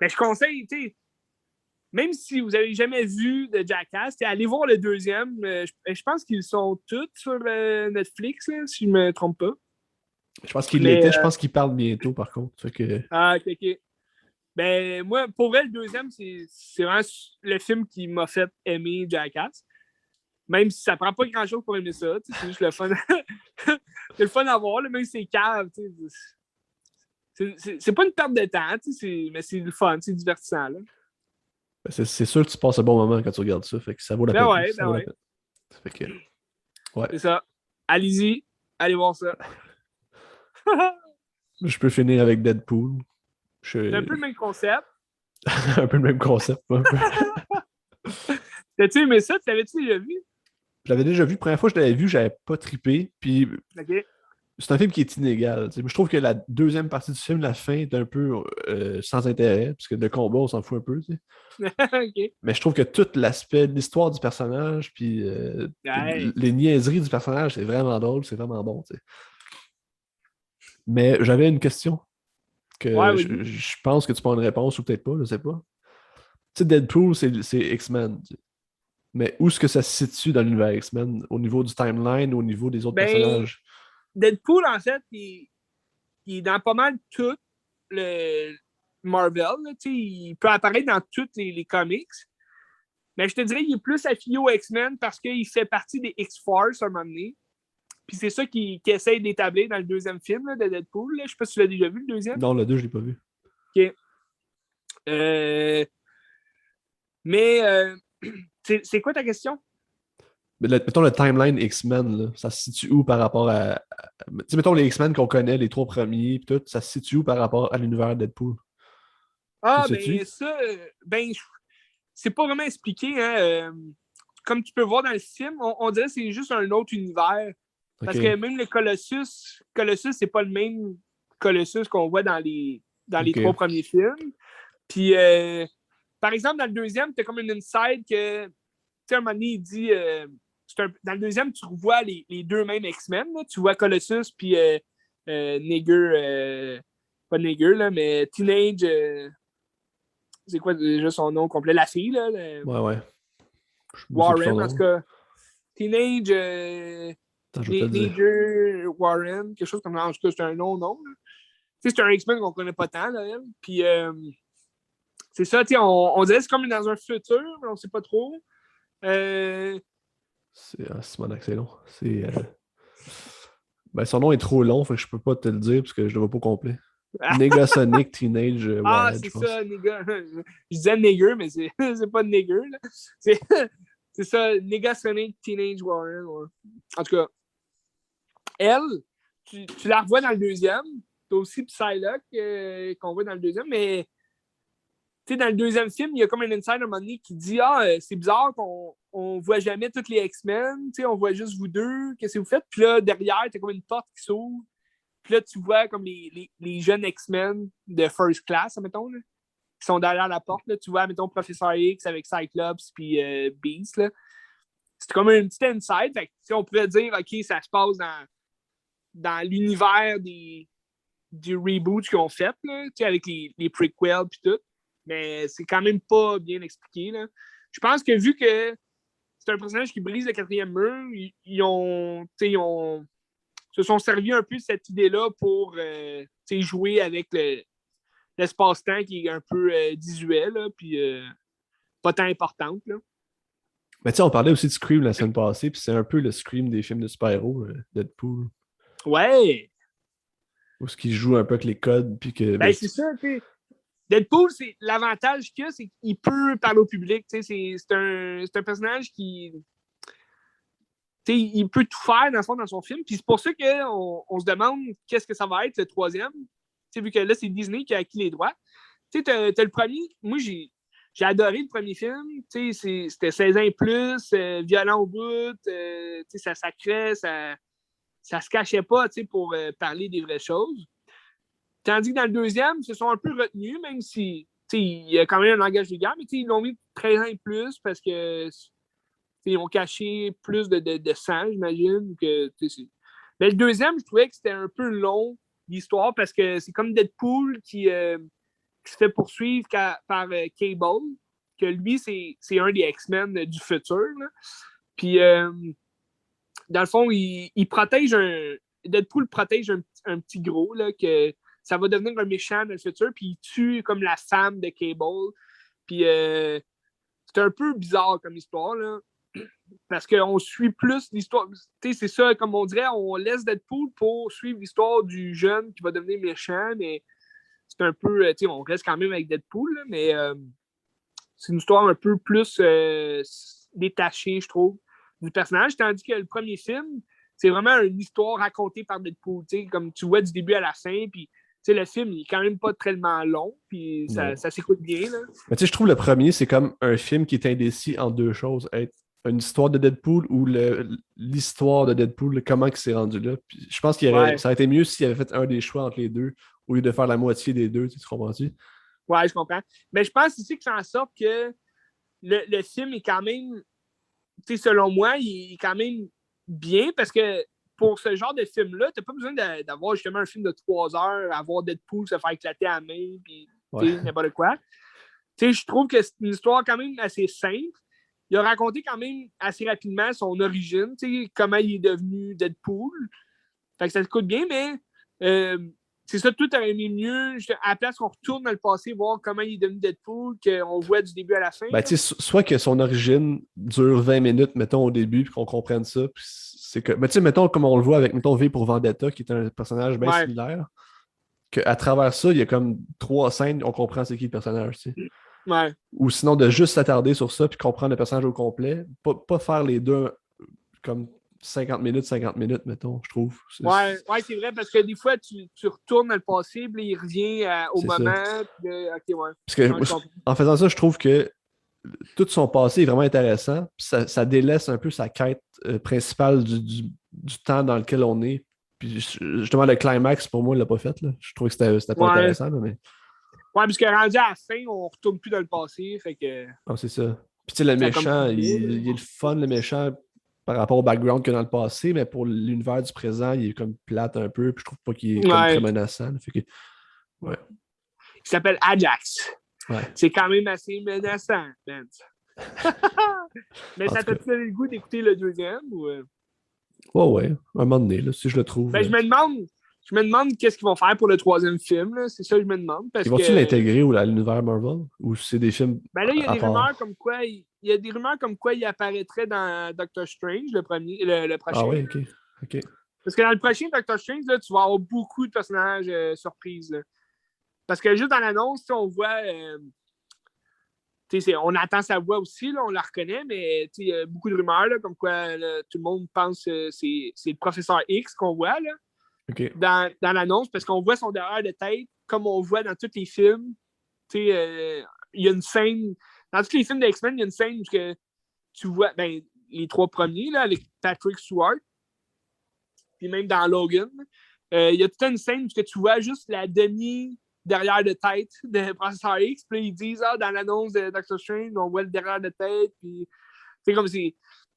Ben, je conseille, même si vous n'avez jamais vu de Jackass, allez voir le deuxième. Je pense qu'ils sont tous sur Netflix, là, si je ne me trompe pas. Je pense qu'il l'était, je pense qu'il parle bientôt par contre. Fait que... Ah, ok. Ben, moi, pour vrai, le deuxième, c'est vraiment le film qui m'a fait aimer Jackass. Même si ça prend pas grand-chose pour aimer ça. C'est juste le fun. C'est le fun à voir, là, même si c'est cave. C'est pas une perte de temps, mais c'est le fun, c'est divertissant. Là. Ben, c'est sûr que tu passes un bon moment quand tu regardes ça. Fait que ça vaut la ben peine. Ouais, ça vaut la peine. Fait que, ouais. C'est ça. Allez-y. Allez voir ça. Je peux finir avec Deadpool. C'est un peu le même concept. un peu le même concept. T'as-tu aimé ça? Tu l'avais-tu déjà vu? Je l'avais déjà vu. La première fois que je l'avais vu, j'avais pas trippé. Puis OK. c'est un film qui est inégal. Je trouve que la deuxième partie du film, la fin, est un peu sans intérêt. Parce que le combat, on s'en fout un peu. OK. Mais je trouve que tout l'aspect de l'histoire du personnage, puis les niaiseries du personnage, c'est vraiment drôle, c'est vraiment bon. T'sais. Mais j'avais une question que je pense que tu peux une réponse ou peut-être pas, je sais pas. Tu sais, Deadpool, c'est X-Men. Mais où est-ce que ça se situe dans l'univers X-Men? Au niveau du timeline, au niveau des autres personnages? Deadpool, en fait, il est dans pas mal tout le Marvel. Là, il peut apparaître dans tous les comics. Mais je te dirais qu'il est plus affilié aux X-Men parce qu'il fait partie des X-Force à un moment donné. Puis c'est ça qu'il essaye d'établir dans le deuxième film là, de Deadpool. Là. Je sais pas si tu l'as déjà vu, le deuxième. Non, le 2, je l'ai pas vu. OK. Mais c'est quoi ta question? Mais mettons le timeline X-Men, là, ça se situe où par rapport à. Tu sais, mettons les X-Men qu'on connaît, les 3 premiers, pis tout, ça se situe où par rapport à l'univers Deadpool? Ah, ben ça, c'est pas vraiment expliqué. Hein. Comme tu peux voir dans le film, on dirait que c'est juste un autre univers. Parce que même le Colossus, c'est pas le même Colossus qu'on voit dans les 3 premiers films. Puis, par exemple, dans le deuxième, t'as comme une inside que, tu sais, un moment donné, il dit, dans le deuxième, tu revois les deux mêmes X-Men. Là. Tu vois Colossus, puis Nigger, pas Nigger, là, mais Teenage, c'est quoi déjà son nom complet? La fille, là. Ouais. Warren, en tout cas. Teenage Nigger Warren, quelque chose comme ça. En tout cas, c'est un nom. C'est un X-Men qu'on connaît pas tant, là, elle. Puis, c'est ça, on dirait que c'est comme dans un futur, mais on sait pas trop. C'est mon accès long. Ben, son nom est trop long, fait que je peux pas te le dire parce que je le vois pas au complet. Negasonic Teenage Warhead, c'est ça, nigga. Je disais nigger, mais c'est pas nigger. Là. C'est ça, Negasonic Teenage Warhead. Ouais. En tout cas, elle, tu la revois dans le deuxième. T'as aussi Psylocke qu'on voit dans le deuxième, mais dans le deuxième film, il y a comme un insider à un moment donné qui dit c'est bizarre qu'on voit jamais tous les X-Men, on voit juste vous deux, qu'est-ce que vous faites? Puis là, derrière, t'as comme une porte qui s'ouvre. Puis là, tu vois comme les jeunes X-Men de First Class, mettons, là, qui sont derrière la porte. Là. Tu vois, mettons, Professeur X avec Cyclops puis Beast. Là. C'est comme un petit inside. Fait que, on pourrait dire, OK, ça se passe dans l'univers du reboot qu'ils ont fait, là, avec les prequels puis tout. Mais c'est quand même pas bien expliqué. Là. Je pense que vu que c'est un personnage qui brise le quatrième mur. Ils se sont servis un peu de cette idée-là pour jouer avec l'espace-temps qui est un peu désuet, puis pas tant importante. Là. Mais tu sais, on parlait aussi de Scream la semaine passée, puis c'est un peu le Scream des films de super-héros, Deadpool. Ouais! Où ce qui joue un peu avec les codes, puis que... Ben, c'est ça, tu sais. Deadpool, l'avantage qu'il a, c'est qu'il peut parler au public. C'est un personnage qui... il peut tout faire, dans le fond, dans son film. Puis c'est pour ça qu'on se demande qu'est-ce que ça va être, le troisième. Vu que là, c'est Disney qui a acquis les droits. T'as le premier... Moi, j'ai adoré le premier film. C'était 16 ans et plus, violent au bout, ça sacrait, ça se cachait pas pour parler des vraies choses. Tandis que dans le deuxième, ils se sont un peu retenus, même si il y a quand même un langage vulgaire, mais ils l'ont mis 13 ans et plus parce que ils ont caché plus de sang, j'imagine. Mais le deuxième, je trouvais que c'était un peu long, l'histoire, parce que c'est comme Deadpool qui se fait poursuivre par Cable, que lui, c'est un des X-Men du futur. Là. Puis, dans le fond, il protège Deadpool protège un petit gros, là, que ça va devenir un méchant dans le futur, puis il tue comme la femme de Cable. Puis, c'est un peu bizarre comme histoire, là, parce qu'on suit plus l'histoire. C'est ça, comme on dirait, on laisse Deadpool pour suivre l'histoire du jeune qui va devenir méchant, mais c'est un peu, on reste quand même avec Deadpool, là, mais c'est une histoire un peu plus détachée, je trouve, du personnage, tandis que le premier film, c'est vraiment une histoire racontée par Deadpool, comme tu vois du début à la fin, puis le film, il est quand même pas tellement long, puis ça s'écoute bien. Là. Mais je trouve le premier, c'est comme un film qui est indécis en deux choses. Être une histoire de Deadpool ou l'histoire de Deadpool, comment il s'est rendu là. Puis je pense que ça aurait été mieux s'il avait fait un des choix entre les deux, au lieu de faire la moitié des deux, tu comprends-tu? Ouais, je comprends. Mais je pense ici que ça en sorte que le film est quand même, selon moi, il est quand même bien, parce que pour ce genre de film-là, t'as pas besoin d'avoir justement un film de 3 heures, avoir Deadpool se faire éclater à la main, puis n'importe quoi. Je trouve que c'est une histoire quand même assez simple. Il a raconté quand même assez rapidement son origine, comment il est devenu Deadpool. Fait que ça se coûte bien, mais c'est ça, tout aurait aimé mieux. À la place qu'on retourne dans le passé, voir comment il est devenu Deadpool, qu'on voit du début à la fin. Soit que son origine dure 20 minutes, mettons, au début, puis qu'on comprenne ça. Puis c'est que, mais mettons, comme on le voit avec, mettons, V pour Vendetta, qui est un personnage bien similaire, qu'à travers ça, il y a comme 3 scènes, on comprend c'est qui le personnage, tu sais. Ouais. Ou sinon, de juste s'attarder sur ça, puis comprendre le personnage au complet. Pas faire les deux comme 50 minutes, mettons, je trouve. Ouais, c'est vrai, parce que des fois, tu retournes dans le passé, puis il revient au moment. OK, ouais. Parce que, en faisant ça, je trouve que tout son passé est vraiment intéressant. Puis ça délaisse un peu sa quête principale du temps dans lequel on est. Puis justement, le climax, pour moi, il l'a pas fait. Là. Je trouve que c'était pas intéressant. Là, mais... Ouais, parce que rendu à la fin, on retourne plus dans le passé. Fait que... Ah, c'est ça. Puis tu sais, le méchant, il est le fun, le méchant, par rapport au background que dans le passé, mais pour l'univers du présent, il est comme plate un peu. Puis je trouve pas qu'il est comme très menaçant. Là. Fait que... ouais. Il s'appelle Ajax. Ouais. C'est quand même assez menaçant, Vince. Mais ça t'a donné le goût d'écouter le deuxième? Ou... Ouais. Un moment donné, là, si je le trouve. Ben, je me demande qu'est-ce qu'ils vont faire pour le troisième film. Là. C'est ça que je me demande. Ils vont-ils l'intégrer à l'univers Marvel? Ou c'est des films. Ben là, il y a des rumeurs comme quoi. Il y a des rumeurs comme quoi il apparaîtrait dans Doctor Strange, le prochain. Ah oui, OK. Parce que dans le prochain Doctor Strange, là, tu vas avoir beaucoup de personnages surprises. Là. Parce que juste dans l'annonce, on voit. On entend sa voix aussi, là, on la reconnaît, mais il y a beaucoup de rumeurs, là, comme quoi là, tout le monde pense que c'est le professeur X qu'on voit là, dans l'annonce, parce qu'on voit son derrière de tête, comme on voit dans tous les films. Il y a une scène. Dans tous les films d'X-Men, il y a une scène où tu vois les 3 premiers là, avec Patrick Stewart. Puis même dans Logan. Il y a toute une scène où tu vois juste la demi derrière de tête de Professeur X, puis ils disent dans l'annonce de Doctor Strange, on voit le derrière de tête, puis c'est comme si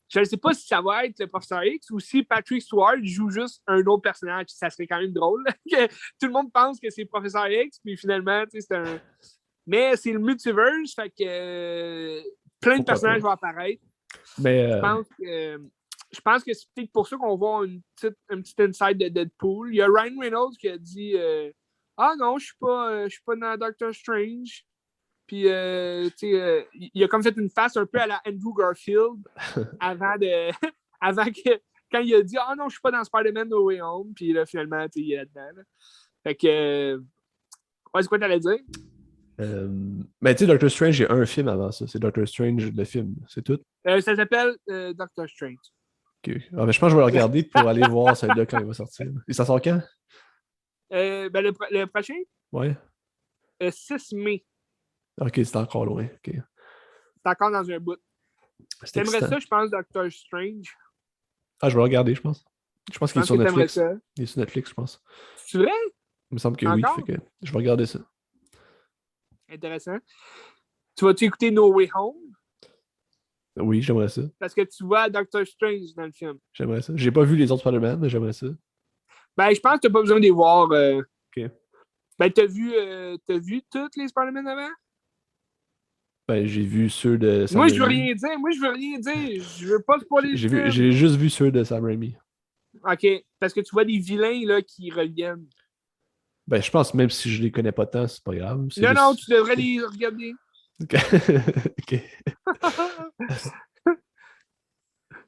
je ne sais pas si ça va être le Professeur X ou si Patrick Stewart joue juste un autre personnage, ça serait quand même drôle que tout le monde pense que c'est Professeur X, puis finalement c'est mais c'est le multiverse, fait que plein de personnages vont apparaître. Mais Je pense que c'est peut-être pour ça qu'on voit un petit inside de Deadpool. Il y a Ryan Reynolds qui a dit ah non, je suis pas dans Doctor Strange. Puis, il a comme fait une face un peu à la Andrew Garfield avant que, quand il a dit ah non, je suis pas dans Spider-Man No Way Home. Puis là, finalement, il est là-dedans. Là. Fait que, ouais, c'est quoi t'allais dire? mais tu sais, Doctor Strange, il y a un film avant ça. C'est Doctor Strange, le film. C'est tout. Ça s'appelle Doctor Strange. Okay. Ah, mais je pense que je vais le regarder pour aller voir celui-là quand il va sortir. Et ça sort quand? Le prochain? Ouais. 6 mai. Ok, c'est encore loin. Okay. C'est encore dans un bout. T'aimerais ça, je pense, Doctor Strange? Ah, je vais le regarder, je pense. Je pense qu'il est sur Netflix. Ça. Il est sur Netflix, je pense. C'est vrai? Il me semble que encore? Oui. Fait que je vais regarder ça. Intéressant. Tu vas-tu écouter No Way Home? Oui, j'aimerais ça. Parce que tu vois Doctor Strange dans le film. J'aimerais ça. J'ai pas vu les autres Spider-Man, mais j'aimerais ça. Ben, je pense que t'as pas besoin de les voir. OK. Ben, t'as vu tous les Spider-Man avant? Ben, j'ai vu ceux de Sam Moi, Raimi. je veux rien dire. Je veux pas spoiler le film. J'ai juste vu ceux de Sam Raimi. OK. Parce que tu vois des vilains là, qui reviennent. Ben, je pense même si je les connais pas tant, c'est pas grave. Non, juste... non, tu devrais les regarder. OK.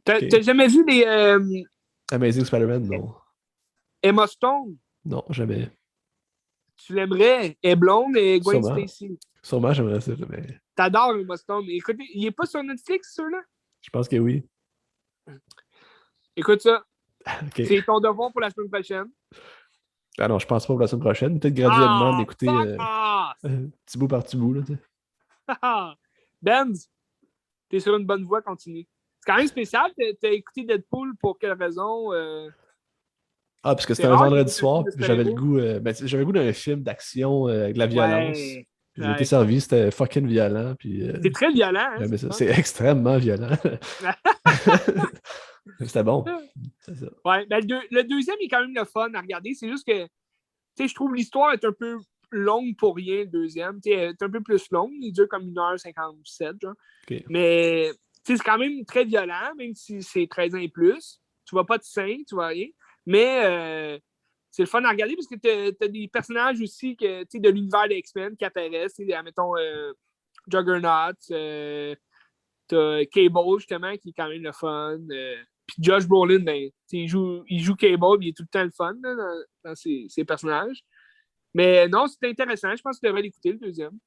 T'as jamais vu les... Amazing Spider-Man, non. Emma Stone? Non, jamais. Tu l'aimerais? Elle est blonde et Gwen Sûrement. Stacy. Sûrement, j'aimerais ça, mais... T'adores Emma Stone. Écoute, il est pas sur Netflix, ceux-là? Je pense que oui. Écoute ça. Okay. C'est ton devoir pour la semaine prochaine. Ah non, je pense pas pour la semaine prochaine. Peut-être graduellement d'écouter petit bout par petit bout. Là, Benz, t'es sur une bonne voie, continue. C'est quand même spécial. T'as écouté Deadpool pour quelle raison? Ah, parce que c'était un vendredi soir, puis j'avais le goût j'avais le goût d'un film d'action avec de la violence. Ouais. J'ai été servi, c'était fucking violent. C'est très violent. Hein, c'est extrêmement violent. C'était bon. C'est ça. Ouais, ben le deuxième est quand même le fun à regarder. C'est juste que je trouve l'histoire est un peu longue pour rien, le deuxième. Elle est un peu plus longue. Il dure comme 1h57. Genre. Okay. Mais c'est quand même très violent, même si c'est 13 ans et plus. Tu vois pas de sein, tu vois rien. Mais c'est le fun à regarder parce que t'as des personnages aussi de l'univers des X-Men qui apparaissent. Mettons Juggernaut, t'as Cable, justement, qui est quand même le fun. Puis Josh Brolin, ben, il joue Cable, il est tout le temps le fun là, dans ses personnages. Mais non, c'est intéressant. Je pense que tu devrais l'écouter, le deuxième.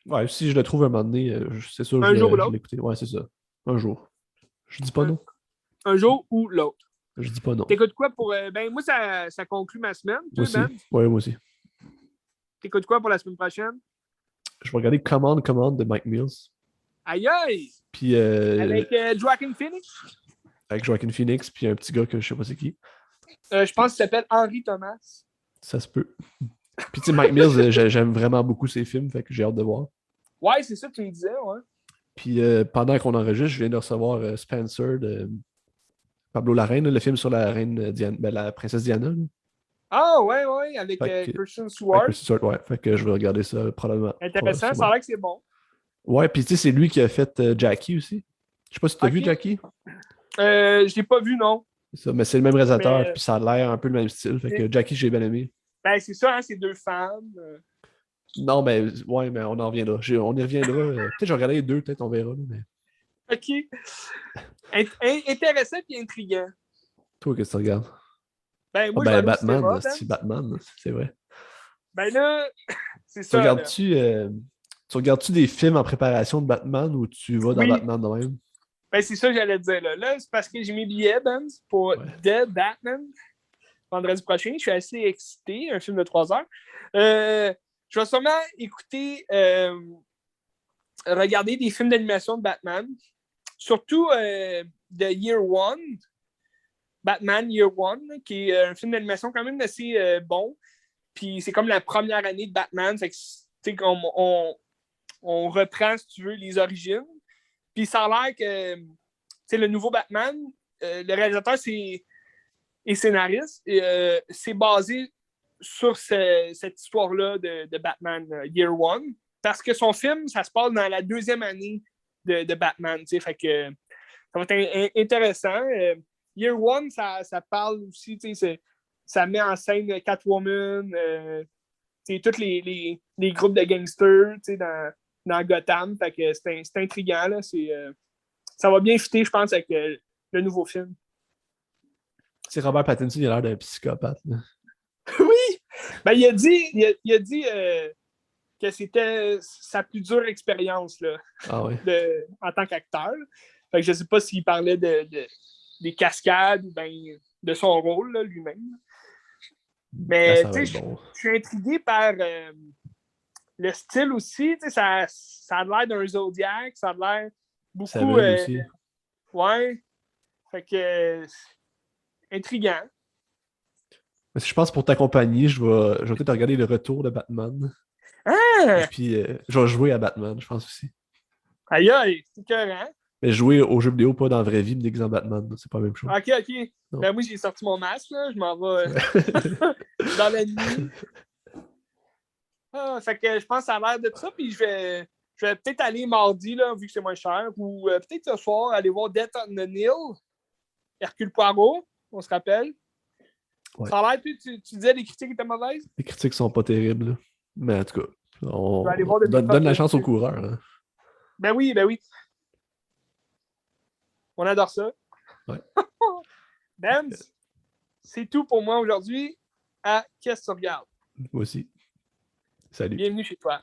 Ouais, si je le trouve un moment donné, c'est sûr que un je jour ou vais l'autre. l'écouter. Ouais, c'est ça. Un jour. Je dis pas non. Un jour ou l'autre. Je dis pas non. T'écoutes quoi pour... ben, moi, ça conclut ma semaine. Moi aussi. Ouais, moi aussi. T'écoutes quoi pour la semaine prochaine? Je vais regarder Command de Mike Mills. Aïe aïe! Puis, avec Joaquin Phoenix? Avec Joaquin Phoenix, puis un petit gars que je sais pas c'est qui. Je pense qu'il s'appelle Henry Thomas. Ça se peut. Puis tu sais, Mike Mills, j'aime vraiment beaucoup ses films, fait que j'ai hâte de voir. Ouais, c'est ça que tu me disais, ouais. Puis pendant qu'on enregistre, je viens de recevoir Spencer de Pablo Larraín, le film sur la reine Diana, la princesse Diana. Là. Ah ouais, avec Kristen Stewart. Kristen Stewart, ouais. Fait que je vais regarder ça probablement. Intéressant, ça a l'air que c'est bon. Ouais, puis tu sais, c'est lui qui a fait Jackie aussi. Je sais pas si tu as vu Jackie. Je l'ai pas vu, non. C'est ça, mais c'est le même réalisateur, puis ça a l'air un peu le même style. Fait que Jackie, j'ai bien aimé. Ben, c'est ça, hein, c'est deux femmes. Non, mais ouais, mais on en reviendra. On y reviendra. Peut-être que je vais regarder les deux, peut-être on verra. Mais... OK. Intéressant et intriguant. Toi, qu'est-ce que tu regardes? Ben, moi, Batman, Batman, c'est vrai. Ben là, c'est tu ça. Tu regardes-tu des films en préparation de Batman ou tu vas dans Batman de même? Ben, c'est ça que j'allais te dire. Là, c'est parce que j'ai mes billets, Ben, pour The Batman. Vendredi prochain. Je suis assez excité. Un film de 3 heures. Je vais sûrement écouter, regarder des films d'animation de Batman. Surtout The Year One. Batman Year One, qui est un film d'animation quand même assez bon. Puis c'est comme la première année de Batman. Fait que, on reprend, si tu veux, les origines. Puis ça a l'air que le nouveau Batman, le réalisateur et scénariste, c'est basé sur cette histoire-là de Batman Year One. Parce que son film, ça se passe dans la deuxième année de Batman. Fait que ça va être intéressant. Year One, ça parle aussi, ça met en scène Catwoman, tous les groupes de gangsters dans Gotham. Fait que c'est intriguant. Là, ça va bien fitter, je pense, avec le nouveau film. C'est Robert Pattinson, il a l'air d'un psychopathe. Là. Oui! Ben, il a dit que c'était sa plus dure expérience là, en tant qu'acteur. Fait que je ne sais pas s'il parlait des cascades ou ben, de son rôle là, lui-même. Mais je suis intrigué par le style aussi. Ça a l'air d'un Zodiac, ça a l'air beaucoup. Aussi. Ouais. Fait que intriguant. Je pense pour ta compagnie, je vais peut-être regarder le retour de Batman. Ah! Et puis, je vais jouer à Batman, je pense aussi. Aïe, aïe, c'est écœurant. Mais jouer aux jeux vidéo, pas dans la vraie vie, me déguiser en Batman, c'est pas la même chose. Ok. Non. Ben moi, j'ai sorti mon masque, là. Je m'en vais dans la nuit. Fait que je pense que ça a l'air de ça, puis je vais peut-être aller mardi, là, vu que c'est moins cher, ou peut-être ce soir, aller voir Death on the Nile, Hercule Poirot, on se rappelle. Ouais. Ça a l'air, tu disais les critiques étaient mauvaises? Les critiques sont pas terribles, là. Mais en tout cas, on donne la chance aux coureurs. Hein. Ben oui. On adore ça. Ouais. Ben, c'est tout pour moi aujourd'hui. À Qu'est-ce que tu regardes? Moi aussi. Salut. Bienvenue chez toi.